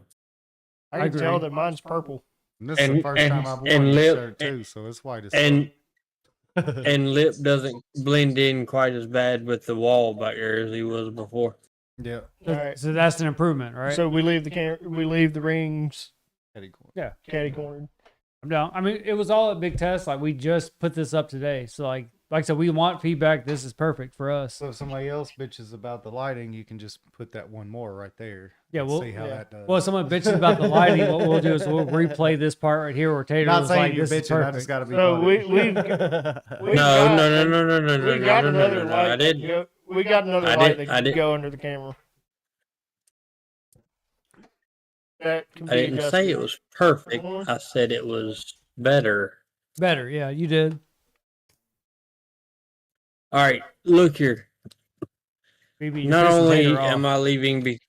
I can tell agree. that mine's purple. And this is the And- first and- time I've and worn this Lip- shirt too, so it's white as And fuck. and Lip doesn't blend in quite as bad with the wall back there as he was before. Yeah. All right. So that's an improvement, right? So we leave the rings Caddy corner. yeah, catty cornered. I'm down. I mean, it was all a big test. Like we just put this up today, so like I said, we want feedback. This is perfect for us. So if somebody else bitches about the lighting, you can just put that one more right there. Yeah, and we'll- see how yeah. that does. Well, if someone bitches about the lighting, what we'll do is we'll replay this part right here where Tater not was saying like, you're "This is bitching. I perfect." just got to be. So funny. we've No, got- no. We got another no. light. I did. We got another I light did- that I can did- go under the camera. That can I be didn't adjusted. say it was perfect. Mhm. I said it was better. Better, yeah, you did. All right, look here. BB, you're Not pissing only Tater am off. I leaving,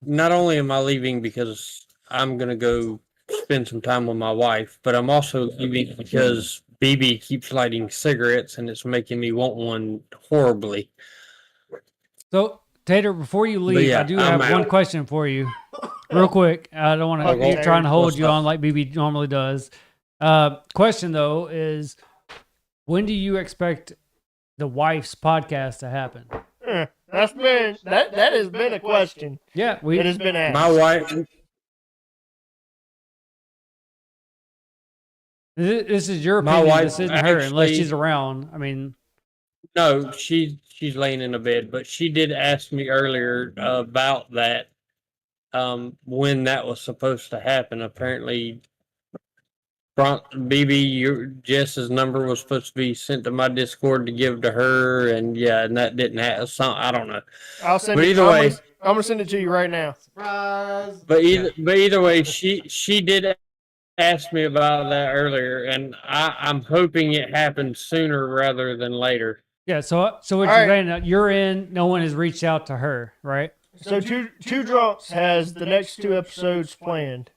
not only am I leaving because I'm gonna go spend some time with my wife, but I'm also leaving because BB keeps lighting cigarettes and it's making me want one horribly. So, Tater, before you leave, yeah, I do I'm have one out. question for you, real quick. I don't want to Okay. keep trying to hold What's you up? on like BB normally does. Question though is, when do you expect the wife's podcast to happen? That's been that has been a question. Yeah, It has been asked. My wife, This is your My opinion. wife This isn't her, unless actually- she's around. I mean, no, she's laying in a bed, but she did ask me earlier about that. When that was supposed to happen. Apparently, BB, Jess's number was supposed to be sent to my Discord to give to her, and yeah, and that didn't happen. I don't know. I'll send But it. either way, I'm gonna send it to you right now. Surprise. but either way, she did ask me about that earlier, and I'm hoping it happens sooner rather than later. yeah. So what All you're right. saying that you're in? No one has reached out to her, right? So two drunks has the next 2 episodes planned.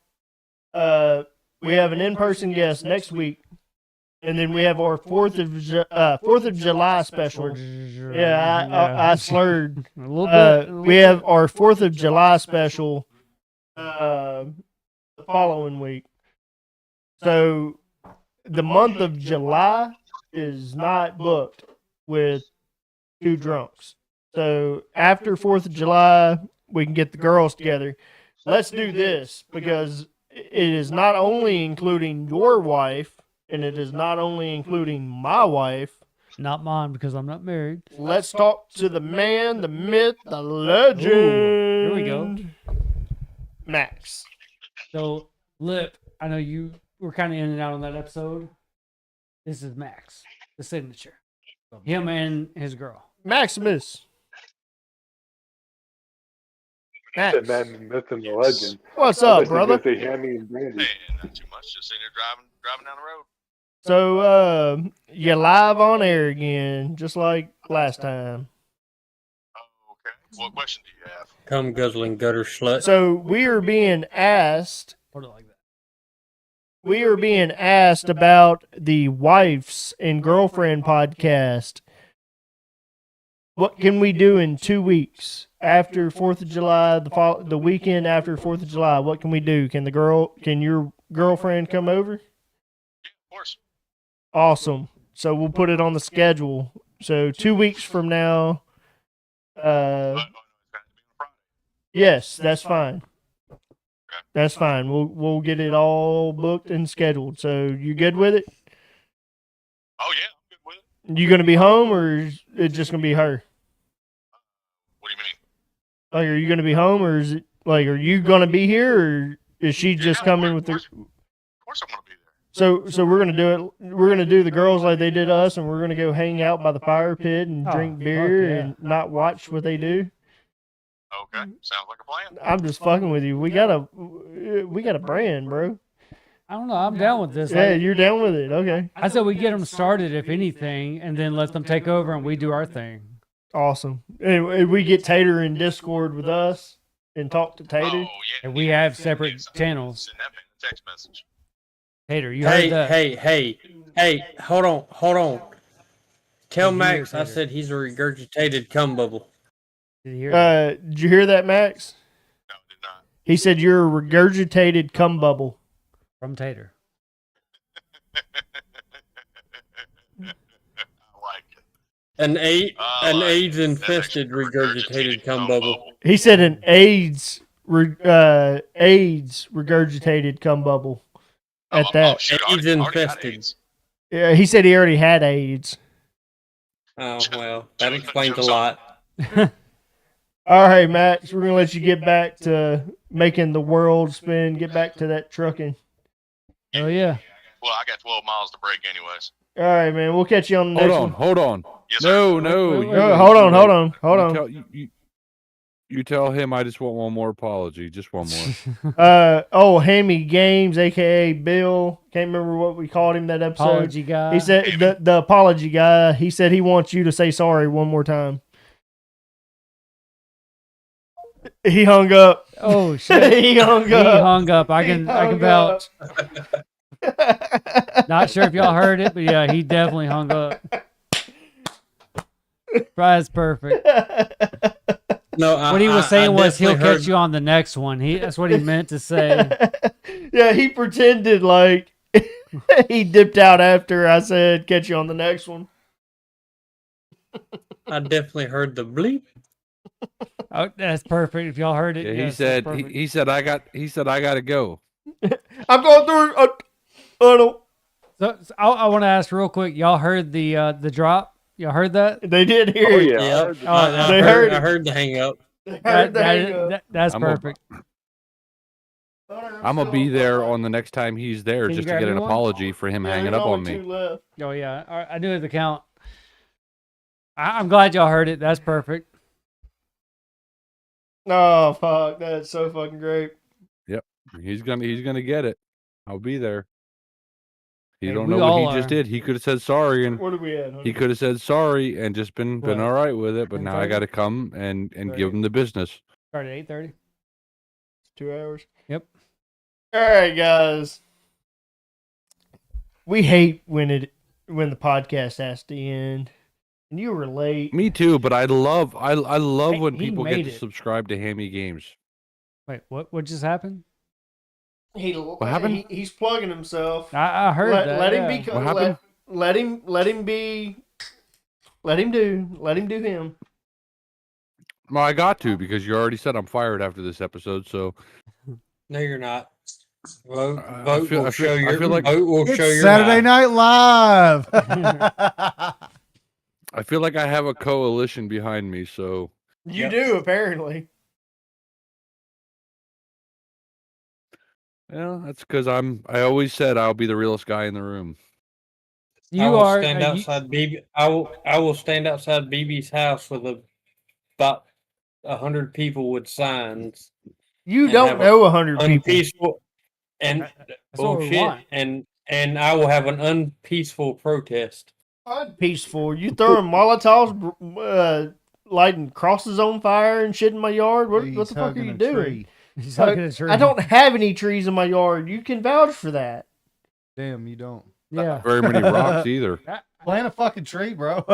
We have an in-person guest next week, and then we have our 4th of July special. Yeah, I slurred. A little bit. We have our 4th of July special the following week. So the month of July is not booked with 2 drunks. So after 4th of July, we can get the girls together. Let's do this because it is not only including your wife and it is not only including my wife. Not mine because I'm not married. Let's talk to the man, the myth, the legend. here we go. Max. So, Lip, I know you were kind of in and out on that episode. This is Max, the signature. Him and his girl. Maximus. Max. That man, that's in the legend. What's I up, thought you were brother? gonna say Hammy and Brandy. Hey, not too much. Just sitting here driving down the road. So, you're live on air again, just like last time. Okay. What question do you have? Come guzzling gutter slut. So we are being asked. Hold it like that. We are being asked about the Wives and Girlfriend podcast. What can we do in 2 weeks after 4th of July, the weekend after 4th of July? What can we do? Can your girlfriend come over? Yeah, of course. Awesome. So we'll put it on the schedule. So 2 weeks from now. It's got to be on Friday. Yes, that's fine. That's fine. We'll get it all booked and scheduled. So you good with it? Oh yeah, I'm good with it. You gonna be home, or is it just gonna be her? What do you mean? Like, are you gonna be home, or is it like, are you gonna be here, or is she just Yeah, coming of with her? course, Of course I'm gonna be there. So we're gonna do it. We're gonna do the girls like they did us, and we're gonna go hang out by the fire pit and Oh, drink fuck beer yeah. and not watch what they do. Okay, sounds like a plan. I'm just fucking with you. We got a brand, bro. I don't know. I'm down with this. Yeah, Like, you're down with it. Okay, I said we get them started, if anything, and then let them take over and we do our thing. awesome. And we get Tater in Discord with us and talk to Oh Tater. yeah. And we have separate channels. Send that man a text message. Tater, you heard that? Hey, hold on. Tell Did you Max hear I Tater? said he's a regurgitated cum bubble. Did you hear that? Did you hear that, Max? No, did not. He said you're a regurgitated cum bubble. From Tater. I like it. An I like it. AIDS That infested makes it regurgitated cum bubble. He said an AIDS regurgitated cum bubble. At that. shoot, I AIDS already got infested. AIDS. Yeah, he said he already had AIDS. Oh well, that explains a lot. All right, Max, we're gonna let you get back to making the world spin. Get back to that trucking. Oh, yeah. Well, I got 12 miles to break anyways. All right, man. We'll catch you on the next one. Hold on. Yes, sir. No. Wait, you- wait, Oh, hold on. You tell him I just want one more apology. Just one more. Hammy Games, aka Bill. Can't remember what we called him that episode. Apology guy. He said the apology guy. He said he wants you to say sorry one more time. He hung up. Oh, shit. He hung He up. hung up. I can vouch. Not sure if y'all heard it, but yeah, he definitely hung up. That's perfect. No, What he was saying was he'll definitely catch you on the next one. That's what he meant to say. Yeah, he pretended like he dipped out after I said catch you on the next one. I definitely heard the bleep. Oh, that's perfect. If y'all heard it, Yeah, yes, he that's said perfect. he said I got to go. I'm going through a tunnel. So I want to ask real quick. Y'all heard the drop? Y'all heard that? They did hear Oh it. yeah. I Yeah, heard the- They heard I it. heard the hang up. They heard the hang up. That's I'm a- perfect. I'm gonna be there on the next time he's there Can you just to grab get me an one? apology for him Yeah, hanging there's up only on me. two left. Oh yeah, I knew the count. I'm glad y'all heard it. That's perfect. Oh fuck, that's so fucking great. He's gonna get it. I'll be there. You Hey, don't we know what all he just are. did. He could have said sorry and What are we at? he could have said sorry and just been What? all right with it. But now I 10:30? got to come and Right. give him the business. Started at 8:30. 2 hours. Yep. All right, guys. We hate when the podcast has to end, and you were late. Me too. But I love Hey, when he people get made to it. subscribe to Hammy Games. Wait, what just happened? What happened? He's plugging himself. I heard that. Let yeah. him be. What happened? Let him be. Let him do him. Well, I got to because you already said I'm fired after this episode. So No, you're not. Vote I feel- will I feel- show I your feel like- vote will It's show your Saturday mouth. Night Live. I feel like I have a coalition behind me. So You Yep. do apparently. yeah, that's because I always said I'll be the realest guy in the room. I You will are. stand you- outside BB. I will stand outside BB's house with about 100 people with signs. You And don't have a know 100 people. Unpeaceful and That's what we bullshit want. and and I will have an unpeaceful protest. Peaceful. You throwing Molotovs, lighting crosses on fire and shit in my yard? What He's the fuck are hugging you a doing? tree. He's hugging a tree. I don't have any trees in my yard. You can vouch for that. Damn, you don't. Yeah. Very many rocks either. Plant a fucking tree, bro.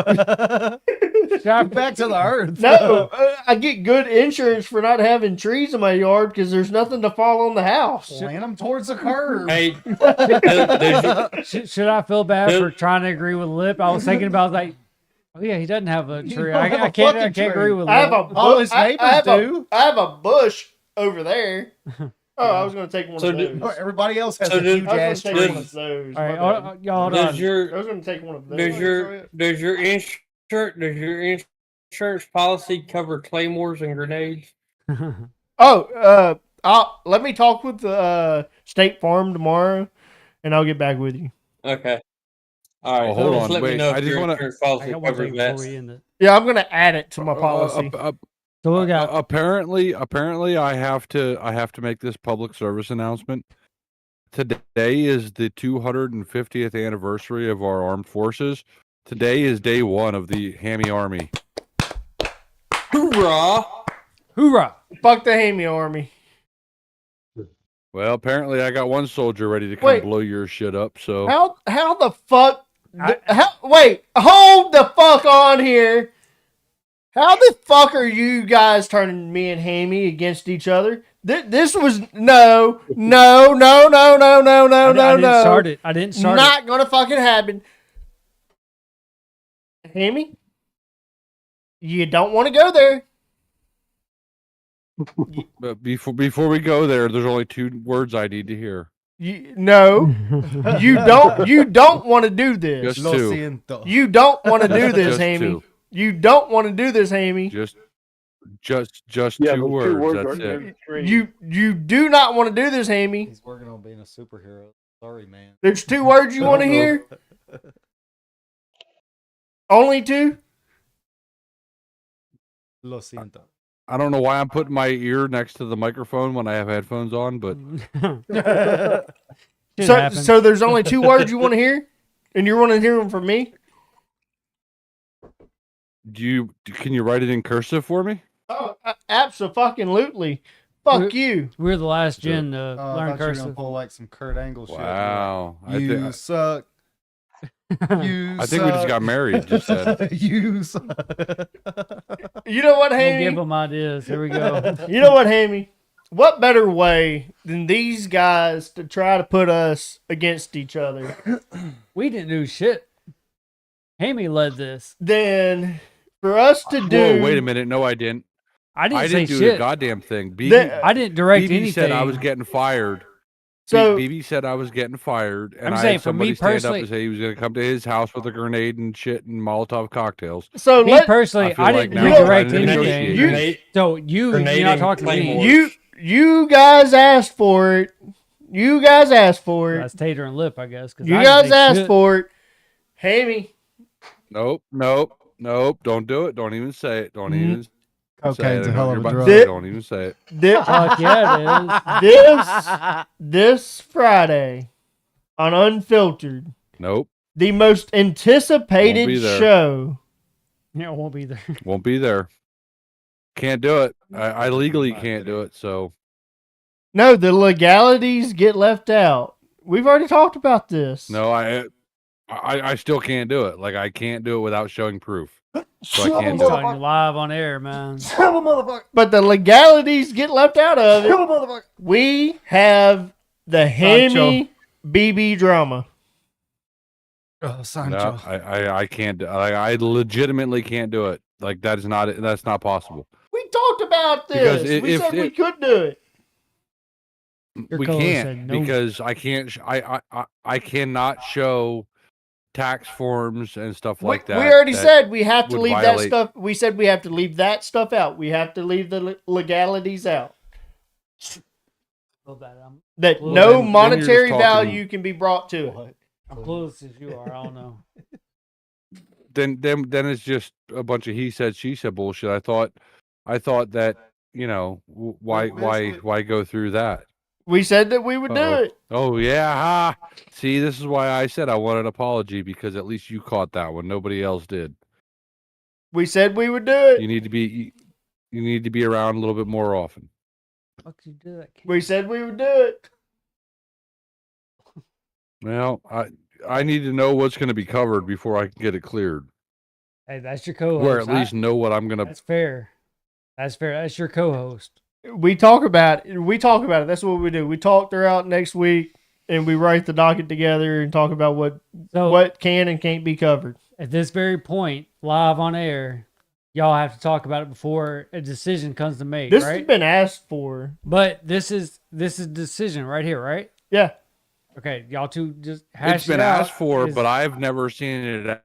Should Back to the earth. No, I get good insurance for not having trees in my yard because there's nothing to fall on the house. Plant them towards the curb. Hey, should I feel bad for trying to agree with Lip? I was thinking about like, oh yeah, he doesn't have a You tree. don't have a fucking tree. agree with Lip. I have a All his I neighbors have do. I have a bush over there. Oh, I was gonna take one So of those. Oh, everybody else has So a did- huge I was ass gonna take one tree. of those. All right, my bad. y'all hold does on. I your was gonna take one of those. does your insurance policy cover claymores and grenades? Oh, let me talk with the State Farm tomorrow, and I'll get back with you. Okay. All right. Oh, hold just on, let me wait, know I if just your wanna- insurance I policy got one covers thing that. before we end it. Yeah, I'm gonna add it to my policy. So we got Apparently, I have to make this public service announcement. Today is the 250th anniversary of our armed forces. Today is day one of the Hammy Army. Hoorah! hoorah. Fuck the Hammy Army. Well, apparently I got one soldier ready to come Wait. blow your shit up. So How the fuck? Wait, hold the fuck on here. How the fuck are you guys turning me and Hammy against each other? This was no. I didn't start it. I didn't start Not gonna fucking happen. Hammy, you don't want to go there. but before we go there, there's only two words I need to hear. No, it. you don't want to do this. Just Lo two. siento. You don't want to do this, Just Hammy. two. You don't want to do this, Hammy. Just Yeah, two those 2 words. words That's are it. very strange. You do not want to do this, Hammy. He's working on being a superhero. Sorry, man. There's 2 words you want to hear. Only 2. Lo siento. I don't know why I'm putting my ear next to the microphone when I have headphones on, but So there's only 2 words you want to hear, and you want to hear them from me. can you write it in cursive for me? Oh, absolutely. Fuck you. We're the last gen to I learn thought you were gonna cursive. pull like some Kurt Angle shit. Wow. You suck. You I think we just got married. Just said. You suck. You know what, We'll Hammy? give them ideas. Here we go. You know what, Hammy? What better way than these guys to try to put us against each other We didn't do shit. Hammy led this. than for us to do? Whoa, wait a minute. No, I didn't. I didn't say do shit. the goddamn thing. BB, That- I didn't direct BB anything. said I was getting fired. So BB said I was getting fired, and I'm I saying had for me somebody stand up personally- and say he was going to come to his house with a grenade and shit and Molotov cocktails. so Me let personally, I feel I like didn't now I'm redirect trying to anything. negotiate. Grenade, So you're Grenade not and talking to me. claymore. you guys asked for it. You guys asked for it. That's Tater and Lip, I guess. 'cause You I didn't guys think asked shit. for it. Hammy, Nope. Don't do it. Don't even say it. Don't even say Cocaine's it. a hell You're of a about to drug. say it, Don't even say it. this, Fuck yeah, it is. this Friday on Unfiltered, Nope. the most anticipated Won't be there. show. Yeah, it won't be there. Won't be there. Can't do it. I legally can't do it. So No, the legalities get left out. We've already talked about this. no, I still can't do it. Like I can't do it without showing proof. So I I'm can't do it. telling you live on air, man. But the legalities get left out of it. We have the Hammy BB drama. Oh, Sancho. No, I can't. I legitimately can't do it. Like that's not possible. We talked about Because this. We if said we it- could do it. Your We co-host can't said no. because I can't. I cannot show tax forms and stuff like that. We already that said we have to would leave that violate- stuff. We said we have to leave that stuff out. We have to leave the legalities out. Feel bad. I'm That Well, no then you're just monetary talking- value can be brought to it. close as you are. I don't know. Then it's just a bunch of he said she said bullshit. I thought that why go through that? We said that we would do Uh-oh. it. Oh yeah. Ha. See, this is why I said I want an apology, because at least you caught that one. Nobody else did. We said we would do it. You need to be around a little bit more often. Fuck you do that, kid? We said we would do it. Well, I need to know what's going to be covered before I can get it cleared. Hey, that's your co-host. Where at least know what I'm going to. That's fair. That's fair. That's your co-host. We talk about it. That's what we do. We talk throughout next week, and we write the docket together and talk about what can and can't be covered. At this very point, live on air, y'all have to talk about it before a decision comes to make. This right? has been asked for. But this is decision right here, right? Yeah. Okay, y'all two just hash It's been it out. asked for, but I've never seen it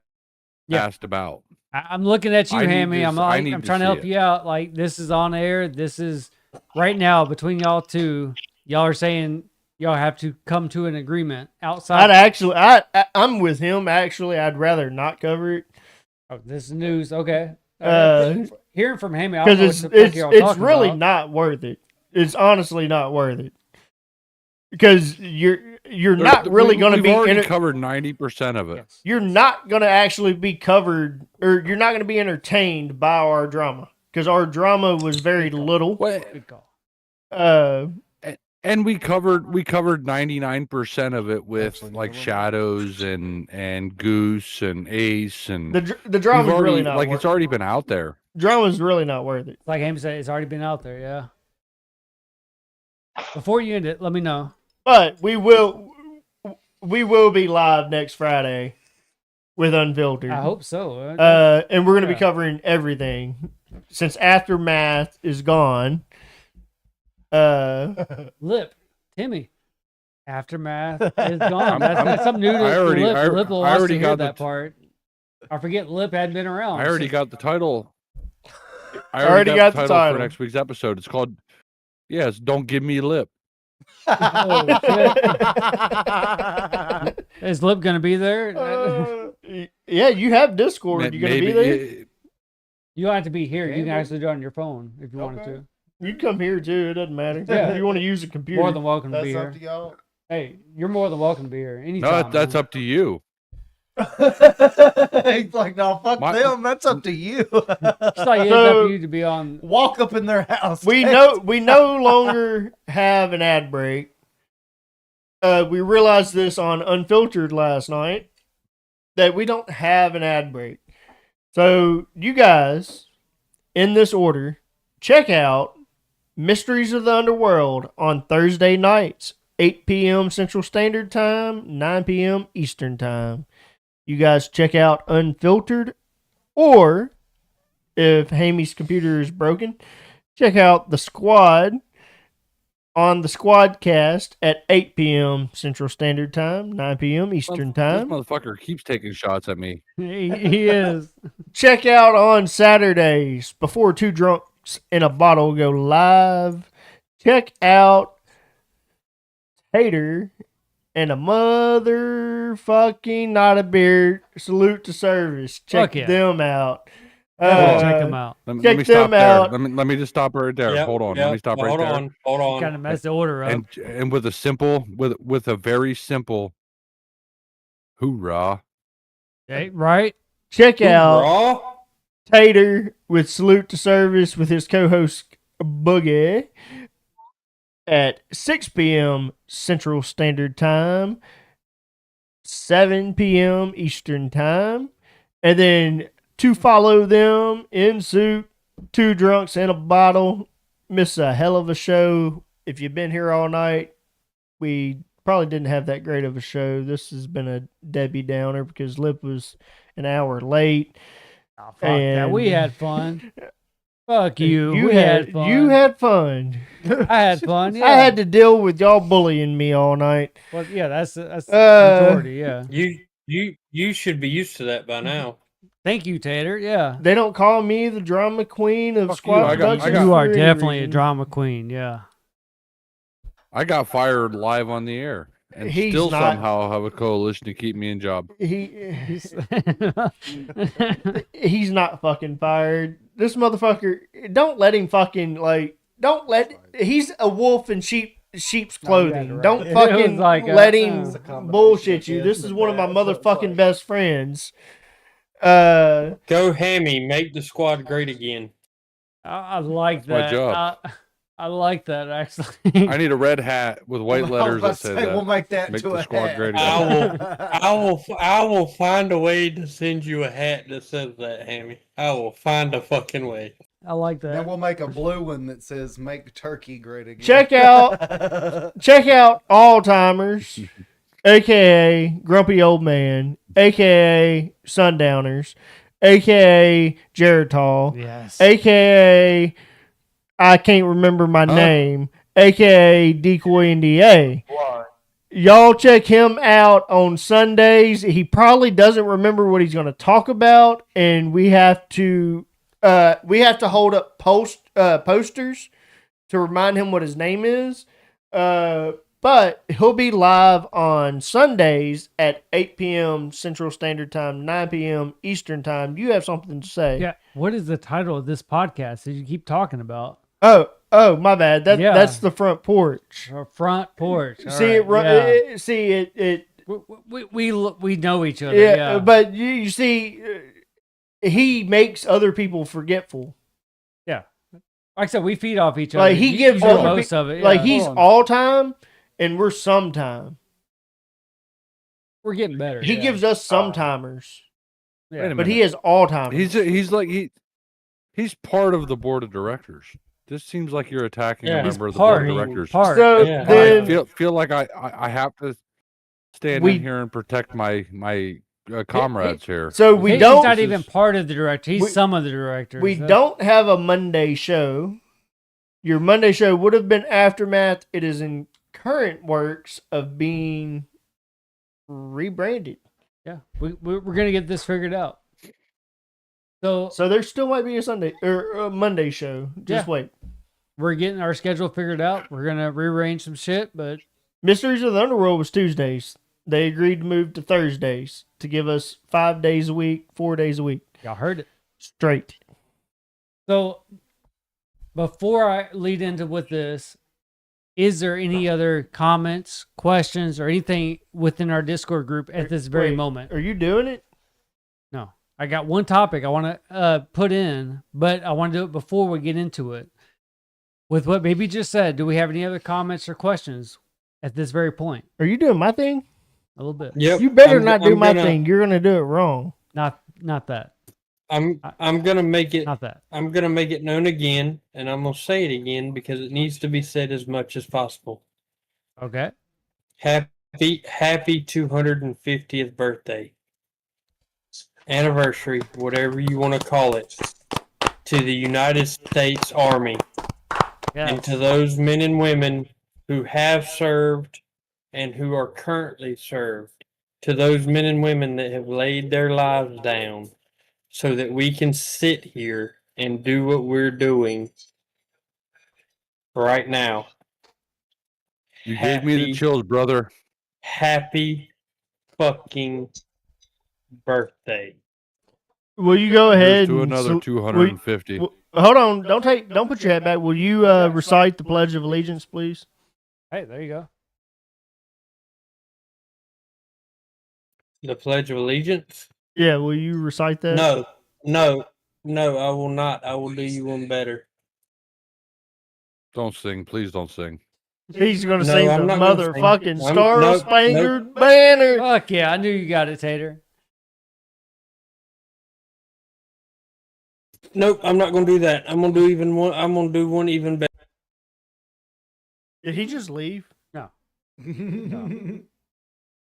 asked about. I'm looking at you, I need Hammy. to- I'm I like, need I'm to trying to see help it. you out. Like, this is on air. This is right now between y'all two. Y'all are saying y'all have to come to an agreement outside. I'm with him. Actually, I'd rather not cover it. Oh, this is news. Okay. Hearing from Hammy, I don't Because know what the fuck y'all it's talking really about. not worth it. It's honestly not worth it. Because you're not really going to We've be already covered 90% of it. Yes. you're not going to actually be covered, or you're not going to be entertained by our drama, because our drama was very little. Good call. And we covered 99% of it with like Shadows and Goose and Ace and The drama's we've already, really not like worth it's already been out there. Drama's really not worth it. Like Hammy said, it's already been out there. Yeah. Before you end it, let me know. But we will be live next Friday with Unfiltered. I hope so. And we're going to be Yeah. covering everything since Aftermath is gone. Lip, Timmy. Aftermath is gone. That's something new to I already- Lip. I- Lip will I also already hear got that the- part. I forget Lip hadn't been around. I already so- got the title. I already got the for title. next week's episode. It's called Don't Give Me Lip. Oh, shit. Is Lip gonna be there? Yeah, you have Discord. You going to Maybe be there? You don't have to be here. You can Maybe. actually do it on your phone if you wanted Okay. to. You can come here too. It doesn't matter. Yeah. If you want to use a computer. More than welcome to be That's here. up to y'all. Hey, you're more than welcome to be here anytime. No, that's man. up to you. He's like, no, fuck My- them. That's up to you. It's like it's So- up to you to be on. Walk up in their house. we no longer have an ad break. We realized this on Unfiltered last night, that we don't have an ad break. So you guys, in this order, check out Mysteries of the Underworld on Thursday nights, 8 p.m. Central Standard Time, 9 p.m. Eastern Time. You guys check out Unfiltered, or if Hamy's computer is broken, check out The Squad on the Squadcast at 8 p.m. Central Standard Time, 9 p.m. Eastern This Time. motherfucker keeps taking shots at me. He is. Check out on Saturdays before Two Drunks in a Bottle go live. Check out Hater and a motherfucking Not a Beer Salute to Service. Check Fuck yeah. them out. Check him out. Let Check me stop them there. out. Let me just stop right there. Yep, Hold on. yep. Let me stop right hold there. on. Hold on. Kind of messed the order up. And with a very simple hoorah. Okay, right? Check out Raw? Tater with Salute to Service with his co-host Boogie at 6 p.m. Central Standard Time, 7 p.m. Eastern Time. And then to follow them in suit, Two Drunks in a Bottle. Miss a hell of a show. If you've been here all night, we probably didn't have that great of a show. This has been a Debbie Downer because Lip was an hour late. Oh, fuck that. We had fun. Fuck you. You We had fun. You had fun. I had fun. Yeah. I had to deal with y'all bullying me all night. Well, yeah, that's the Uh, majority. Yeah. You should be used to that by now. Thank you, Tater. Yeah. They don't call me the drama queen of Fuck Squad you. I got- Productions. You for are any definitely a reason. drama queen. Yeah. I got fired live on the air. And He's still not- somehow have a coalition to keep me in job. He's not fucking fired. This motherfucker, don't let him fucking he's a wolf in sheep's No, you had clothing. to Don't write it. It fucking was like, let uh, him It's a combination bullshit of you. this This is and one of my that, so it's motherfucking like- best friends. Go Hammy, make the squad great again. I like my that. job. I like that actually. I need a red hat with white I was letters about that to say say, that. we'll make that Make to the a squad hat. great I again. I will find a way to send you a hat that says that, Hammy. I will find a fucking way. I like that. Then we'll make a blue one that says "Make Turkey Great Again." Check out All Timers, aka Grumpy Old Man, aka Sundowners, aka Jared Tall, Yes. aka I can't remember my name, aka Decoy NDA. Y'all check him out on Sundays. He probably doesn't remember what he's going to talk about, and we have to hold up posters to remind him what his name is. But he'll be live on Sundays at 8 p.m. Central Standard Time, 9 p.m. Eastern Time. You have something to say? Yeah. What is the title of this podcast that you keep talking about? Oh, my bad. That's the front porch. Our front porch. All See right, it yeah. We know each other. Yeah, Yeah. but you see, he makes other people forgetful. Yeah. Like I said, we feed off each other. Like he You gives do other most pe- of it. Like yeah. he's all time, and we're sometime. We're getting better. He yeah. gives us sometimers, Yeah. Wait a but he minute. is all timers. He's part of the board of directors. This seems like you're attacking Yeah, a he's member of the board of part- directors. So Yeah. And then I feel like I have to stand We- in here and protect my comrades here. so we He's don't not even part of the director. He's we- some of the directors. we That's- don't have a Monday show. Your Monday show would have been Aftermath. It is in current works of being rebranded. Yeah. We're gonna get this figured out. So So there still might be a Sunday or a Monday show. Just Yeah. wait. we're getting our schedule figured out. We're gonna rearrange some shit, but Mysteries of the Underworld was Tuesdays. They agreed to move to Thursdays to give us 5 days a week, 4 days a week y'all heard it. straight. So before I lead into with this, is there any other comments, questions, or anything within our Discord group at this very Wait, moment? Are you doing it? No. I got one topic I want to put in, but I want to do it before we get into it. With what Baby just said, do we have any other comments or questions at this very point? Are you doing my thing? A little bit. Yep. You better I'm- not do I'm my gonna- thing. You're gonna do it wrong. Not that. I'm gonna make it. Not that. I'm gonna make it known again, and I'm gonna say it again because it needs to be said as much as possible. Okay. Happy 250th birthday, anniversary, whatever you want to call it, to the United States Army Yeah. and to those men and women who have served and who are currently served, to those men and women that have laid their lives down so that we can sit here and do what we're doing right now. You gave me the Happy- chills, brother. Happy fucking birthday. Will you go ahead Here's to and another sal- 250. hold on, don't put your head back. Will you recite the Pledge of Allegiance, please? Hey, there you go. The Pledge of Allegiance? Yeah, will you recite that? No, I will not. I will do you one better. Don't sing, please don't sing. He's gonna No, sing I'm the not gonna sing. motherfucking I'm- Star nope, Spangled Banner. Fuck yeah, I knew you got it, Tater. Nope, I'm not gonna do that. I'm gonna do even one. I'm gonna do one even better. Did he just leave? No.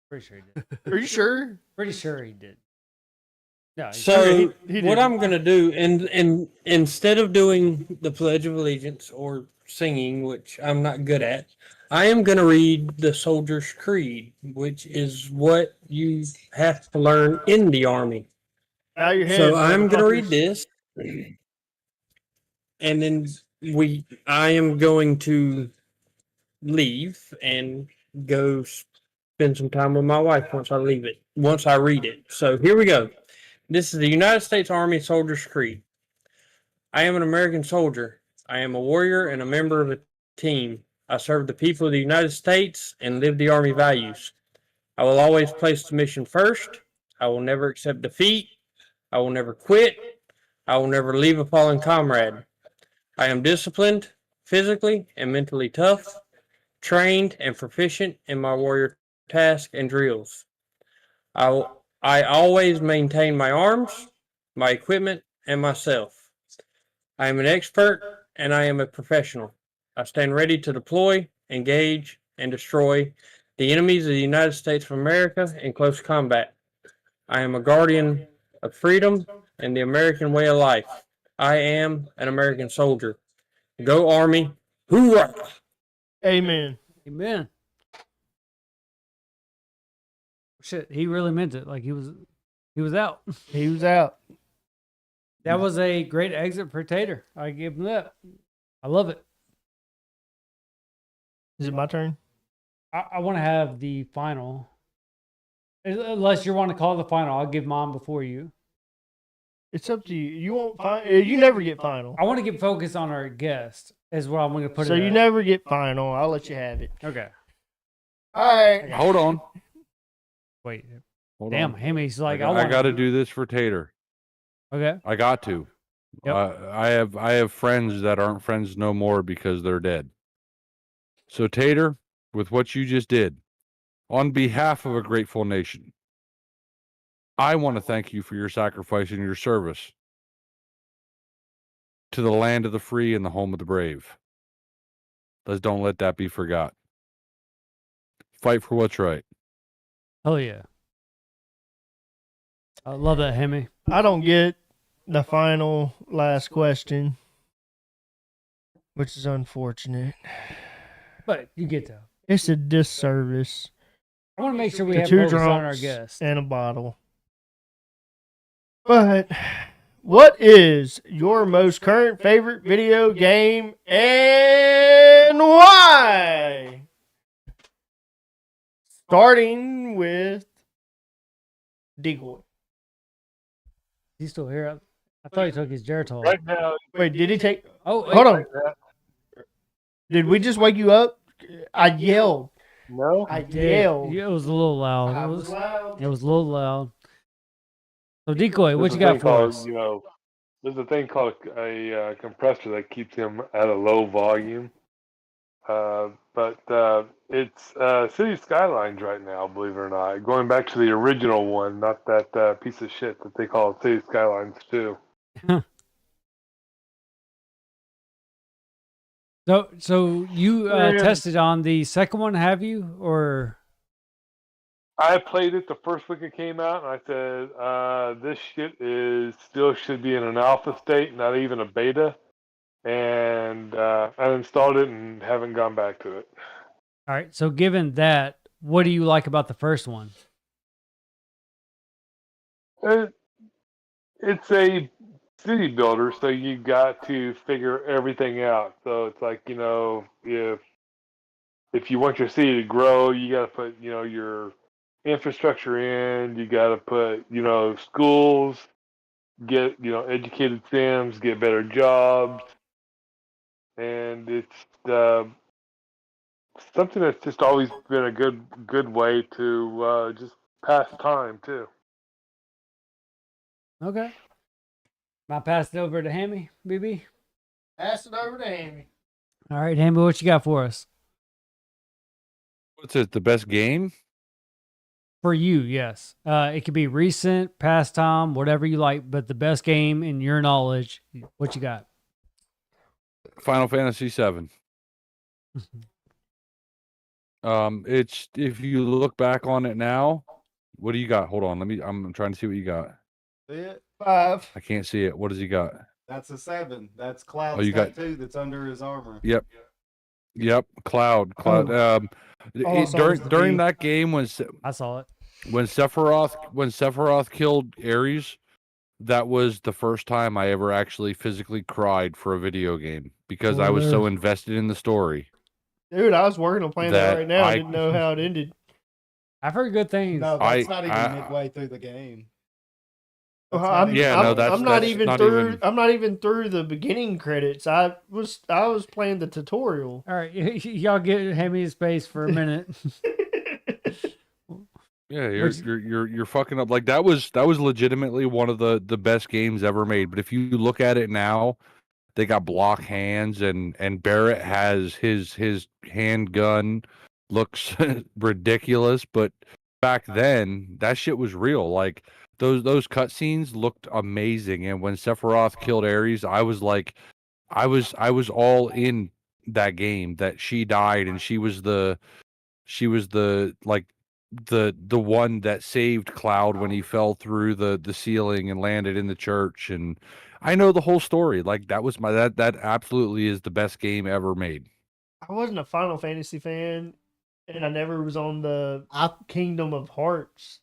Pretty sure he did. Are you sure? Pretty sure he did. No, he- So he what didn't. I'm gonna do, and instead of doing the Pledge of Allegiance or singing, which I'm not good at, I am gonna read the Soldier's Creed, which is what you have to learn in the Army. Bow your head. So I'm gonna read motherfuckers. this, and then I am going to leave and go spend some time with my wife once I read it. So here we go. This is the United States Army Soldier's Creed. I am an American soldier. I am a warrior and a member of a team. I serve the people of the United States and live the Army values. I will always place the mission first. I will never accept defeat. I will never quit. I will never leave a fallen comrade. I am disciplined, physically and mentally tough, trained and proficient in my warrior tasks and drills. I always maintain my arms, my equipment, and myself. I am an expert and I am a professional. I stand ready to deploy, engage, and destroy the enemies of the United States of America in close combat. I am a guardian of freedom and the American way of life. I am an American soldier. Go Army. Hoorah! Amen. Amen. Shit, he really meant it. Like he was out. He was out. That was a great exit for Tater. I give him that. I love it. Is it my turn? I want to have the final. Unless you want to call it the final, I'll give mine before you. It's up to you. You won't you never get final. I want to get focused on our guest. Is what I'm going to put So it you at. never get final. I'll let you have it. Okay. All right. Hold on. Wait. Hold Damn, on. Hammy's like, I got to do this for Tater. Okay. I got to. Yep. I have friends that aren't friends no more because they're dead. So Tater, with what you just did, on behalf of a grateful nation, I want to thank you for your sacrifice and your service to the land of the free and the home of the brave. Let's don't let that be forgot. Fight for what's right. Hell yeah. I love that, Hemi. I don't get the final last question, which is unfortunate. But you get that. It's a disservice I want to make sure we to have two focus on our drunks guest. and a bottle. But what is your most current favorite video game and why? Starting with Decoy. He's still here. I thought he took his Geritol. Right now, Wait, did he take? Oh, Hold on. that, Did we just wake you up? I yelled. no, I Yeah, yelled. it was a little loud. I It was was, loud. it was a little loud. So Decoy, what there's you a got thing for called, us? you know, there's a thing called a compressor that keeps him at a low volume. But it's City Skylines right now, believe it or not. Going back to the original one, not that piece of shit that they call City Skylines 2. So you tested on the second one, have you? Or I played it the first week it came out, and I said, this shit still should be in an alpha state, not even a beta. And I installed it and haven't gone back to it. all right. So given that, what do you like about the first one? It's a city builder, so you got to figure everything out. So it's like, you know, if you want your city to grow, you got to put, you know, your infrastructure in. You got to put, you know, schools, get, you know, educated Sims, get better jobs, and it's something that's just always been a good way to just pass time too. Okay. I pass it over to Hammy, BB. Pass it over to Amy. All right, Hammy, what you got for us? What's it? The best game? For you, yes. It could be recent, past time, whatever you like, but the best game in your knowledge, what you got? Final Fantasy VII. It's if you look back on it now, what do you got? Hold on, I'm trying to see what you got. See it? 5. I can't see it. What does he got? That's a 7. That's Cloud's you got- tattoo that's under his armor. Yep, Cloud. All I saw was the During V. that game when I saw it. Sephiroth killed Ares, that was the first time I ever actually physically cried for a video game because I was so invested in the story. Dude, I was working on playing that That right now. I I- didn't know how it ended. I've heard good things. No, that's I- not even I- midway through the game. Yeah, no, that's- I'm not that's even not through. even- I'm not even through the beginning credits. I was playing the tutorial. All right, y'all hand me space for a minute. Yeah, Which- you're fucking up. Like that was legitimately one of the best games ever made. But if you look at it now, they got block hands, and Barrett has his handgun looks ridiculous. But back then, that shit was real. Like those cutscenes looked amazing. And when Sephiroth killed Ares, I was like, I was all in that game. That she died, and she was the like the one that saved Cloud when he fell through the ceiling and landed in the church. And I know the whole story. Like that was that absolutely is the best game ever made. I wasn't a Final Fantasy fan, and I never was on the I, Kingdom of Hearts.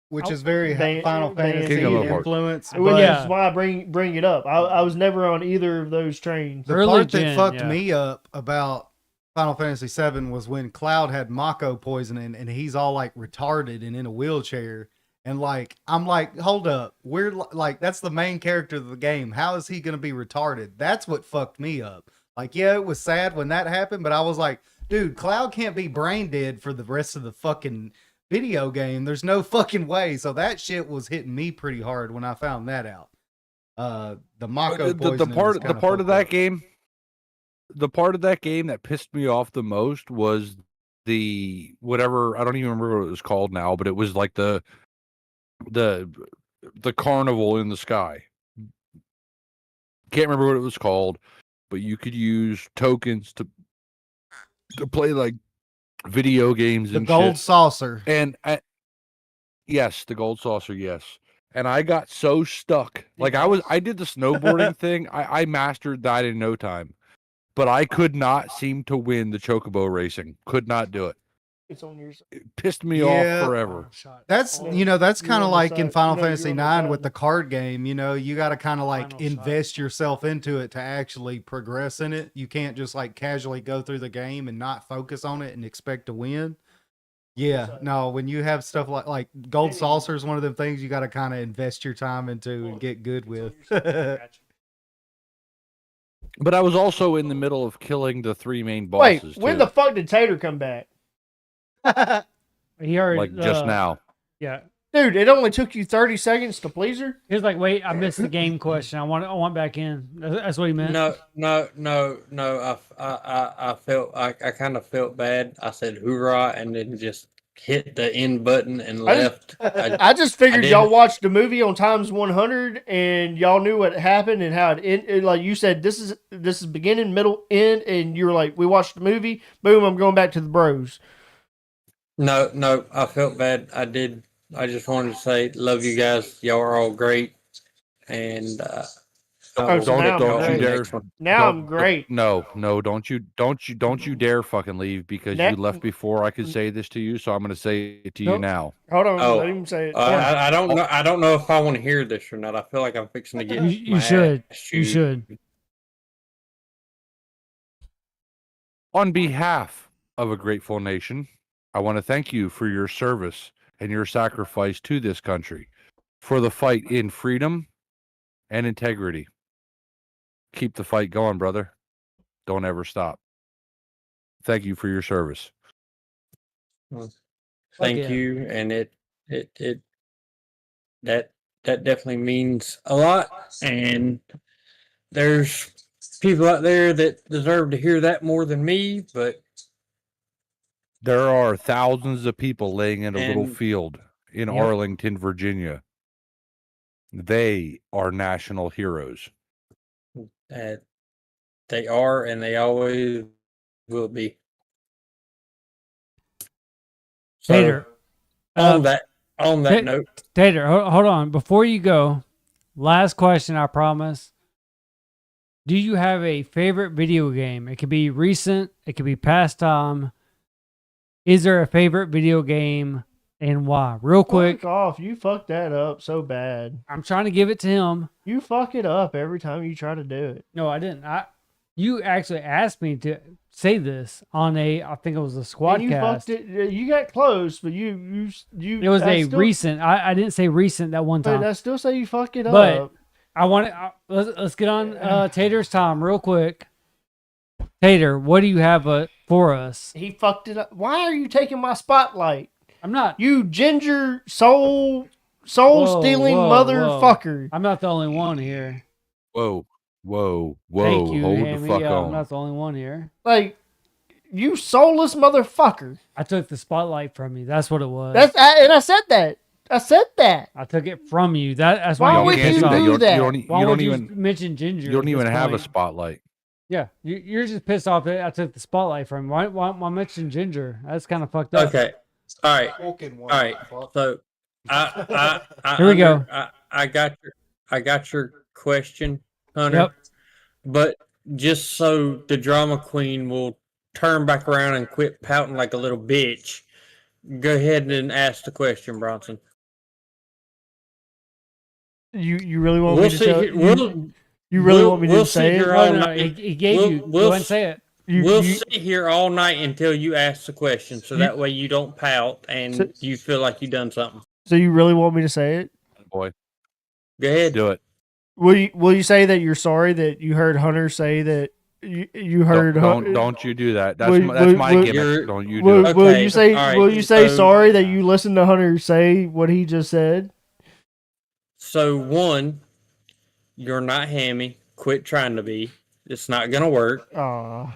which is very Ban- Final ban- Fantasy Kingdom of Hearts. influence. Well, but yeah, that's why I bring it up. I was never on either of those trains. the Early part that gen, fucked yeah. me up about Final Fantasy VII was when Cloud had Mako poisoning and he's all like retarded and in a wheelchair. And like, I'm like, hold up. We're like, that's the main character of the game. How is he going to be retarded? That's what fucked me up. Like, yeah, it was sad when that happened, but I was like, dude, Cloud can't be brain dead for the rest of the fucking video game. There's no fucking way. So that shit was hitting me pretty hard when I found that out. The Mako poisoning The was part kinda of fucked that up. game, the part of that game that pissed me off the most was the whatever, I don't even remember what it was called now, but it was like the carnival in the sky. Can't remember what it was called, but you could use tokens to play like video games The and gold shit. saucer. And yes, the gold saucer, yes. And I got so stuck. Like I did the snowboarding thing. I mastered that in no time. But I could not seem to win the chocobo racing. Could not do it. It's on yours. It pissed me Yeah. off forever. That's Oh, that's you're kind of on the like in side. Final No, you're Fantasy on the 9 with side. the card game. You got to kind of like Final shot. invest yourself into it to actually progress in it. You can't just like casually go through the game and not focus on it and expect to win. Yeah, no. When you have stuff like gold saucer is one of the things you got to kind of invest your time into and get good with. But I was also in the middle of killing the 3 main Wait, bosses when too. the fuck did Tater come back? He already Like just now. Yeah, Dude, it only took you 30 seconds to please her? he was like, "Wait, I missed the game question. I want back in." That's what he meant. No. I kind of felt bad. I said hoorah and then just hit the end button and I left. I just figured didn't- y'all watched the movie on times 100 and y'all knew what happened and how it ended. Like you said, this is beginning, middle, end, and you were like, we watched the movie. Boom, I'm going back to the bros. No, I felt bad. I did. I just wanted to say, love you guys. Y'all are all great. And Oh, so now I'm don't you great. dare. Next one. Now Don't- I'm great. No, don't you dare fucking leave because Ne- you left before I could say this to you, so I'm gonna say it to you Nope. now. Hold on, Oh, let him say it. I don't know. I don't know if I want to hear this or not. I feel like I'm fixing to get. You my should. ass You chewed. should. On behalf of a grateful nation, I want to thank you for your service and your sacrifice to this country, for the fight in freedom and integrity. Keep the fight going, brother. Don't ever stop. Thank you for your service. Thank yeah. you, and that definitely means a lot. And there's people out there that deserve to hear that more than me, but There are thousands of people laying in a little And- field in Yep. Arlington, Virginia. They are national heroes. they are, and they always will be. So, Tater. on Um, that Ta- note, Tater, hold on. Before you go, last question, I promise. Do you have a favorite video game? It could be recent, it could be past time. Is there a favorite video game and why? Real quick, Fuck off. You fucked that up so bad. I'm trying to give it to him. You fuck it up every time you try to do it. No, I didn't. You actually asked me to say this on I think it was a And you fucked squadcast. it. You got close, but you. It was I still, recent. I didn't say recent that one But time. I still say you fucked it But up. I want to let's get on Tater's time real quick. Tater, what do you have for us? He fucked it up. Why are you taking my spotlight? I'm not. You ginger soul stealing whoa. motherfucker. I'm not the only one here. Whoa. Thank you, Hold Hammy. the fuck Yeah, on. I'm not the only one here. Like, you soulless motherfucker. I took the spotlight from you. That's what it was. And I said that. I said that. I took it from you. That's Why why would you you pissed off. do that? Why would you even mention Ginger? you don't at even this have a point? spotlight. Yeah, you're just pissed off that I took the spotlight from you. Why mention Ginger? That's kind of fucked up. Okay. All right. Walking one. All right. So I Here we go. I got your question, Hunter. Yep. But just so the drama queen will turn back around and quit pouting like a little bitch, go ahead and ask the question, Bronson. You really want We'll me to see. tell you really we'll- want me to we'll say sit it? here No, all no, night. he gave We'll- you. we'll Go ahead and say it. We'll sit here all night until you ask the question, so that way you don't pout and you feel like you done something. So you really want me to say it? Boy, Go ahead. do it. Will you say that you're sorry that you heard Hunter say that you heard Don't you do that. That's Will- my will- gimmick. Don't you do Will, it. will Okay, you say all right, will you say so- sorry that you listened to Hunter say what he just said? So one, you're not hammy. Quit trying to be. It's not gonna work. Aw.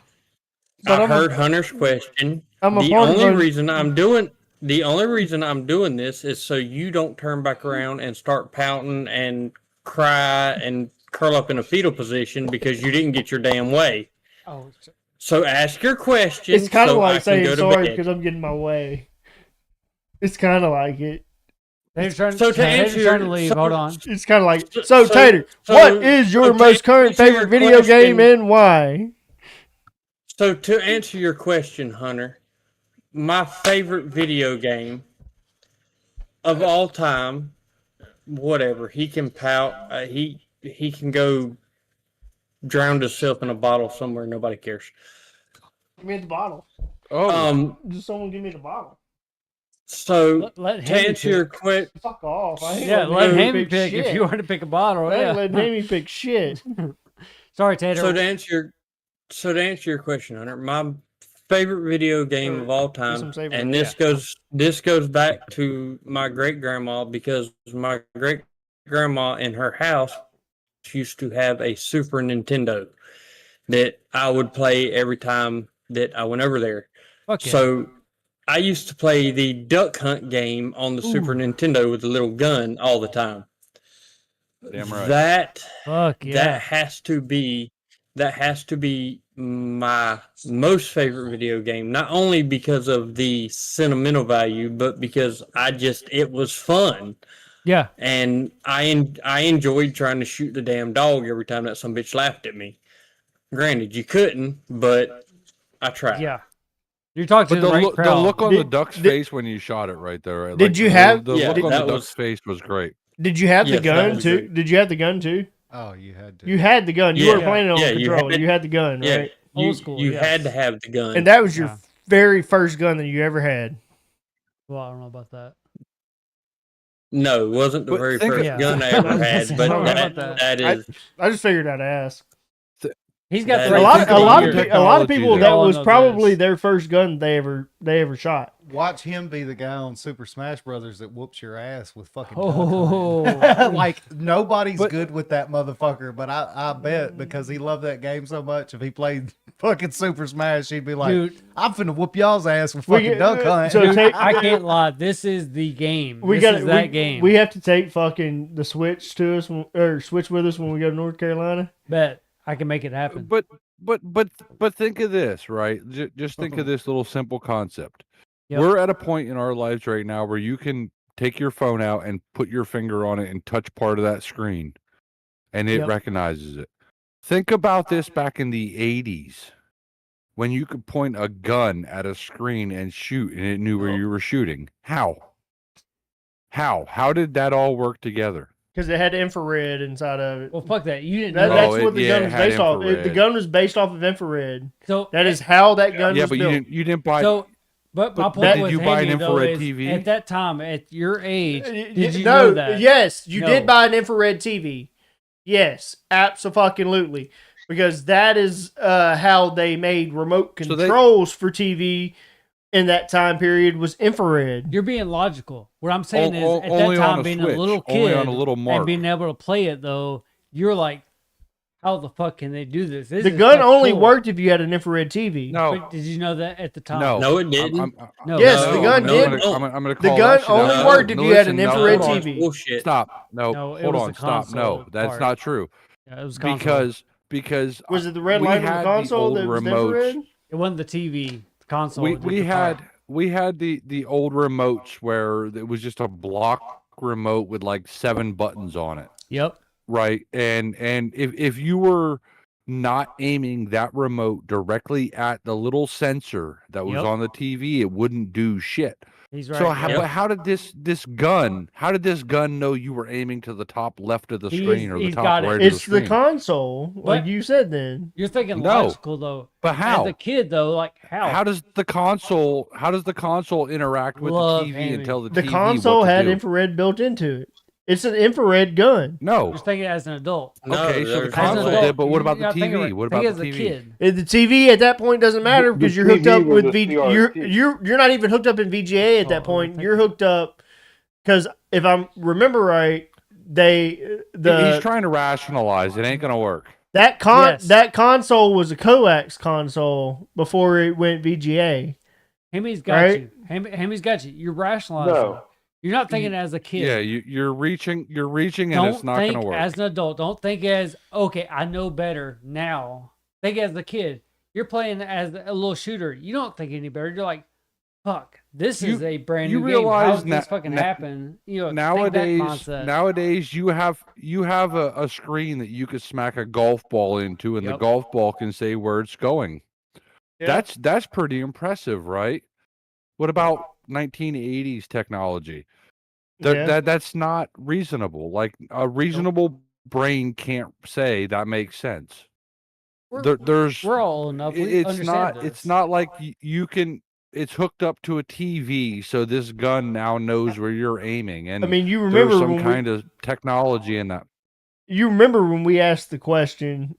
I heard Hunter's question. I'm a The part of only Hunter- reason I'm doing this is so you don't turn back around and start pouting and cry and curl up in a fetal position because you didn't get your damn way. Oh, So ask your question. It's kind of so I like can saying go to sorry bed. because I'm getting my way. It's kind of like it. Tater's trying, So to Tater's answer trying your- to leave. so- Hold on. It's kind of like So- so. so- Tater, so- what is your so to most current answer your favorite video game question- and why? So to answer your question, Hunter, my favorite video game of all time, whatever, he can pout. He can go drown himself in a bottle somewhere. Nobody cares. Give me the bottle. Oh, Just someone give me the bottle. So Let to Hammy answer your pick. question, Fuck off. I ain't Yeah, letting let Hammy Hammy pick if shit. you want to pick a bottle. I ain't Yeah. letting Hammy pick shit. Sorry, Tater. so to answer your question, Hunter, my favorite video game of all Get some time, savor. and this goes back to my great grandma because my great grandma in her house used to have a Super Nintendo that I would play every time that I went over there. Fuck yeah. So I used to play the Duck Hunt game on the Super Nintendo with the little gun all the time. damn right. Fuck yeah. That has to be my most favorite video game, not only because of the sentimental value, but because it was fun. Yeah. And I enjoyed trying to shoot the damn dog every time that some bitch laughed at me. Granted, you couldn't, but I tried. Yeah. You're talking But to the right the crowd. look on the Did- duck's did- face when you shot it right there. Right? Did you have- the Yeah, look on the that duck's was- face was great. Did you have the Yes, that gun was too? great. Did you have the gun too? Oh, you had to. You had the gun. You Yeah. weren't playing it on Yeah, the you controller. had- You had the gun, Yeah, right? Old school, You yes. had to have the gun. And that was your Yeah. very first gun that you ever had. Well, I don't know about that. No, it wasn't the But very think- first Yeah. gun I ever had, I but don't know that, about that is I just figured I'd ask. He's got That And is a lot of technology people there. that All I was know probably this. their first gun they ever shot. Watch him be the guy on Super Smash Brothers that whoops your ass with fucking. Oh. Duck Hunt. Like nobody's But- good with that motherfucker, but I bet because he loved that game so much, if he played fucking Super Smash, he'd be like, Dude. "I'm finna whoop y'all's ass with We fucking get- Duck Hunt." so take- I can't lie. This is the game. We This got is that game. We have to take fucking the Switch to us or Switch with us when we go to North Carolina. Bet I can make it happen. But think of this, right? Just think of this little simple concept. Yep. We're at a point in our lives right now where you can take your phone out and put your finger on it and touch part of that screen, and it Yep. recognizes it. Think about this back in the 80s when you could point a gun at a screen and shoot, and it knew where you were shooting. How did that all work together? because it had infrared inside of it. Well, fuck that. You didn't That, know that's that. what the gun was had based off. The infrared. gun was based off of infrared. So That is how that gun Yeah, was but built. you didn't buy. So, but my But point did was, you buy an Hammy, though, infrared is TV? at that time, at your age, did you no, know that? Yes, you No. did buy an infrared TV. Yes, absolutely. Because that is how they made remote So they- controls for TV in that time period was infrared. You're being logical. What I'm saying is, at that only on time, a being Switch, a little only kid on a little and mark. being able to play it, though, you're like, how the fuck can they do this? This The is gun fucking only cool. worked if you had an infrared TV. No, But did you know that at the time? no, No, it didn't. No. Yes, No, the gun no, did. no. I'm gonna The call gun that shit only out. worked if No, you had an listen, infrared Hold on, TV. bullshit. Stop. No, No, it hold was on. the Stop. No, console that's part. not true. Yeah, it was console. Because Was it the red we light on had the console old that was remotes. infrared? It wasn't the TV, the console. We did we the part. had the old remotes where it was just a block remote with like 7 buttons on it, Yep. right? And if you were not aiming that remote directly at the little sensor that was Yep. on the TV, it wouldn't do shit. He's right. So yep. but how did this gun know you were aiming to the top left of the He's- screen or the he's top got it. right of the It's the screen? console, like But- you said then. You're thinking No. logical, though. But how? As a kid, though, like, how? How does the console interact with Love the TV Hammy. and tell the The TV console what to had do? infrared built into it. It's an infrared gun. No. Just think it as an adult. Okay, so the there's As an console adult, did, but what you about the gotta think TV? about- What think about as the a TV? kid. The TV at that point doesn't matter The because you're hooked TV up with was a CRT. you're not even hooked up in VGA at that Oh, point. okay. You're hooked up because if I remember right, He's the trying to rationalize. It ain't gonna work. Yes. that console was a coax console before it went VGA. Hammy's got Right? you. Hammy's got you. You're rationalizing. No. You're not thinking as a kid. Yeah, you're reaching, and Don't it's not think gonna work. as an adult. Don't think as, okay, I know better now. Think as a kid. You're playing as a little shooter. You don't think any better. You're like, fuck, this is a brand you new game. How realize does this na- fucking na- happen? You know, think that mindset. Nowadays you have a screen that you could smack a golf ball into, and the Yep. golf ball can say where it's going. Yeah. That's pretty impressive, right? What about 1980s technology? Yeah. That's not reasonable. Like a reasonable brain can't say that makes sense. There's We're all old enough. We it's understand not it's this. not like you can. It's hooked up to a TV, so this gun now knows where you're aiming, and I mean, you there's remember some when kind of technology in that. you remember when we asked the question.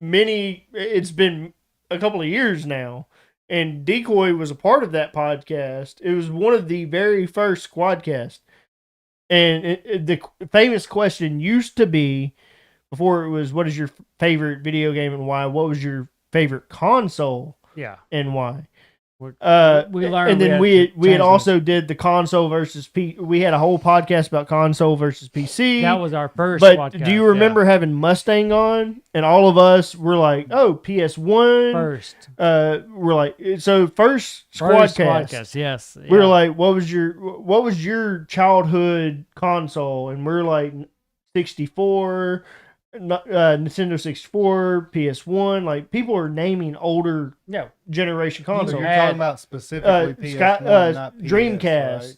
It's been a couple of years now, and Decoy was a part of that podcast. It was one of the very first Squadcasts, and the famous question used to be, before it was, what is your favorite video game and why? What was your favorite console Yeah. and why? We learned. And then we we had change also did the console versus P. We had a whole podcast about console versus PC. That was our first. But podcast, do you yeah. remember having Mustang on? And all of us were like, "Oh, PS1." First. We're like, so first First Squadcast. podcast, yes. We were yeah. like, what was your childhood console? And we're like, 64, Nintendo 64, PS1. Like people are naming older Yeah. generation So consoles. you're had- talking about specifically PS1, not PS, Dreamcast. right?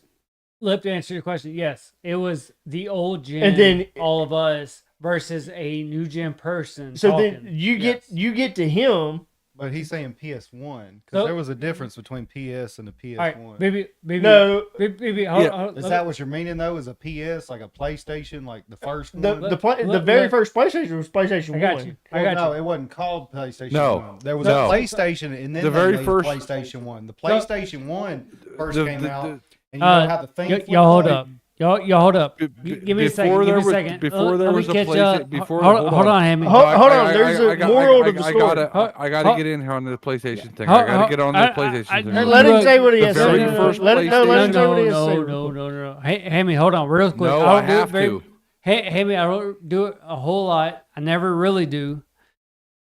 Lip, to answer your question, yes, it was the old gen, And then- all of us versus a new gen person. So talking. then you Yes. get to him. But he's saying PS1 because So- there was a difference between PS and the PS1. All right, maybe, No, hold, Yeah. hold, Is let that me- what you're meaning though? Is a PS like a PlayStation, like the first the one? the very first PlayStation was PlayStation I got 1. you. Well, I got no, you. it wasn't called PlayStation No. 1. There was No. a PlayStation, and then The they very made first- PlayStation 1. The PlayStation 1 first came out, and you know Uh, how the thing. y'all hold flipped? up. Y'all hold up. B- Give me a second. before Give there me a was- second. before there Let me was a catch place- up. before- hold hold on, Hammy. Hold on, there's a moral to the story. I gotta get in here on the PlayStation thing. Hold- I gotta get on the I- PlayStation I- thing. Hey, let him say what he The has to very say. first Let him say what he has to say. No. Hey, Hammy, hold on, real quick. No, don't I do it have to. Hey, Hammy, I don't do it a whole lot. I never really do.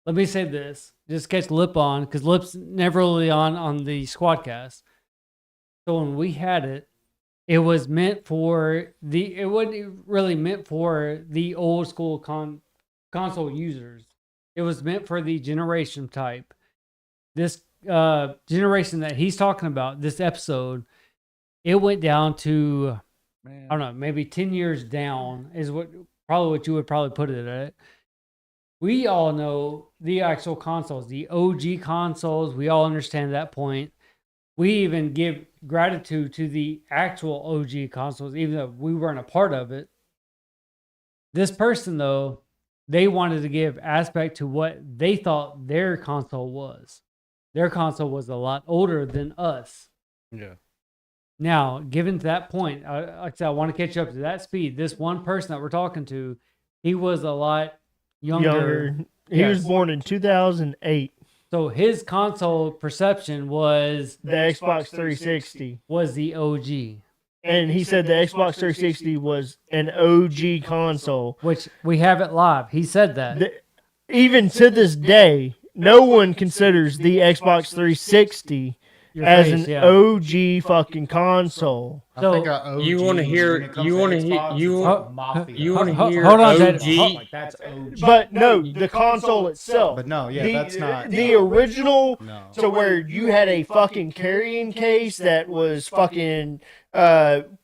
Let me say this. Just catch Lip on, because Lip's never really on the Squadcast. So when we had it, it was meant for it wasn't really meant for the old school console users. It was meant for the generation type. This generation that he's talking about, this episode, it went down to Man. I don't know, maybe 10 years down is what you would probably put it at. We all know the actual consoles, the OG consoles. We all understand that point. We even give gratitude to the actual OG consoles, even though we weren't a part of it. This person, though, they wanted to give aspect to what they thought their console was. Their console was a lot older than us. Yeah. Now, given to that point, like I said, I want to catch up to that speed. This one person that we're talking to, he was a lot younger. He was Yes. born in 2008. So his console perception was The Xbox 360. was the OG, And he said the Xbox 360 was an OG console. which we have it live. He said that. Even to this day, no one considers the Xbox 360 Your as face, an yeah. OG fucking console. I So, think OG, you wanna hear- when it comes you to wanna hear- Xbox, you it's want- like Mafia. you wanna hear hold on, Ted. OG? Like that's OG. But no, the console itself. But no, yeah, the, that's not the original. No. So where you had a fucking carrying case that was fucking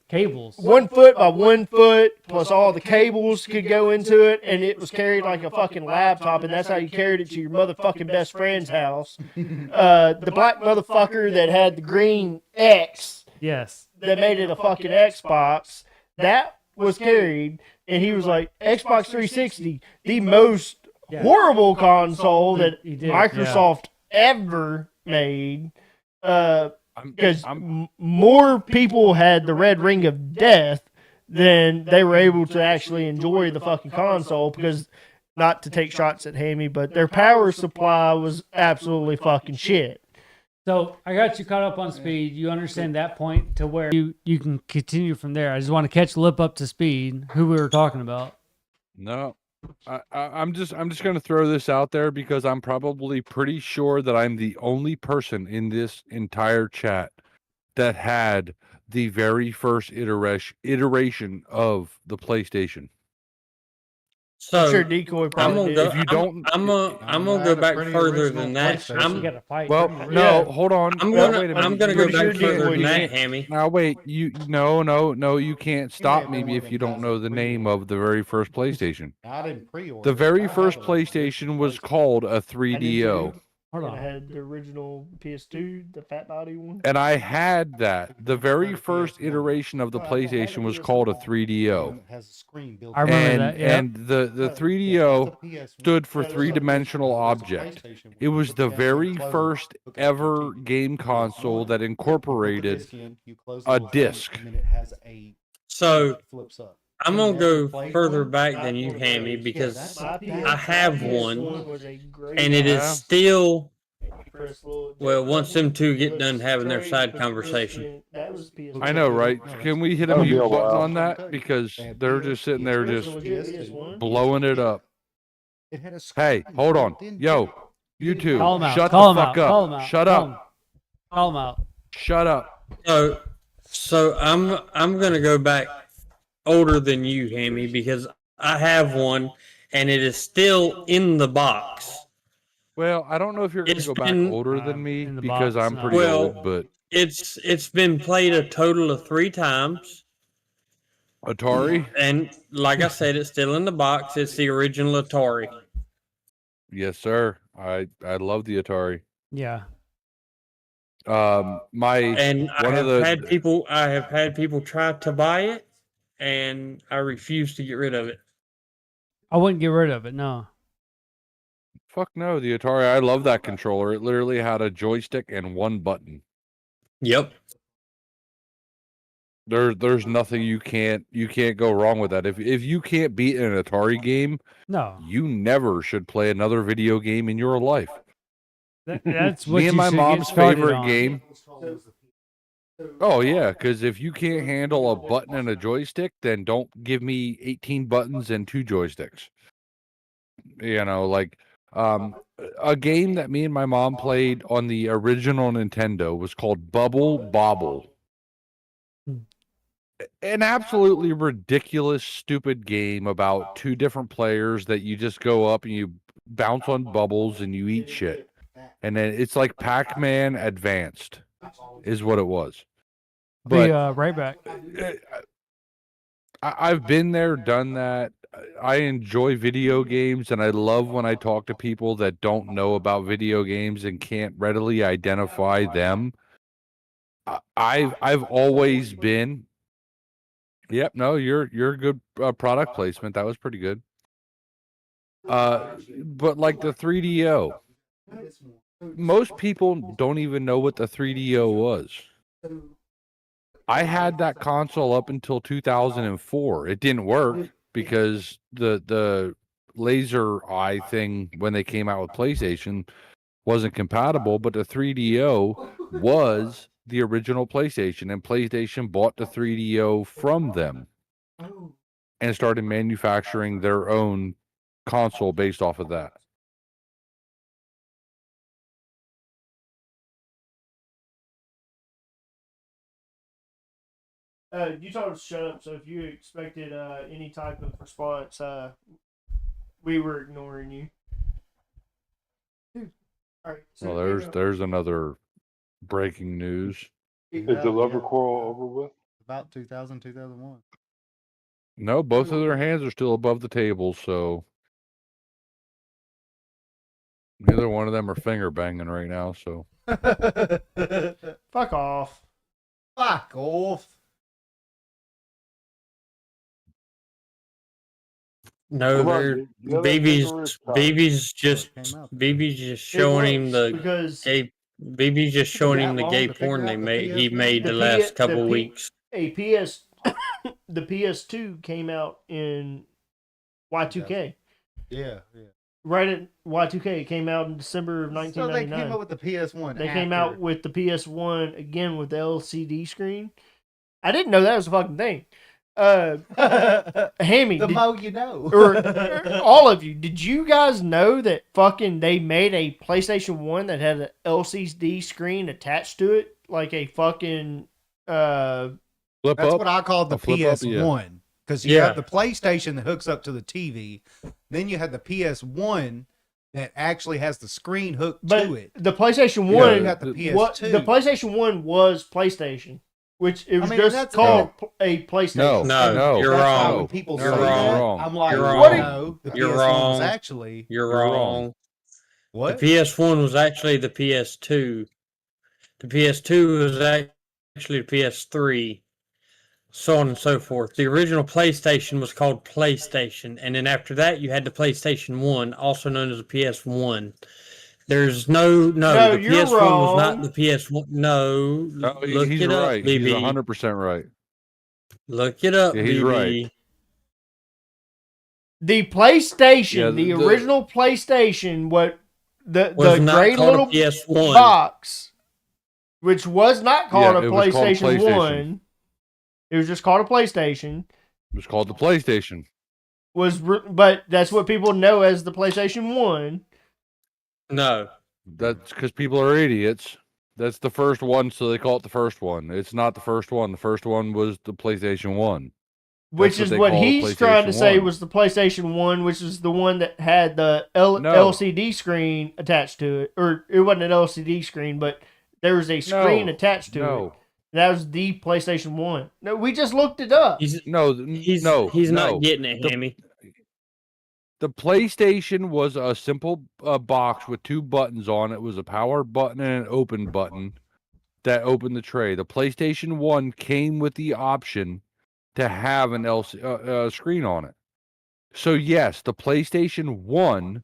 cables. 1 foot by 1 foot, plus all the cables could go into it, and it was carried like a fucking laptop, and that's how you carried it to your motherfucking best friend's house. The black motherfucker that had the green X Yes. that made it a fucking Xbox, that was carried, and he was like, Xbox 360, the most Yeah. horrible console that He did, Microsoft ever made. Because I'm more people had the red ring of death than they were able to actually enjoy the fucking console. Because, not to take shots at Hammy, but their power supply was absolutely fucking shit. So I got you caught up on speed. You understand that point to where you can continue from there. I just want to catch Lip up to speed, who we were talking about. No, I'm just going to throw this out there because I'm probably pretty sure that I'm the only person in this entire chat that had the very first iteration of the PlayStation. So I'm sure Decoy I'm probably gonna did. go. If you don't- I'm gonna go back further than that. You I'm got to fight. Well, Pretty much. no, Yeah. hold on. I'm Well, gonna wait a minute. I'm gonna You- go Pretty back sure further Decoy than did. that, Hammy. Now wait, no, you can't stop me if you don't know the name of the very first PlayStation. I didn't pre-order. The it. very I have first a PlayStation was PlayStation. called a I did 3DO. too. Hold And I on. had the original PS2, the fat body one. And I had that. The very first iteration of the PlayStation was called a 3DO. It has a screen built I remember And that, yeah. and the 3DO stood for three-dimensional object. It was the very first ever game console that incorporated a disc. And then it has a So flips up. I'm gonna go further back than you, Hammy, because I have one, and it is Yeah. still. Well, once them two get done having their side conversation. I know, right? Can we hit a Oh, mute yeah, button wow. on that? Because they're just sitting there just blowing it up. It had a Hey, screen hold on. built into Yo, it. you two, Call him out. shut Call the him fuck out. Call him up. out. Shut Call up. him. Call him out. Shut up. So I'm gonna go back older than you, Hammy, because I have one, and it is still in the box. Well, I don't know if you're going to It's go back been- older than me in the because box, I'm no. pretty Well- old, but It's been played a total of 3 times, Atari? and like I said, it's still in the box. It's the original Atari. Yes, sir. I love the Atari. Yeah. My And I One have of the- had people try to buy it, and I refuse to get rid of it. I wouldn't get rid of it, no. fuck no, the Atari, I love that controller. It literally had a joystick and one button. Yep. There's nothing you can't go wrong with that. If you can't beat an Atari game, No. you never should play another video game in your life. That's what Me you and my should get mom's started favorite on. game. Oh yeah, because if you can't handle a button and a joystick, then don't give me 18 buttons and 2 joysticks. You know, like a game that me and my mom played on the original Nintendo was called Bubble Bobble. An absolutely ridiculous, stupid game about 2 different players that you just go up and you bounce on bubbles and you eat shit. And then it's like Pac-Man Advanced is what it was. Be But right back. I've been there, done that. I enjoy video games, and I love when I talk to people that don't know about video games and can't readily identify them. I've always been. Yep, no, you're good product placement. That was pretty good. But like the 3DO, most people don't even know what the 3DO was. I had that console up until 2004. It didn't work because the laser eye thing when they came out with PlayStation wasn't compatible, but the 3DO was the original PlayStation, and PlayStation bought the 3DO from them and started manufacturing their own console based off of that. You told us to shut up, so if you expected any type of response, we were ignoring you. All right. So Well, there's another breaking news. Is the lover quarrel over with? About 2000, 2001. No, both of their hands are still above the table, so neither one of them are finger banging right now. So fuck off. Fuck off. No, Come on, they're dude. You know that baby's kangaroo style. baby's just showing him the because gay baby's just showing him the long gay to figure porn out they the made he PS1? made the The last P- couple the P- weeks. the PS2 came out in Y2K. Yeah. Right at Y2K, it came out in December of So they 1999. came up with the PS1. They came out with the PS1 again with the LCD screen. I didn't know that was a fucking thing. Hammy, the more you know. or all of you, did you guys know that fucking they made a PlayStation 1 that had an LCD screen attached to it? Like a fucking flip That's up. what I called the A flip up, yeah. PS1. Because you Yeah. have the PlayStation that hooks up to the TV. Then you have the PS1 that actually has the screen hooked but to it. the PlayStation Then 1 you got the PS2. what the PlayStation 1 was PlayStation, which it was I mean, just that's- called a PlayStation. No, you're That's why wrong. when people You're say wrong. that, Wrong. I'm like, You're what? wrong. No, the You're PS1 was wrong. actually You're You're wrong. wrong. what? The PS1 was actually the PS2. The PS2 was actually the PS3. So on and so forth. The original PlayStation was called PlayStation, and then after that, you had the PlayStation 1, also known as the PS1. There's no, No, the you're PS1 was not wrong. the PS1. No, No, look he's it up, right. He's BB. 100% right. Look it up, Yeah, he's BB. right. The PlayStation, Yeah, the the- original PlayStation, what the Was not gray called a little PS1. box, which was not called Yeah, a it was called PlayStation PlayStation. 1. It was just called a PlayStation. It was called the PlayStation. But that's what people know as the PlayStation 1. No, That's because people are idiots. That's the first one, so they call it the first one. It's not the first one. The first one was the PlayStation 1. Which what is they what call he's trying to PlayStation say 1. was the PlayStation 1, which is the one that had the No. LCD screen attached to it. Or it wasn't an LCD screen, but there was a screen No. attached to it. No. That was the PlayStation 1. No, we just looked it up. he's He's he's no. not getting it, The- Hammy. The PlayStation was a simple box with two buttons on it. It was a power button and an open button that opened the tray. The PlayStation 1 came with the option to have an screen on it. So yes, the PlayStation 1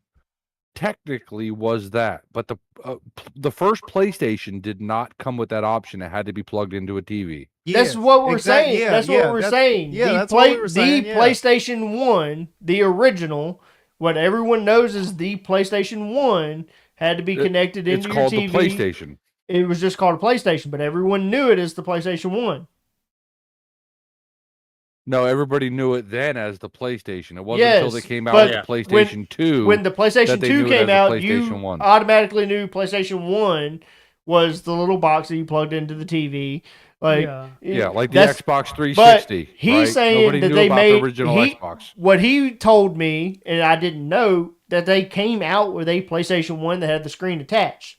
technically was that, but the first PlayStation did not come with that option. It had to be plugged into a TV. That's what we're saying. That's what we're saying. Yeah, the that's what we were saying. The Yeah. PlayStation 1, the original, what everyone knows is the PlayStation 1, had to be connected It's into your called TV. the PlayStation. It was just called a PlayStation, but everyone knew it as the PlayStation 1. No, everybody knew it then as the PlayStation. It wasn't Yes, until they came out but with the PlayStation 2. When the PlayStation that they 2 knew it came as the out, you PlayStation 1. automatically knew PlayStation 1 was the little box that you plugged into the TV. Like, Yeah, like the that's- Xbox But 360. he's right? saying Nobody that knew they about made the original Xbox. What he told me, and I didn't know, that they came out with a PlayStation 1 that had the screen attached.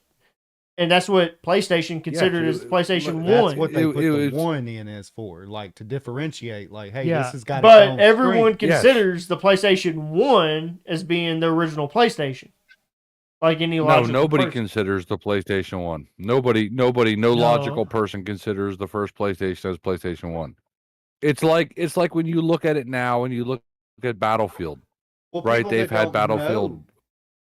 And that's what PlayStation considered as PlayStation That's 1. what they It- put it the was- one in is for, like to differentiate. Like, hey, Yeah. this has got its But own everyone screen. Yes. considers the PlayStation 1 as being the original PlayStation. Like any No, logical nobody person. considers the PlayStation 1. Nobody, no logical person considers the first PlayStation as PlayStation 1. It's like when you look at it now and you look at Battlefield, Well, right? people They've that had don't Battlefield. know-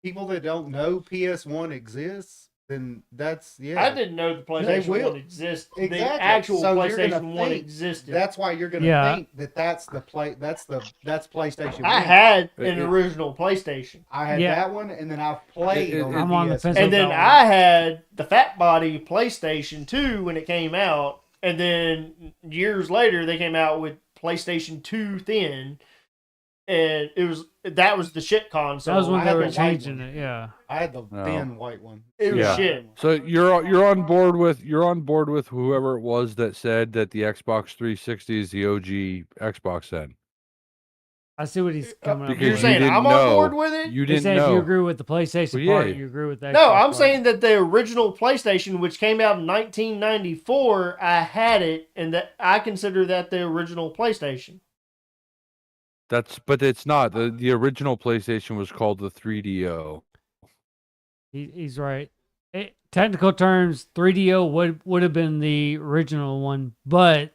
people that don't know PS1 exists, then that's I didn't know the PlayStation will. 1 existed. The Exactly. actual So you're gonna PlayStation 1 think existed. That's why you're gonna Yeah. think that that's PlayStation. I 1. had an It- original PlayStation. I had Yeah. that one, and then I've played It- on. I'm on the PS1. fence And with then that I had the fat body PlayStation 2 when it came out. And then years later, they came out with PlayStation 2 Thin. And that was the shit console. That was when I they had were the white changing one. it. Yeah. I had the No. thin white one. It was Yeah. shit. So you're on board with whoever it was that said that the Xbox 360 is the OG Xbox then. I see what he's coming up Because You're with. you saying didn't I'm know. on board with it? You He didn't said if you know. agree with the PlayStation Well, part, yeah. you agree with that. No, I'm saying that the original PlayStation, which came out in 1994, I had it, and that I consider that the original PlayStation. But it's not. The original PlayStation was called the 3DO. He's right. Technical terms, 3DO would have been the original one, but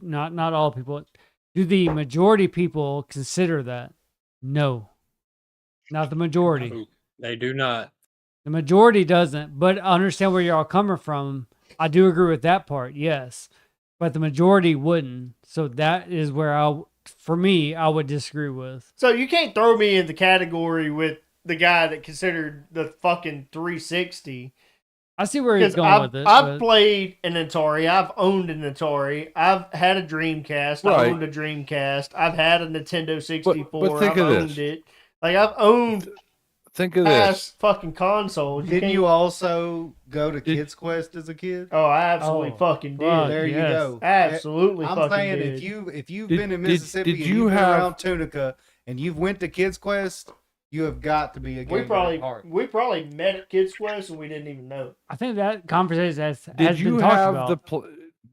not all people, do the majority people consider that? No, not the majority. No, they do not. The majority doesn't, but I understand where you're all coming from. I do agree with that part, yes, but the majority wouldn't. So that is where I would disagree with. So you can't throw me in the category with the guy that considered the fucking 360. I see where he's Because going with it. I've but- played an Atari. I've owned an Atari. I've had a Dreamcast. I Right. owned a Dreamcast. I've had a Nintendo 64. think I've of owned this. it. Like, I've owned Think of this. past fucking consoles. Didn't can't- you also go to Kids Quest as a kid? Oh, I absolutely Oh, fucking did. fuck. There you yes. go. Absolutely I'm fucking saying did. if you've Did- been in did- Mississippi did and you you've been have- around Tunica and you've went to Kids Quest, you have got to be a we gamer probably at heart. met at Kids Quest and we didn't even know it. I think that conversation has Did you been talked have about.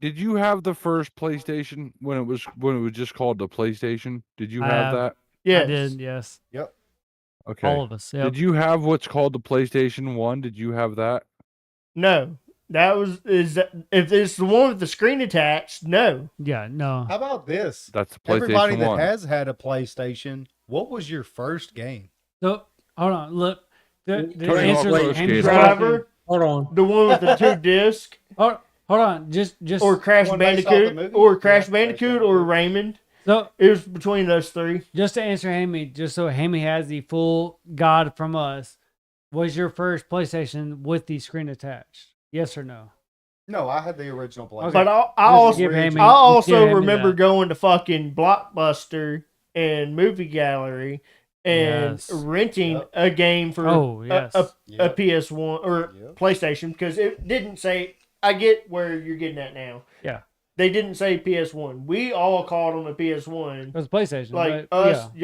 Did you have the first PlayStation when it was just called the PlayStation? Did you I have have. that? Yes. I did, yes. Yep. Okay. All of us. Yep. Did you have what's called the PlayStation 1? Did you have that? No. If it's the one with the screen attached, no. Yeah, no. How about this? That's the PlayStation Everybody that 1. has had a PlayStation, what was your first game? So, hold on. Look. The Tony Hawk answer Pro to Amy's Skater. Driver, Hold on. the one with the 2 disc, Hold on. Just or Crash One based off the Bandicoot, movie? or Crash Yeah, Crash Bandicoot, or Bandicoot. Raymond. so It was between those three. just to answer Amy, just so Amy has the full guide from us, was your first PlayStation with the screen attached? Yes or no? No, I had the original PlayStation. But I Just also, give Amy- I just also give Amy remember that. going to fucking Blockbuster and Movie Gallery and Yes. renting Yep. a game for Oh, yes. a Yep. PS1 or Yep. PlayStation because it didn't say. I get where you're getting at now. Yeah. They didn't say PS1. We all called them a It PS1. was PlayStation. Like but, us,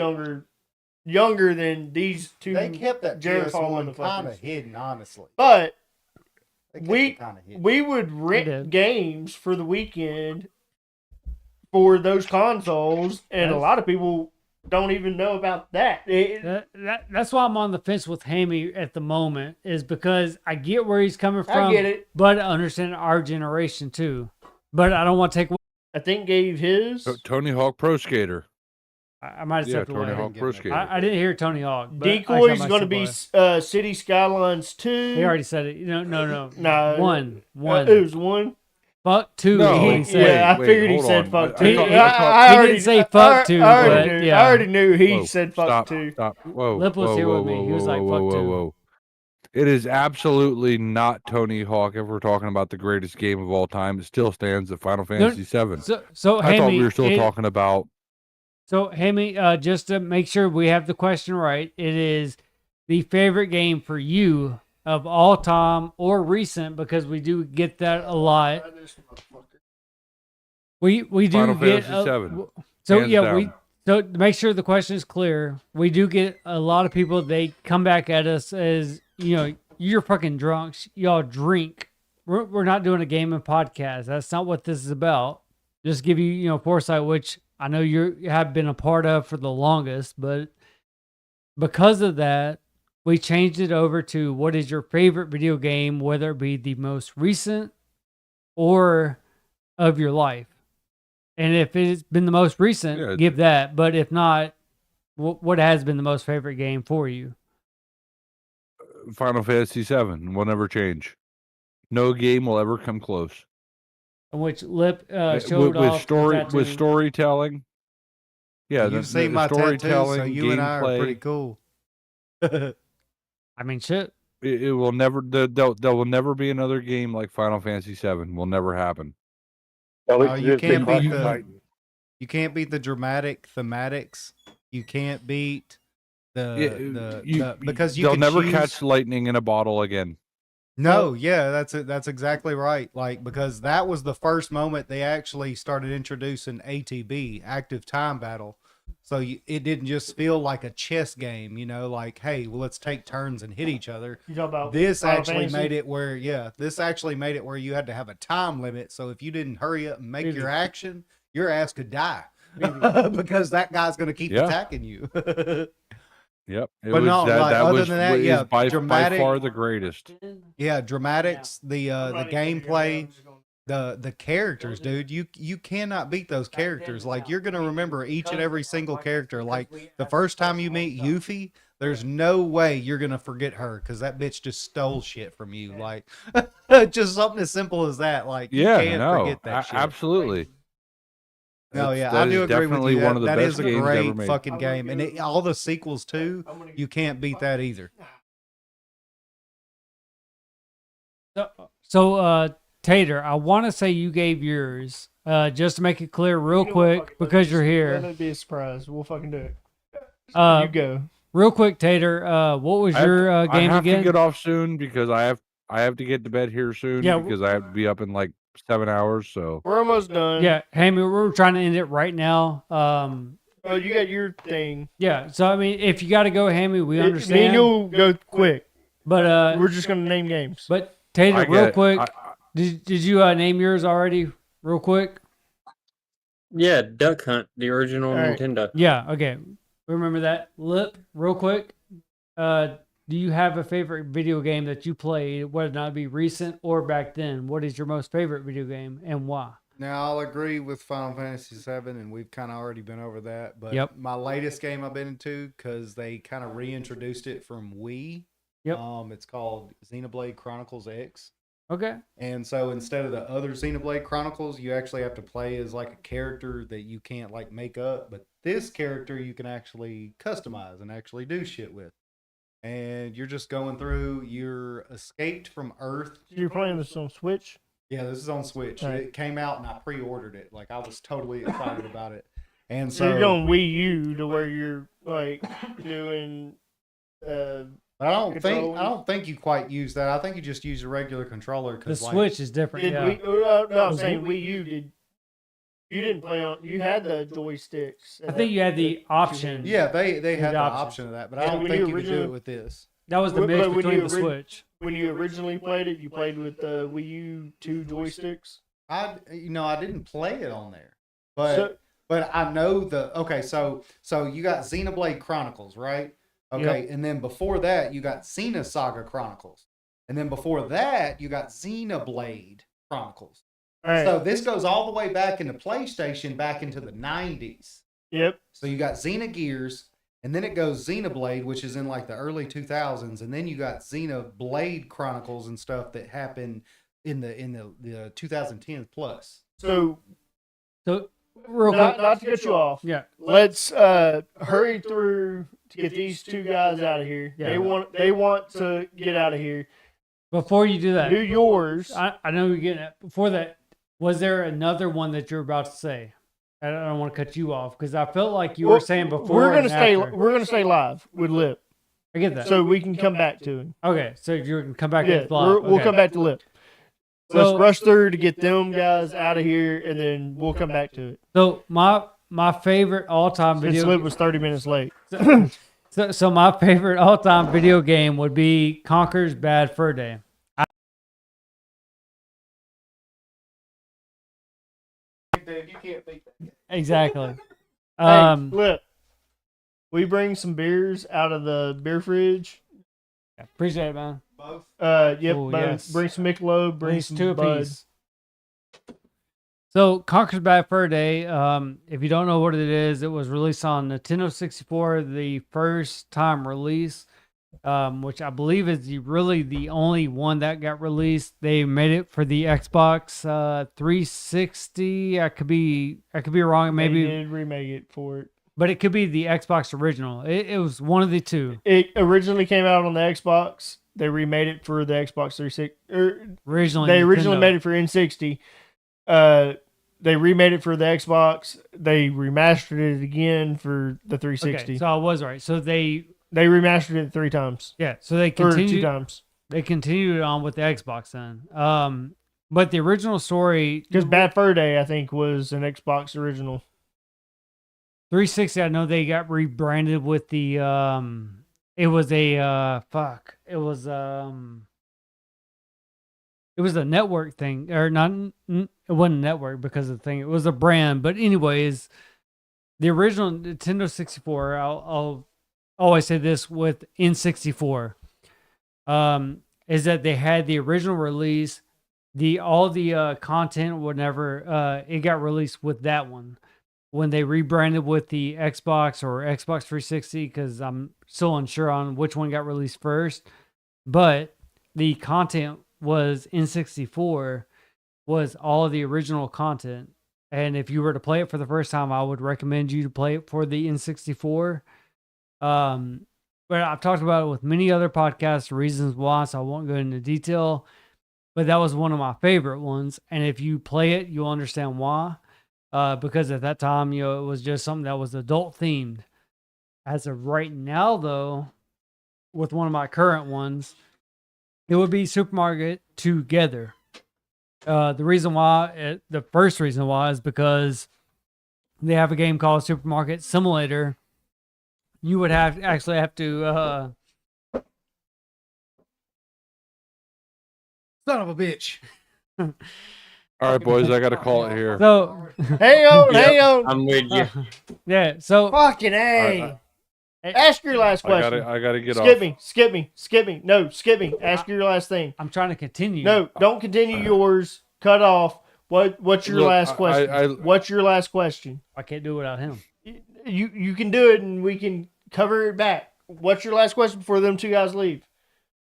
younger than these two. They kept that Jared Hall PS1 kind of motherfuckers. hidden, honestly. But They kept we- it kind of hidden. we would rent did. games for the weekend for those consoles, and a Yes. lot of people don't even know about that. That's why I'm on the fence with Hammy at the moment, is because I get where he's coming from. I get it. But I understand our generation too. But I don't want to take. I think gave his Tony Hawk Pro Skater. I might have Yeah, stepped Tony away. Hawk Pro Skater. I didn't hear Tony Hawk. But Decoy's I going to be stepped away. City Skylines 2. He already said it. No. No. One. It was one. Fuck two. No, is what he said. Yeah, I wait, figured he hold said on. fuck I two. thought- He didn't say fuck two, I already but knew, yeah. I already knew he Whoa, said fuck stop, two. Stop. Whoa. Lip was whoa, here whoa, with me. whoa, He was whoa, like, whoa, fuck whoa, two. whoa. It is absolutely not Tony Hawk. If we're talking about the greatest game of all time, it still stands at Final Fantasy VII. So I thought we Hammy, were still talking about. So, Hammy, just to make sure we have the question right, it is the favorite game for you of all time or recent, because we do get that a lot. We do Final get Fantasy VII. so Hands yeah down. So to make sure the question is clear, we do get a lot of people. They come back at us as, you're fucking drunks. Y'all drink. We're not doing a gaming podcast. That's not what this is about. Just give you, foresight, which I know you have been a part of for the longest, but because of that, we changed it over to what is your favorite video game, whether it be the most recent or of your life. And if it's been the most recent, give that. But if not, what has been the most favorite game for you? Final Fantasy VII will never change. No game will ever come close. Which Lip showed off with storytelling. Yeah, You've seen my tattoos, so you and I are pretty cool. I mean, shit. It will never. There will never be another game like Final Fantasy VII. Will never happen. You can't beat the dramatic thematics. You can't beat because they'll never catch lightning in a bottle again. No, yeah, that's exactly right. Like, because that was the first moment they actually started introducing ATB, active time battle. So it didn't just feel like a chess game, like, hey, well, let's take turns and hit each other. You talking about this actually made it where, you had to have a time limit. So if you didn't hurry up and make your action, your ass could die because that guy's going to keep attacking you. Yep. But other than that, by far the greatest. Yeah, dramatics, the gameplay, the characters, dude. You cannot beat those characters. Like, you're gonna remember each and every single character. Like, the first time you meet Yuffie, there's no way you're gonna forget her because that bitch just stole shit from you. Like, just something as simple as that. Like, you can't forget that shit. Absolutely. No, yeah, I do agree with you. That is a great fucking game, and all the sequels too. You can't beat that either. So, Tater, I want to say you gave yours, just to make it clear, real quick, because you're here. Let it be a surprise. We'll fucking do it. You go. Real quick, Tater. What was your game again? I have to get off soon because I have to get to bed here soon. Yeah, because I have to be up in like 7 hours. So we're almost done. Yeah, Hammy, we're trying to end it right now. Oh, you got your thing. Yeah, so I mean, if you got to go, Hammy, we understand. Me and you'll go quick, but we're just gonna name games. But Tater, real quick, did you name yours already? Real quick. Yeah, Duck Hunt, the original Nintendo. Yeah, okay, remember that. Lip, real quick. Do you have a favorite video game that you played, whether or not it be recent or back then? What is your most favorite video game and why? Now, I'll agree with Final Fantasy VII, and we've kind of already been over that. But my latest game I've been into, because they kind of reintroduced it from Wii. Yep. It's called Xenoblade Chronicles X. Okay. And so instead of the other Xenoblade Chronicles, you actually have to play as like a character that you can't like make up. But this character you can actually customize and actually do shit with. And you're just going through, you're escaped from Earth. You're playing this on Switch? Yeah, this is on Switch. Right. It came out and I pre-ordered it. Like, I was totally excited about it. And so you're going Wii U to where you're like doing I don't think you quite use that. I think you just use a regular controller. The Switch is different. No, I'm saying Wii U you didn't play on. You had the joysticks. I think you had the option. Yeah, they had the option of that, but I don't think you could do it with this. That was the mix between the Switch. When you originally played it, you played with the Wii U 2 joysticks. I didn't play it on there, but I know so you got Xenoblade Chronicles, right? Okay, and then before that you got Xenosaga Chronicles, and then before that you got Xenoblade Chronicles. Right. So this goes all the way back into PlayStation, back into the 90s. Yep. So you got Xenogears, and then it goes Xenoblade, which is in like the early 2000s, and then you got Xenoblade Chronicles and stuff that happened in the 2010 plus. So real quick, not to get you off. Yeah. Let's hurry through to get these two guys out of here. Yeah. They want to get out of here. Before you do that, do yours. I know you're getting it. Before that, was there another one that you're about to say? I don't want to cut you off because I felt like you were saying before. We're gonna stay live with Lip. I get that. So we can come back to him. Okay, so you're gonna come back to live. We'll come back to Lip. So let's rush through to get them guys out of here, and then we'll come back to it. So my my favorite all-time Since video. Lip was 30 minutes late. So my favorite all-time video game would be Conker's Bad Fur Day. You can't beat that. Exactly. Hey, Lip, we bring some beers out of the beer fridge. Appreciate it, man. Both. Yep, Oh, both. yes. Bring some Michelob, At bring least some two Bud. apiece. So Conker's Bad Fur Day, if you don't know what it is, it was released on Nintendo 64, the first time release, which I believe is really the only one that got released. They made it for the Xbox 360. I could be wrong. Maybe They did remake it for it. but it could be the Xbox original. It was one of the two. It originally came out on the Xbox. They remade it for the Xbox 360. Originally, They originally Nintendo. made it for N60. They remade it for the Xbox. They remastered it again for the 360. Okay, so I was right. So they remastered it 3 times. so they Or 2 continued. times. They continued on with the Xbox then. But the original story, Because Bad Fur Day, I think, was an Xbox original. 360, I know they got rebranded with the it was a it was a network thing, or not. It wasn't a network because of the thing. It was a brand, but anyways, the original Nintendo 64. I'll always say this with N64, is that they had the original release, all the content whenever it got released with that one. When they rebranded with the Xbox or Xbox 360, because I'm still unsure on which one got released first, but the content was N64, was all of the original content. And if you were to play it for the first time, I would recommend you to play it for the N64. But I've talked about it with many other podcasts, reasons why, so I won't go into detail. But that was one of my favorite ones. And if you play it, you'll understand why. Because at that time, it was just something that was adult themed. As of right now, though, with one of my current ones, it would be Supermarket Together. The reason why, the first reason why, is because they have a game called Supermarket Simulator. You would actually have to. Son of a bitch. All right, boys, I got to call it here. So, Hang on. I'm with you. yeah. So, Fucking A. Ask your last question. I gotta get Skip off. me. No, skip me. Ask your last thing. I'm trying to continue. No, don't continue yours. Cut off. What's your Look, last question? What's your last question? I can't do it without him. You can do it and we can cover it back. What's your last question before them 2 guys leave?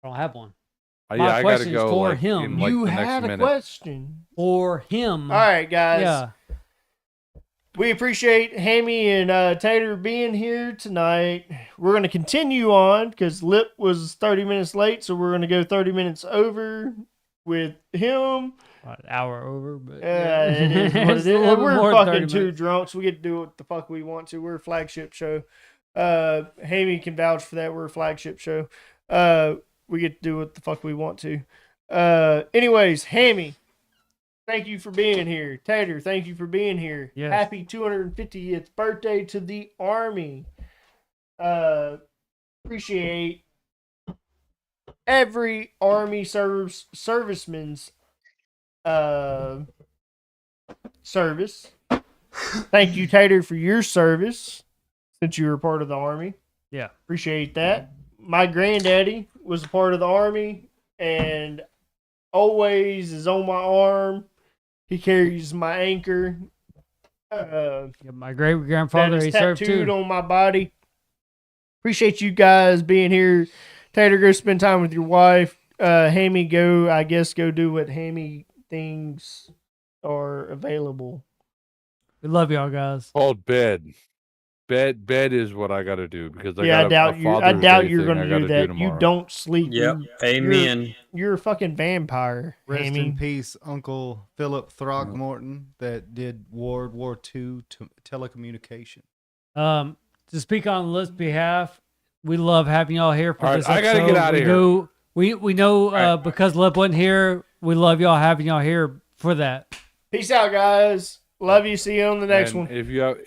I don't have one. Yeah, My I gotta question is go for like, him. in, like, You the next had a minute. question. For him. All right, guys. Yeah. We appreciate Hammy and Tater being here tonight. We're going to continue on because Lip was 30 minutes late, so we're going to go 30 minutes over with him. About an hour over, but It is what It's it a is. little bit We're more than 30 fucking too minutes. drunk, so we get to do what the fuck we want to. We're a flagship show. Hammy can vouch for that. We're a flagship show. We get to do what the fuck we want to. Anyways, Hammy, thank you for being here. Tater, thank you for being here. Yes. Happy 250th birthday to the Army. Appreciate every Army serviceman's service. Thank you, Tater, for your service since you were part of the Army. Yeah. Appreciate that. My granddaddy was a part of the Army and always is on my arm. He carries my anchor. Yeah, my great grandfather, That he is served tattooed too. on my body. Appreciate you guys being here. Tater, go spend time with your wife. Hammy, go do what Hammy things are available. We love y'all guys. Called bed. Bed is what I got to do because I Yeah, got I doubt you. I Father's doubt Day you're thing gonna I do gotta that. You tomorrow. don't sleep. Yep. Amen. You're a fucking vampire. Rest Hammy. in peace, Uncle Philip Throckmorton, that did World War II telecommunication. To speak on Liz' behalf, we love having y'all here for All right, this I episode. gotta get outta here. We know because Lip wasn't here, we love y'all having y'all here for that. Peace out, guys. Love you. See you on the next And one. if you have,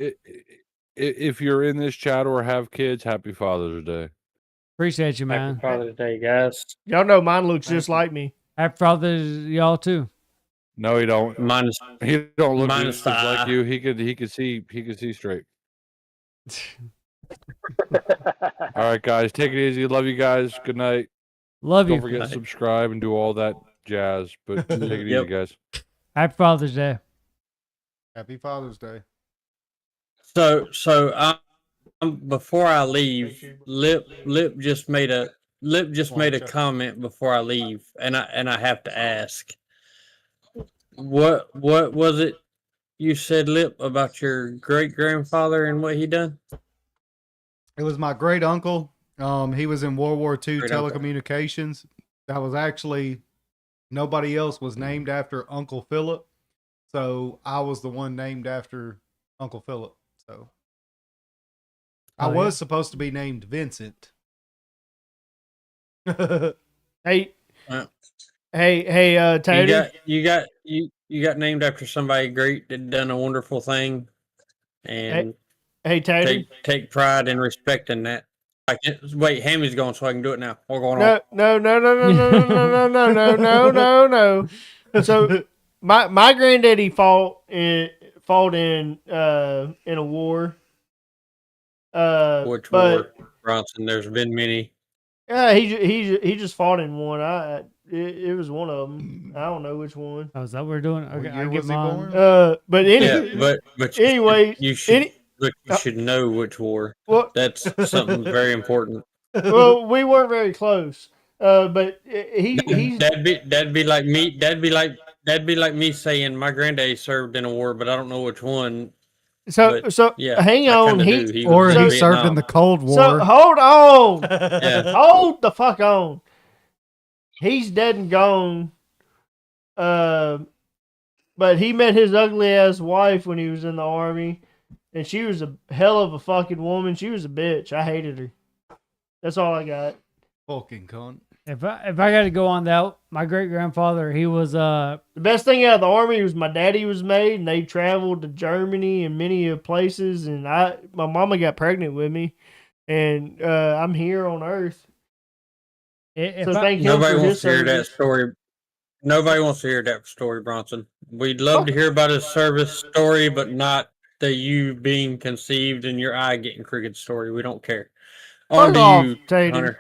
if you're in this chat or have kids, happy Father's Day. Appreciate you, man. Happy Father's Day, guys. Y'all know mine looks just like me. Happy Father's to y'all too. No, he don't. Minus He don't look minus just like the you. He could see straight. All right, guys, take it easy. Love you guys. Good night. Love Don't you. forget to subscribe and do all that jazz. But take it Yep. easy, guys. Happy Father's Day. Happy Father's Day. So before I leave, Lip just made a comment before I leave, and I have to ask, what was it you said, Lip, about your great grandfather and what he done? It was my great uncle. He was in World War II Great uncle. telecommunications. That was actually nobody else was named after Uncle Philip, so I was the one named after Uncle Philip. So I Oh, yeah. was supposed to be named Vincent. Hey, Uh, Tater. you got named after somebody great that done a wonderful thing, and Hey, Tater. take pride in respecting that. Wait, Hammy's going, so I can do it now. What's going No, on? no, no, no, no, no, no, no, no, no, no, no. So my granddaddy fought in a war. Which But war, Bronson? There's been many. yeah, he just fought in one. It was one of them. I don't know which one. Oh, is that what we're doing? What Okay, year I get was he mine. born? But Yeah, but anyway, you should know which war. well, That's something very important. well, we weren't very close. But he's That'd be like me. That'd be like me saying my granddaddy served in a war, but I don't know which one. so But so. yeah, Hang I on, kinda do. He Or was he in served in Vietnam. the Cold War. so hold on, Yeah. hold the fuck on. He's dead and gone. But he met his ugly ass wife when he was in the army, and she was a hell of a fucking woman. She was a bitch. I hated her. That's all I got. Fucking cunt. If I got to go on that, my great grandfather, he was The best thing out of the army was my daddy was made, and they traveled to Germany and many places. And my mama got pregnant with me, and I'm here on Earth. if So I, thank him Nobody for wants his to hear that service. story. Nobody wants to hear that story, Bronson. We'd love to hear about his service story, but not the you being conceived and your eye getting crooked story. We don't care. On Fuck to off, you, Tater. Hunter.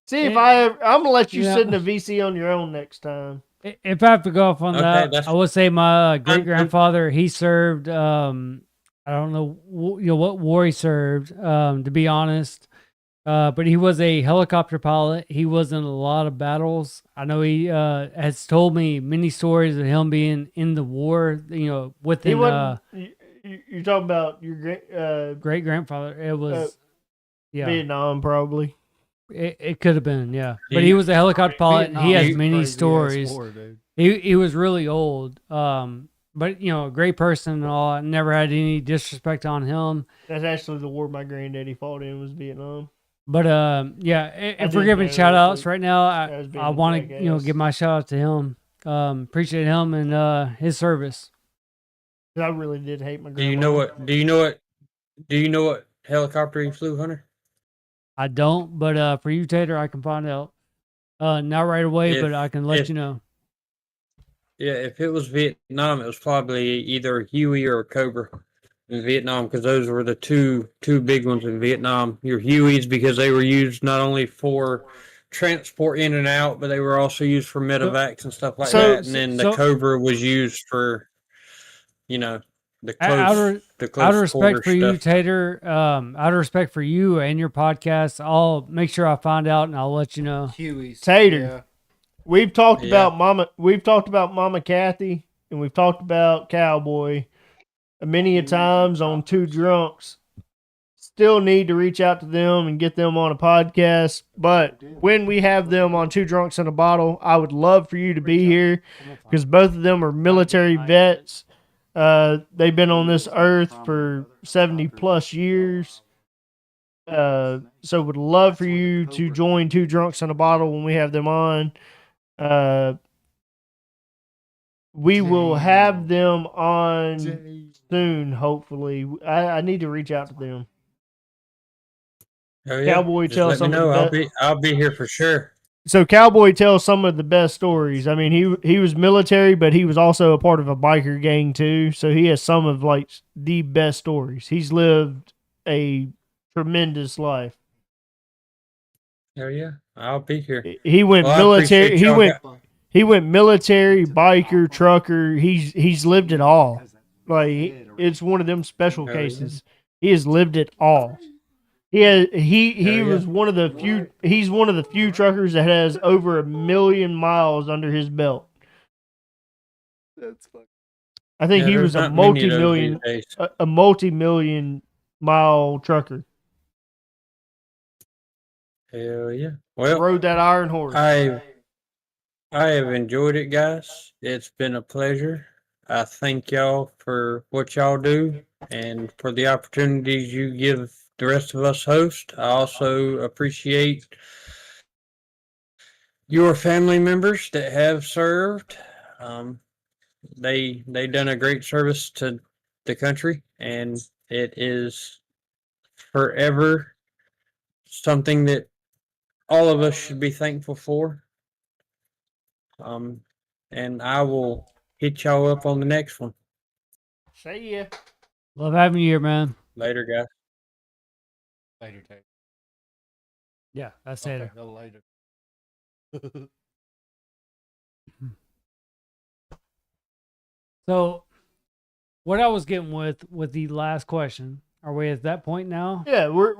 See if Yeah. I'm gonna let you Yeah. sit in a VC on your own next time. if I have to go off on Okay, that, that's I would say my fine. great grandfather, he served. I don't know, what war he served. To be honest, but he was a helicopter pilot. He was in a lot of battles. I know he has told me many stories of him being in the war. He Within wasn't. You're talking about your great grandfather. It was yeah. Vietnam, probably. It could have been, yeah. Do But he you- was a helicopter pilot, and he Vietnam has is a many crazy-ass stories. war, dude. He was really old, but a great person and all. I never had any disrespect on him. That's actually the war my granddaddy fought in, was Vietnam. But yeah, if we're didn't giving know shout that, outs but right now, I was being I a want to jackass. give my shout out to him. Appreciate him and his service. I really did hate my Do grandma. you know what helicopter he flew, Hunter? I don't, but for you, Tater, I can find out. Not right away, but I can let if- you know. Yeah, if it was Vietnam, it was probably either Huey or a Cobra in Vietnam, because those were the two big ones in Vietnam. Your Hueys, because they were used not only for transport in and out, but they were also used for medevacs and stuff like so- that. And then so- the Cobra was used for, the Out close, of- the Out close of respect quarter for you, stuff. Tater, out of respect for you and your podcast, I'll make sure I find out and I'll let you know. Huey's. Tater. Yeah. We've talked Yeah. about Mama. We've talked about Mama Kathy, and we've talked about Cowboy many a times on Two Drunks. Still need to reach out to them and get them on a podcast. But when we have them on Two Drunks in a Bottle, I would love for you to be here because both of them are military vets. They've been on this earth for 70 plus years. So would love for you to join Two Drunks in a Bottle when we have them on. We will Damn. have them on soon, hopefully. I need to reach out to them. Oh yeah. Cowboy Just tells let me some of know. the I'll be here for sure. So Cowboy tells some of the best stories. I mean, he was military, but he was also a part of a biker gang too. So he has some of like the best stories. He's lived a tremendous life. Oh yeah. I'll be here. He went Well, I military. appreciate He y'all went got- he went military, biker, trucker. He's lived it all. Like it's one of them special Oh, yeah. cases. He has lived it all. He Yeah. was one of the few. He's one of the few truckers that has over 1 million miles under his belt. That's fucking. I think Yeah, he there's was a not many of those multi-million these days. a multi-million mile trucker. Hell yeah. Well, Rode that iron horse. I have enjoyed it, guys. It's been a pleasure. I thank y'all for what y'all do and for the opportunities you give the rest of us host. I also appreciate your family members that have served. Um, they done a great service to the country, and it is forever something that all of us should be thankful for. Um, and I will hit y'all up on the next one. See ya. Love having you here, man. Later, guys. Later, Tate. Yeah, that's Okay, it. no later. So, what I was getting with the last question, are we at that point now? Yeah, we're